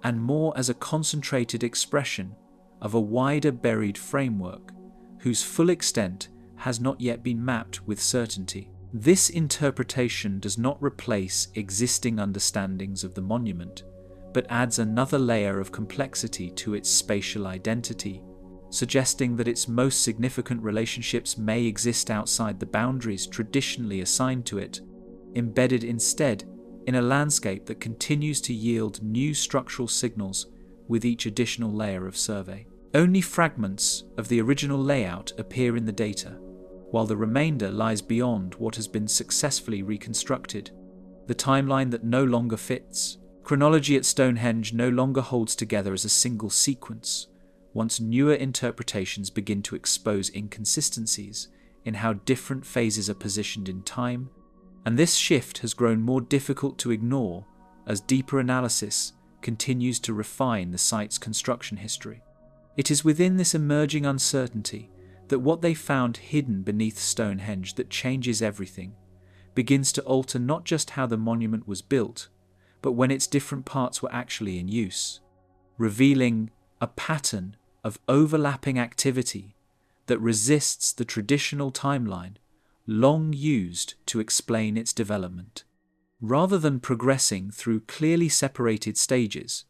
and more as a concentrated expression of a wider buried framework whose full extent has not yet been mapped with certainty. This interpretation does not replace existing understandings of the monument, but adds another layer of complexity to its spatial identity, suggesting that its most significant relationships may exist outside the boundaries traditionally assigned to it, embedded instead in a landscape that continues to yield new structural signals with each additional layer of survey. Only fragments of the original layout appear in the data, while the remainder lies beyond what has been successfully reconstructed. The timeline that no longer fits. Chronology at Stonehenge no longer holds together as a single sequence, once newer interpretations begin to expose inconsistencies in how different phases are positioned in time, and this shift has grown more difficult to ignore as deeper analysis continues to refine the site's construction history. It is within this emerging uncertainty that what they found hidden beneath Stonehenge that changes everything, begins to alter not just how the monument was built, but when its different parts were actually in use, revealing a pattern of overlapping activity that resists the traditional timeline long used to explain its development. Rather than progressing through clearly separated stages,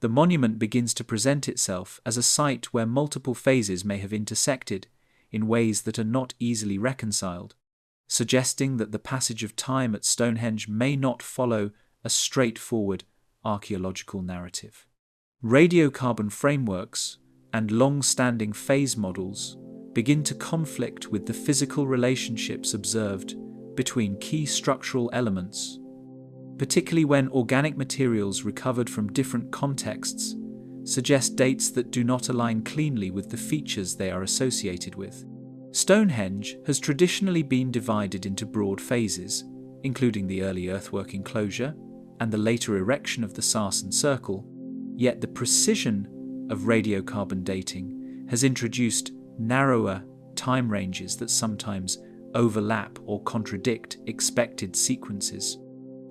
the monument begins to present itself as a site where multiple phases may have intersected in ways that are not easily reconciled, suggesting that the passage of time at Stonehenge may not follow a straightforward archaeological narrative. Radiocarbon frameworks and long-standing phase models begin to conflict with the physical relationships observed between key structural elements, particularly when organic materials recovered from different contexts suggest dates that do not align cleanly with the features they are associated with. Stonehenge has traditionally been divided into broad phases, including the early earthwork enclosure and the later erection of the Sarsen Circle, yet the precision of radiocarbon dating has introduced narrower time ranges that sometimes overlap or contradict expected sequences.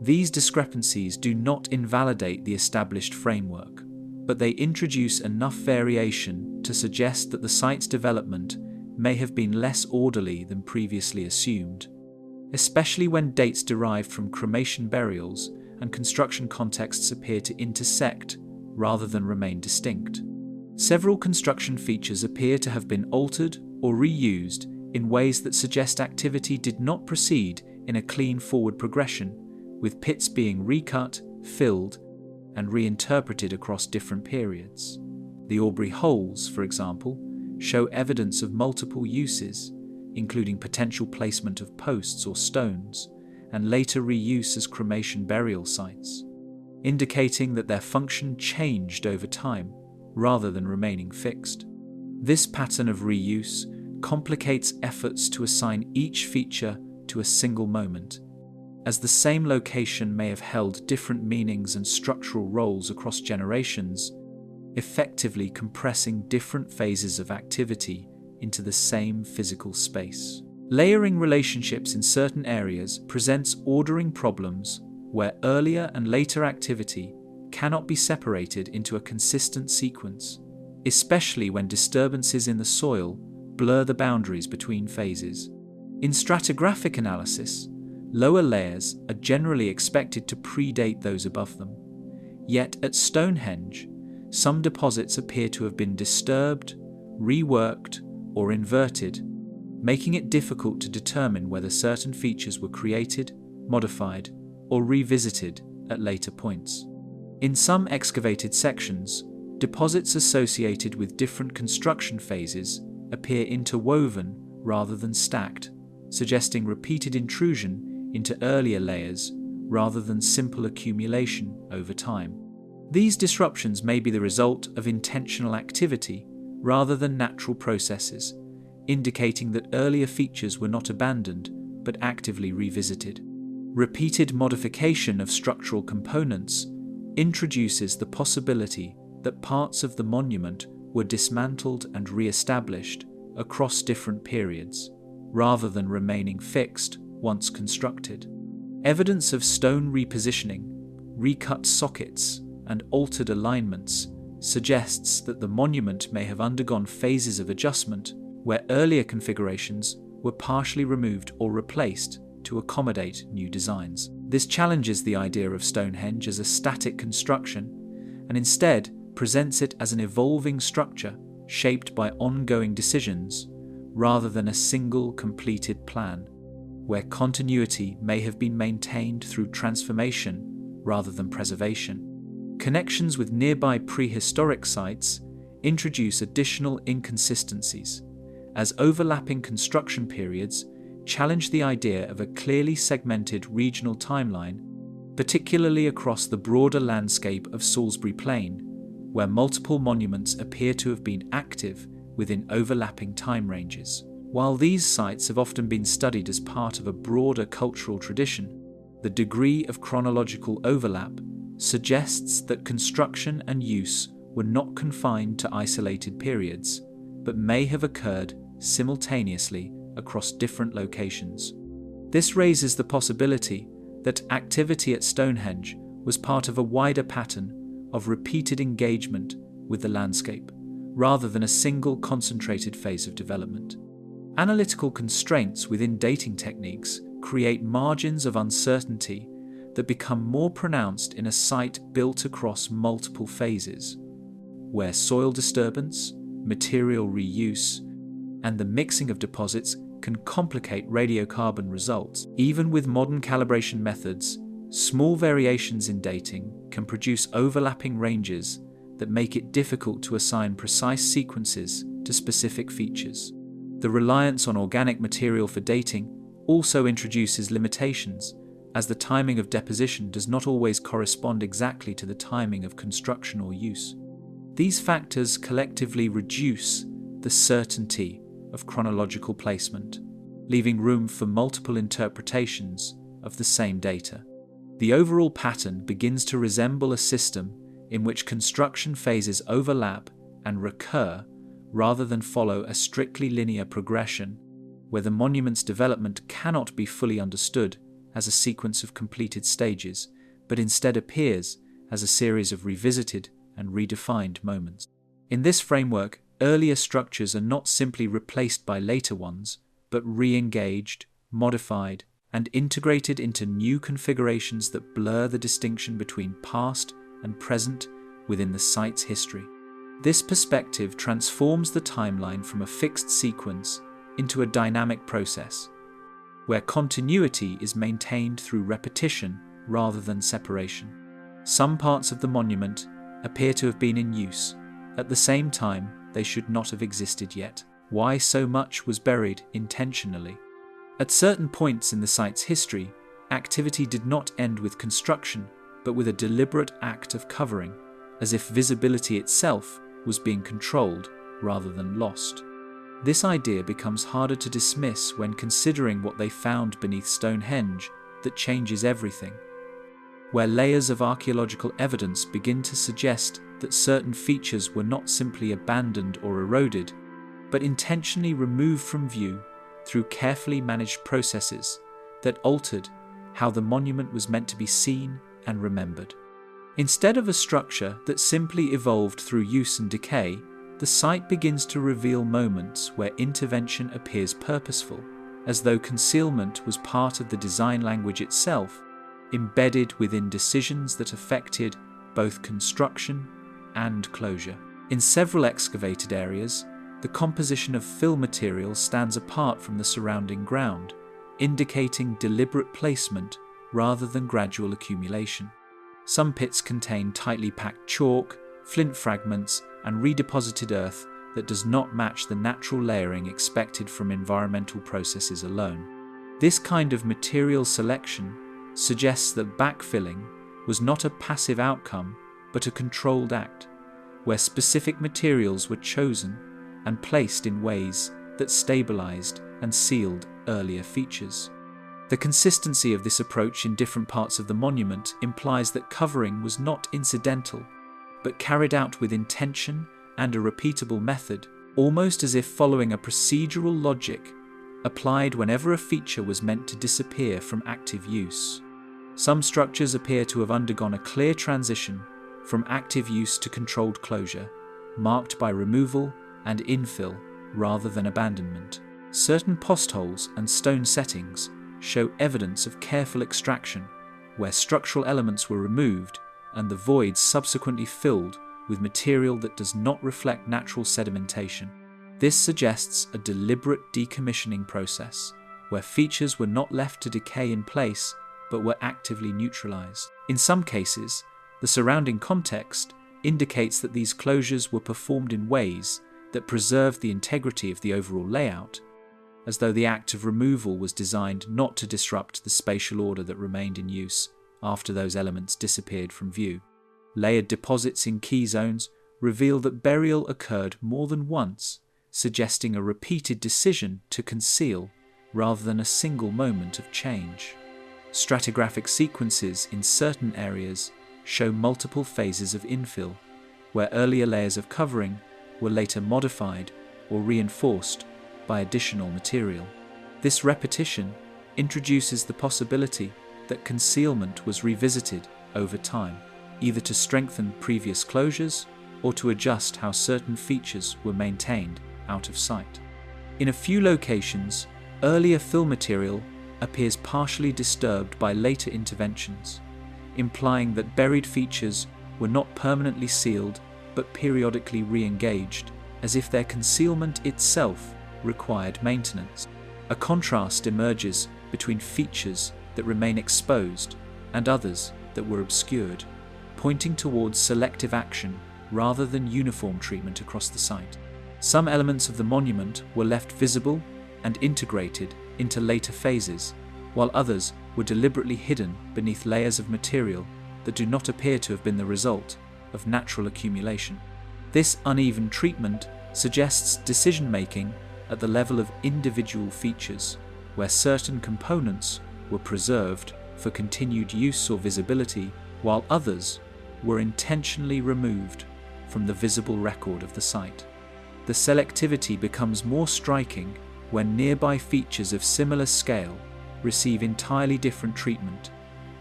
These discrepancies do not invalidate the established framework, but they introduce enough variation to suggest that the site's development may have been less orderly than previously assumed, especially when dates derived from cremation burials and construction contexts appear to intersect rather than remain distinct. Several construction features appear to have been altered or reused in ways that suggest activity did not proceed in a clean forward progression, with pits being recut, filled, and reinterpreted across different periods. The Aubrey holes, for example, show evidence of multiple uses, including potential placement of posts or stones, and later reuse as cremation burial sites, indicating that their function changed over time rather than remaining fixed. This pattern of reuse complicates efforts to assign each feature to a single moment, as the same location may have held different meanings and structural roles across generations, effectively compressing different phases of activity into the same physical space. Layering relationships in certain areas presents ordering problems where earlier and later activity cannot be separated into a consistent sequence, especially when disturbances in the soil blur the boundaries between phases. In stratigraphic analysis, lower layers are generally expected to predate those above them. Yet at Stonehenge, some deposits appear to have been disturbed, reworked, or inverted, making it difficult to determine whether certain features were created, modified, or revisited at later points. In some excavated sections, deposits associated with different construction phases appear interwoven rather than stacked, suggesting repeated intrusion into earlier layers rather than simple accumulation over time. These disruptions may be the result of intentional activity rather than natural processes, indicating that earlier features were not abandoned but actively revisited. Repeated modification of structural components introduces the possibility that parts of the monument were dismantled and re-established across different periods, rather than remaining fixed once constructed. Evidence of stone repositioning, recut sockets, and altered alignments suggests that the monument may have undergone phases of adjustment where earlier configurations were partially removed or replaced to accommodate new designs. This challenges the idea of Stonehenge as a static construction and instead presents it as an evolving structure shaped by ongoing decisions rather than a single completed plan, where continuity may have been maintained through transformation rather than preservation. Connections with nearby prehistoric sites introduce additional inconsistencies, as overlapping construction periods challenge the idea of a clearly segmented regional timeline, particularly across the broader landscape of Salisbury Plain, where multiple monuments appear to have been active within overlapping time ranges. While these sites have often been studied as part of a broader cultural tradition, the degree of chronological overlap suggests that construction and use were not confined to isolated periods, but may have occurred simultaneously across different locations. This raises the possibility that activity at Stonehenge was part of a wider pattern of repeated engagement with the landscape, rather than a single concentrated phase of development. Analytical constraints within dating techniques create margins of uncertainty that become more pronounced in a site built across multiple phases, where soil disturbance, material reuse, and the mixing of deposits can complicate radiocarbon results. Even with modern calibration methods, small variations in dating can produce overlapping ranges that make it difficult to assign precise sequences to specific features. The reliance on organic material for dating also introduces limitations, as the timing of deposition does not always correspond exactly to the timing of construction or use. These factors collectively reduce the certainty of chronological placement, leaving room for multiple interpretations of the same data. The overall pattern begins to resemble a system in which construction phases overlap and recur rather than follow a strictly linear progression, where the monument's development cannot be fully understood as a sequence of completed stages, but instead appears as a series of revisited and redefined moments. In this framework, earlier structures are not simply replaced by later ones, but re-engaged, modified, and integrated into new configurations that blur the distinction between past and present within the site's history. This perspective transforms the timeline from a fixed sequence into a dynamic process, where continuity is maintained through repetition rather than separation. Some parts of the monument appear to have been in use. At the same time, they should not have existed yet. Why so much was buried intentionally? At certain points in the site's history, activity did not end with construction, but with a deliberate act of covering, as if visibility itself was being controlled rather than lost. This idea becomes harder to dismiss when considering what they found beneath Stonehenge that changes everything, where layers of archaeological evidence begin to suggest that certain features were not simply abandoned or eroded, but intentionally removed from view through carefully managed processes that altered how the monument was meant to be seen and remembered. Instead of a structure that simply evolved through use and decay, the site begins to reveal moments where intervention appears purposeful, as though concealment was part of the design language itself, embedded within decisions that affected both construction and closure. In several excavated areas, the composition of fill material stands apart from the surrounding ground, indicating deliberate placement rather than gradual accumulation. Some pits contain tightly packed chalk, flint fragments, and redeposited earth that does not match the natural layering expected from environmental processes alone. This kind of material selection suggests that backfilling was not a passive outcome but a controlled act, where specific materials were chosen and placed in ways that stabilized and sealed earlier features. The consistency of this approach in different parts of the monument implies that covering was not incidental, but carried out with intention and a repeatable method, almost as if following a procedural logic applied whenever a feature was meant to disappear from active use. Some structures appear to have undergone a clear transition from active use to controlled closure, marked by removal and infill rather than abandonment. Certain postholes and stone settings show evidence of careful extraction, where structural elements were removed and the voids subsequently filled with material that does not reflect natural sedimentation. This suggests a deliberate decommissioning process, where features were not left to decay in place but were actively neutralized. In some cases, the surrounding context indicates that these closures were performed in ways that preserved the integrity of the overall layout, as though the act of removal was designed not to disrupt the spatial order that remained in use after those elements disappeared from view. Layered deposits in key zones reveal that burial occurred more than once, suggesting a repeated decision to conceal rather than a single moment of change. Stratigraphic sequences in certain areas show multiple phases of infill, where earlier layers of covering were later modified or reinforced by additional material. This repetition introduces the possibility that concealment was revisited over time, either to strengthen previous closures or to adjust how certain features were maintained out of sight. In a few locations, earlier fill material appears partially disturbed by later interventions, implying that buried features were not permanently sealed but periodically re-engaged, as if their concealment itself required maintenance. A contrast emerges between features that remain exposed and others that were obscured, pointing towards selective action rather than uniform treatment across the site. Some elements of the monument were left visible and integrated into later phases, while others were deliberately hidden beneath layers of material that do not appear to have been the result of natural accumulation. This uneven treatment suggests decision-making at the level of individual features, where certain components were preserved for continued use or visibility, while others were intentionally removed from the visible record of the site. The selectivity becomes more striking when nearby features of similar scale receive entirely different treatment,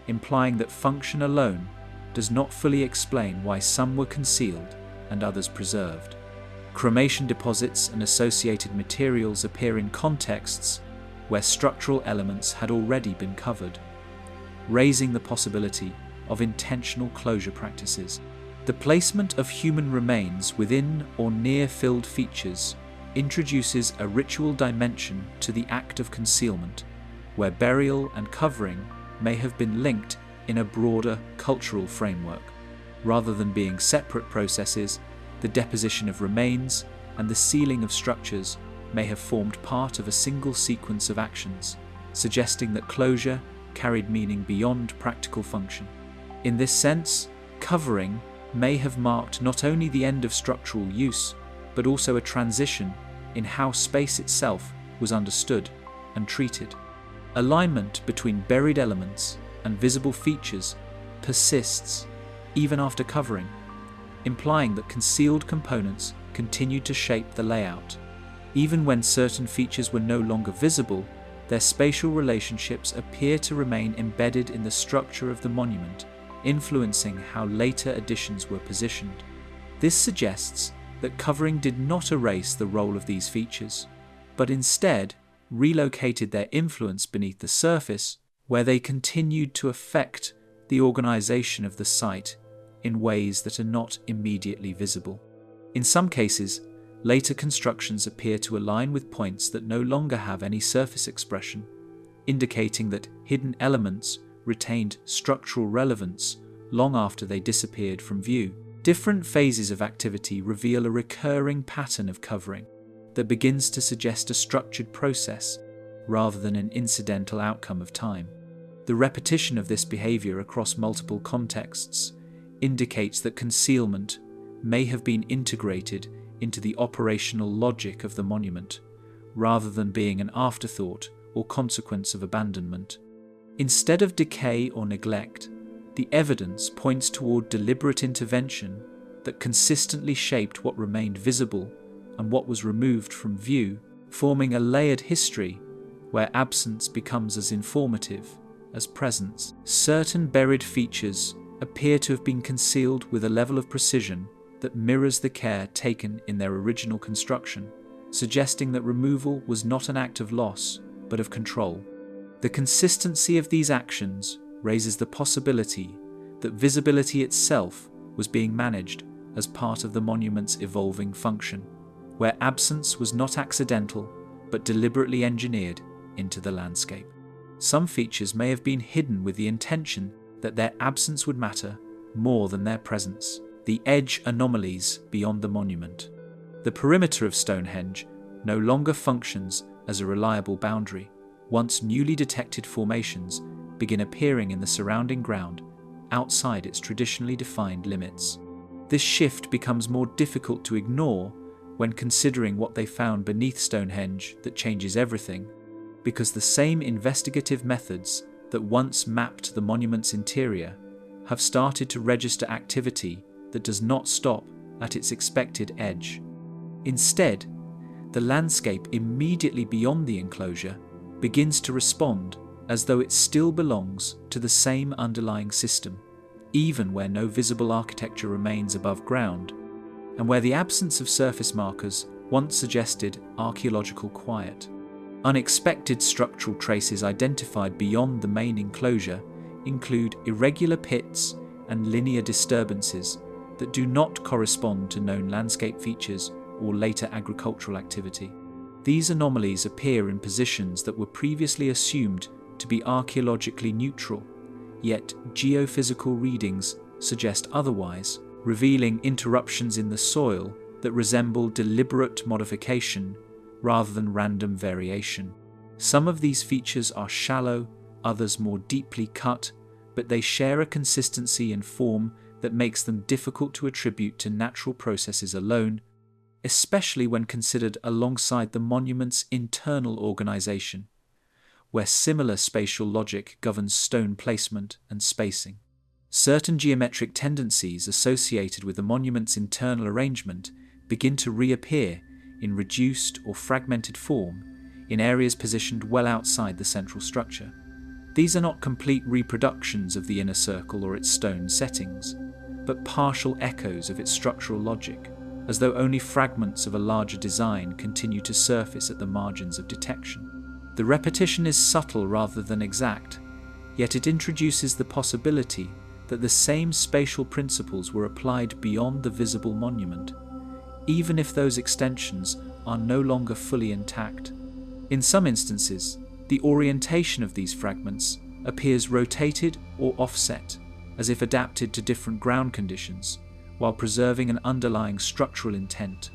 implying that function alone does not fully explain why some were concealed and others preserved. Cremation deposits and associated materials appear in contexts where structural elements had already been covered, raising the possibility of intentional closure practices. The placement of human remains within or near filled features introduces a ritual dimension to the act of concealment, where burial and covering may have been linked in a broader cultural framework. Rather than being separate processes, the deposition of remains and the sealing of structures may have formed part of a single sequence of actions, suggesting that closure carried meaning beyond practical function. In this sense, covering may have marked not only the end of structural use, but also a transition in how space itself was understood and treated. Alignment between buried elements and visible features persists even after covering, implying that concealed components continued to shape the layout. Even when certain features were no longer visible, their spatial relationships appear to remain embedded in the structure of the monument, influencing how later additions were positioned. This suggests that covering did not erase the role of these features, but instead relocated their influence beneath the surface, where they continued to affect the organization of the site in ways that are not immediately visible. In some cases, later constructions appear to align with points that no longer have any surface expression, indicating that hidden elements retained structural relevance long after they disappeared from view. Different phases of activity reveal a recurring pattern of covering that begins to suggest a structured process rather than an incidental outcome of time. The repetition of this behavior across multiple contexts indicates that concealment may have been integrated into the operational logic of the monument, rather than being an afterthought or consequence of abandonment. Instead of decay or neglect, the evidence points toward deliberate intervention that consistently shaped what remained visible and what was removed from view, forming a layered history where absence becomes as informative as presence. Certain buried features appear to have been concealed with a level of precision that mirrors the care taken in their original construction, suggesting that removal was not an act of loss, but of control. The consistency of these actions raises the possibility that visibility itself was being managed as part of the monument's evolving function, where absence was not accidental, but deliberately engineered into the landscape. Some features may have been hidden with the intention that their absence would matter more than their presence. The edge anomalies beyond the monument. The perimeter of Stonehenge no longer functions as a reliable boundary. Once newly detected formations begin appearing in the surrounding ground outside its traditionally defined limits. This shift becomes more difficult to ignore when considering what they found beneath Stonehenge that changes everything, because the same investigative methods that once mapped the monument's interior have started to register activity that does not stop at its expected edge. Instead, the landscape immediately beyond the enclosure begins to respond as though it still belongs to the same underlying system, even where no visible architecture remains above ground, and where the absence of surface markers once suggested archaeological quiet. Unexpected structural traces identified beyond the main enclosure include irregular pits and linear disturbances that do not correspond to known landscape features or later agricultural activity. These anomalies appear in positions that were previously assumed to be archaeologically neutral, yet geophysical readings suggest otherwise, revealing interruptions in the soil that resemble deliberate modification rather than random variation. Some of these features are shallow, others more deeply cut, but they share a consistency in form that makes them difficult to attribute to natural processes alone, especially when considered alongside the monument's internal organization, where similar spatial logic governs stone placement and spacing. Certain geometric tendencies associated with the monument's internal arrangement begin to reappear in reduced or fragmented form in areas positioned well outside the central structure. These are not complete reproductions of the inner circle or its stone settings, but partial echoes of its structural logic, as though only fragments of a larger design continue to surface at the margins of detection. The repetition is subtle rather than exact, yet it introduces the possibility that the same spatial principles were applied beyond the visible monument, even if those extensions are no longer fully intact. In some instances, the orientation of these fragments appears rotated or offset, as if adapted to different ground conditions, while preserving an underlying structural intent.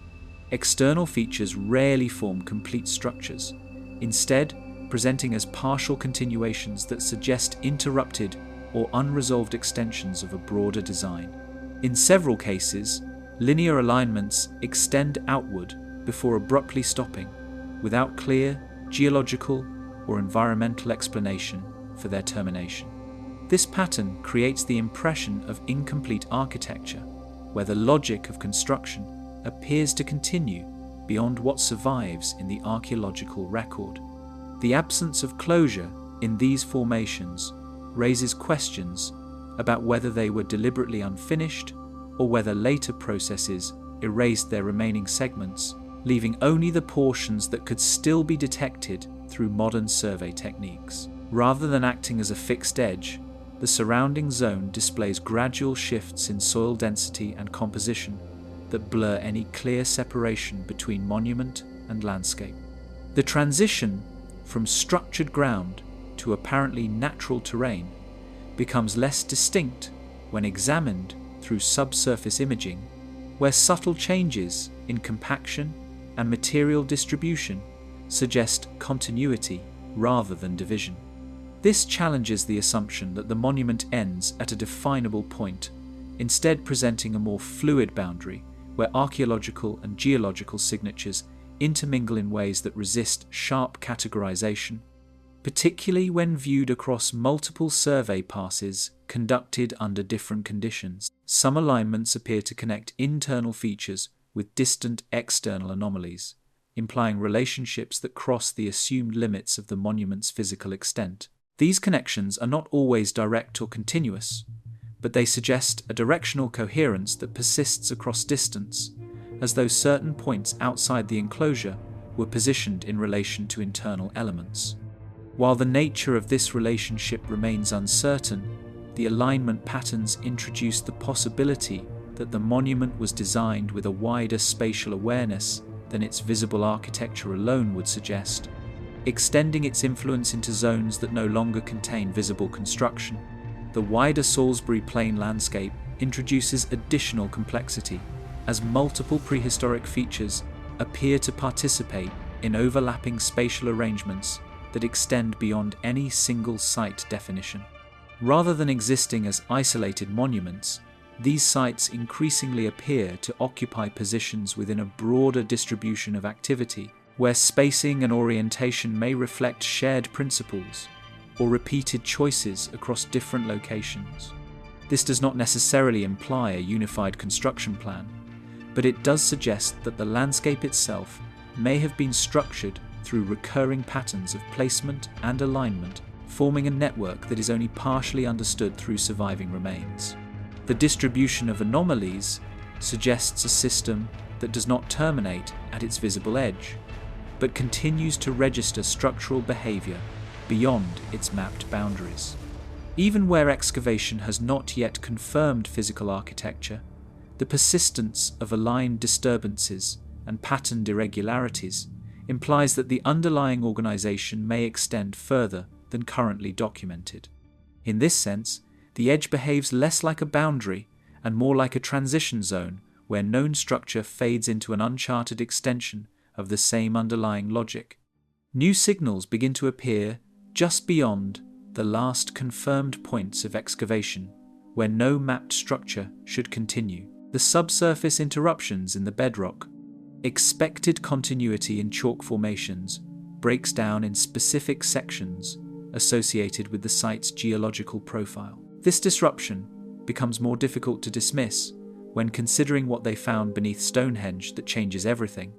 External features rarely form complete structures, instead presenting as partial continuations that suggest interrupted or unresolved extensions of a broader design. In several cases, linear alignments extend outward before abruptly stopping, without clear geological or environmental explanation for their termination. This pattern creates the impression of incomplete architecture, where the logic of construction appears to continue beyond what survives in the archaeological record. The absence of closure in these formations raises questions about whether they were deliberately unfinished or whether later processes erased their remaining segments, leaving only the portions that could still be detected through modern survey techniques. Rather than acting as a fixed edge, the surrounding zone displays gradual shifts in soil density and composition that blur any clear separation between monument and landscape. The transition from structured ground to apparently natural terrain becomes less distinct when examined through subsurface imaging, where subtle changes in compaction and material distribution suggest continuity rather than division. This challenges the assumption that the monument ends at a definable point, instead presenting a more fluid boundary where archaeological and geological signatures intermingle in ways that resist sharp categorization, particularly when viewed across multiple survey passes conducted under different conditions. Some alignments appear to connect internal features with distant external anomalies, implying relationships that cross the assumed limits of the monument's physical extent. These connections are not always direct or continuous, but they suggest a directional coherence that persists across distance, as though certain points outside the enclosure were positioned in relation to internal elements. While the nature of this relationship remains uncertain, the alignment patterns introduce the possibility that the monument was designed with a wider spatial awareness than its visible architecture alone would suggest, extending its influence into zones that no longer contain visible construction. The wider Salisbury Plain landscape introduces additional complexity, as multiple prehistoric features appear to participate in overlapping spatial arrangements that extend beyond any single site definition. Rather than existing as isolated monuments, these sites increasingly appear to occupy positions within a broader distribution of activity, where spacing and orientation may reflect shared principles or repeated choices across different locations. This does not necessarily imply a unified construction plan, but it does suggest that the landscape itself may have been structured through recurring patterns of placement and alignment, forming a network that is only partially understood through surviving remains. The distribution of anomalies suggests a system that does not terminate at its visible edge, but continues to register structural behavior beyond its mapped boundaries. Even where excavation has not yet confirmed physical architecture, the persistence of aligned disturbances and patterned irregularities implies that the underlying organization may extend further than currently documented. In this sense, the edge behaves less like a boundary and more like a transition zone where known structure fades into an uncharted extension of the same underlying logic. New signals begin to appear just beyond the last confirmed points of excavation, where no mapped structure should continue. The subsurface interruptions in the bedrock, expected continuity in chalk formations, breaks down in specific sections associated with the site's geological profile. This disruption becomes more difficult to dismiss when considering what they found beneath Stonehenge that changes everything,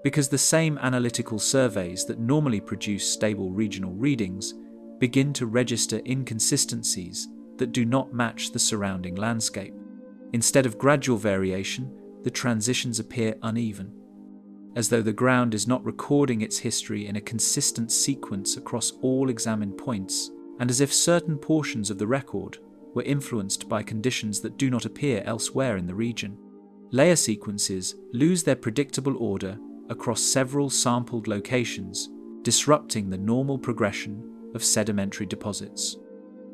because the same analytical surveys that normally produce stable regional readings begin to register inconsistencies that do not match the surrounding landscape. Instead of gradual variation, the transitions appear uneven, as though the ground is not recording its history in a consistent sequence across all examined points, and as if certain portions of the record were influenced by conditions that do not appear elsewhere in the region. Layer sequences lose their predictable order across several sampled locations, disrupting the normal progression of sedimentary deposits.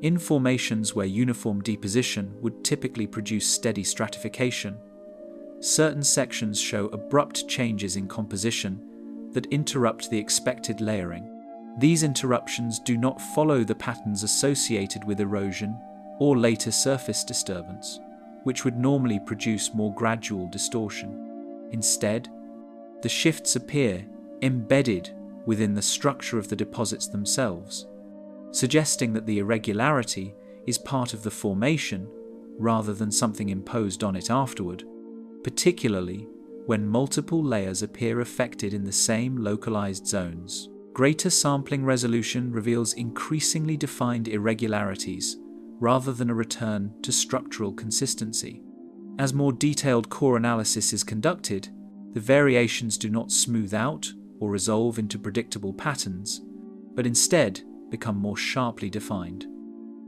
In formations where uniform deposition would typically produce steady stratification, certain sections show abrupt changes in composition that interrupt the expected layering. These interruptions do not follow the patterns associated with erosion or later surface disturbance, which would normally produce more gradual distortion. Instead, the shifts appear embedded within the structure of the deposits themselves, suggesting that the irregularity is part of the formation rather than something imposed on it afterward, particularly when multiple layers appear affected in the same localized zones. Greater sampling resolution reveals increasingly defined irregularities rather than a return to structural consistency. As more detailed core analysis is conducted, the variations do not smooth out or resolve into predictable patterns, but instead become more sharply defined.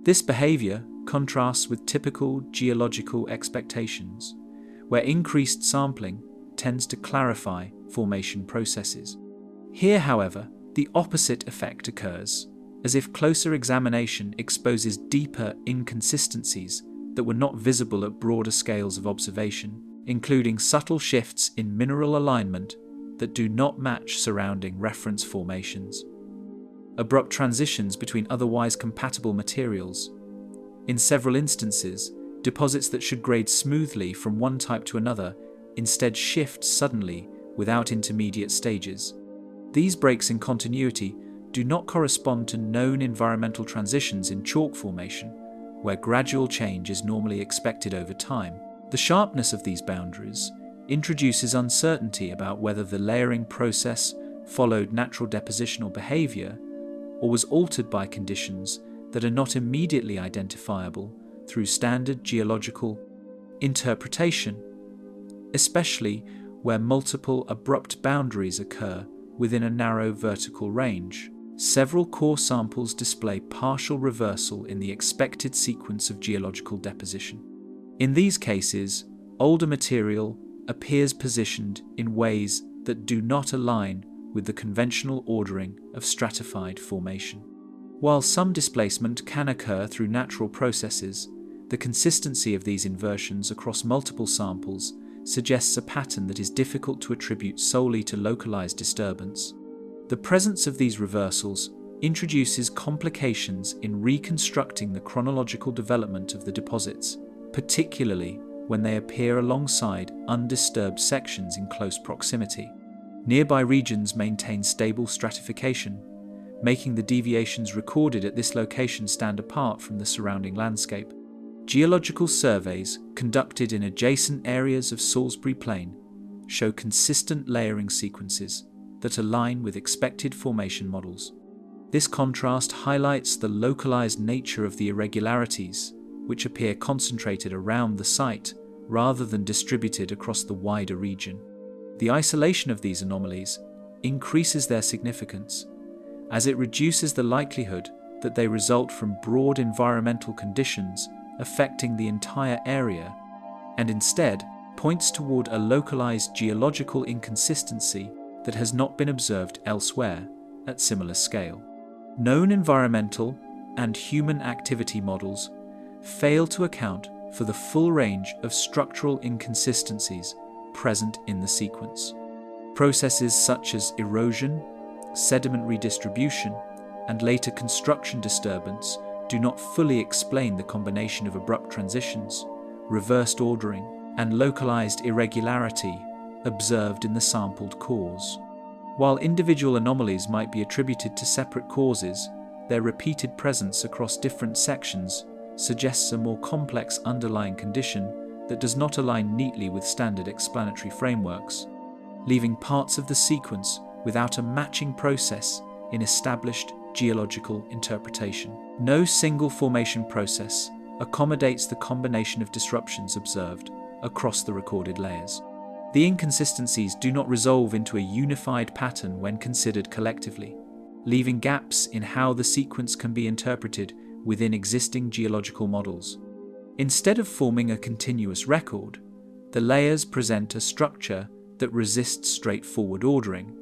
This behavior contrasts with typical geological expectations, where increased sampling tends to clarify formation processes. Here, however, the opposite effect occurs, as if closer examination exposes deeper inconsistencies that were not visible at broader scales of observation, including subtle shifts in mineral alignment that do not match surrounding reference formations. Abrupt transitions between otherwise compatible materials. In several instances, deposits that should grade smoothly from one type to another instead shift suddenly without intermediate stages. These breaks in continuity do not correspond to known environmental transitions in chalk formation, where gradual change is normally expected over time. The sharpness of these boundaries introduces uncertainty about whether the layering process followed natural depositional behavior or was altered by conditions that are not immediately identifiable through standard geological interpretation, especially where multiple abrupt boundaries occur within a narrow vertical range. Several core samples display partial reversal in the expected sequence of geological deposition. In these cases, older material appears positioned in ways that do not align with the conventional ordering of stratified formation. While some displacement can occur through natural processes, the consistency of these inversions across multiple samples suggests a pattern that is difficult to attribute solely to localized disturbance. The presence of these reversals introduces complications in reconstructing the chronological development of the deposits, particularly when they appear alongside undisturbed sections in close proximity. Nearby regions maintain stable stratification, making the deviations recorded at this location stand apart from the surrounding landscape. Geological surveys conducted in adjacent areas of Salisbury Plain show consistent layering sequences that align with expected formation models. This contrast highlights the localized nature of the irregularities, which appear concentrated around the site rather than distributed across the wider region. The isolation of these anomalies increases their significance, as it reduces the likelihood that they result from broad environmental conditions affecting the entire area, and instead points toward a localized geological inconsistency that has not been observed elsewhere at similar scale. Known environmental and human activity models fail to account for the full range of structural inconsistencies present in the sequence. Processes such as erosion, sediment redistribution, and later construction disturbance do not fully explain the combination of abrupt transitions, reversed ordering, and localized irregularity observed in the sampled cores. While individual anomalies might be attributed to separate causes, their repeated presence across different sections suggests a more complex underlying condition that does not align neatly with standard explanatory frameworks, leaving parts of the sequence without a matching process in established geological interpretation. No single formation process accommodates the combination of disruptions observed across the recorded layers. The inconsistencies do not resolve into a unified pattern when considered collectively, leaving gaps in how the sequence can be interpreted within existing geological models. Instead of forming a continuous record, the layers present a structure that resists straightforward ordering,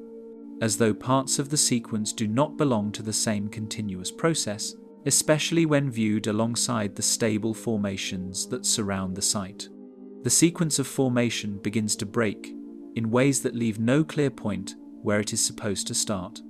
as though parts of the sequence do not belong to the same continuous process, especially when viewed alongside the stable formations that surround the site. The sequence of formation begins to break in ways that leave no clear point where it is supposed to start.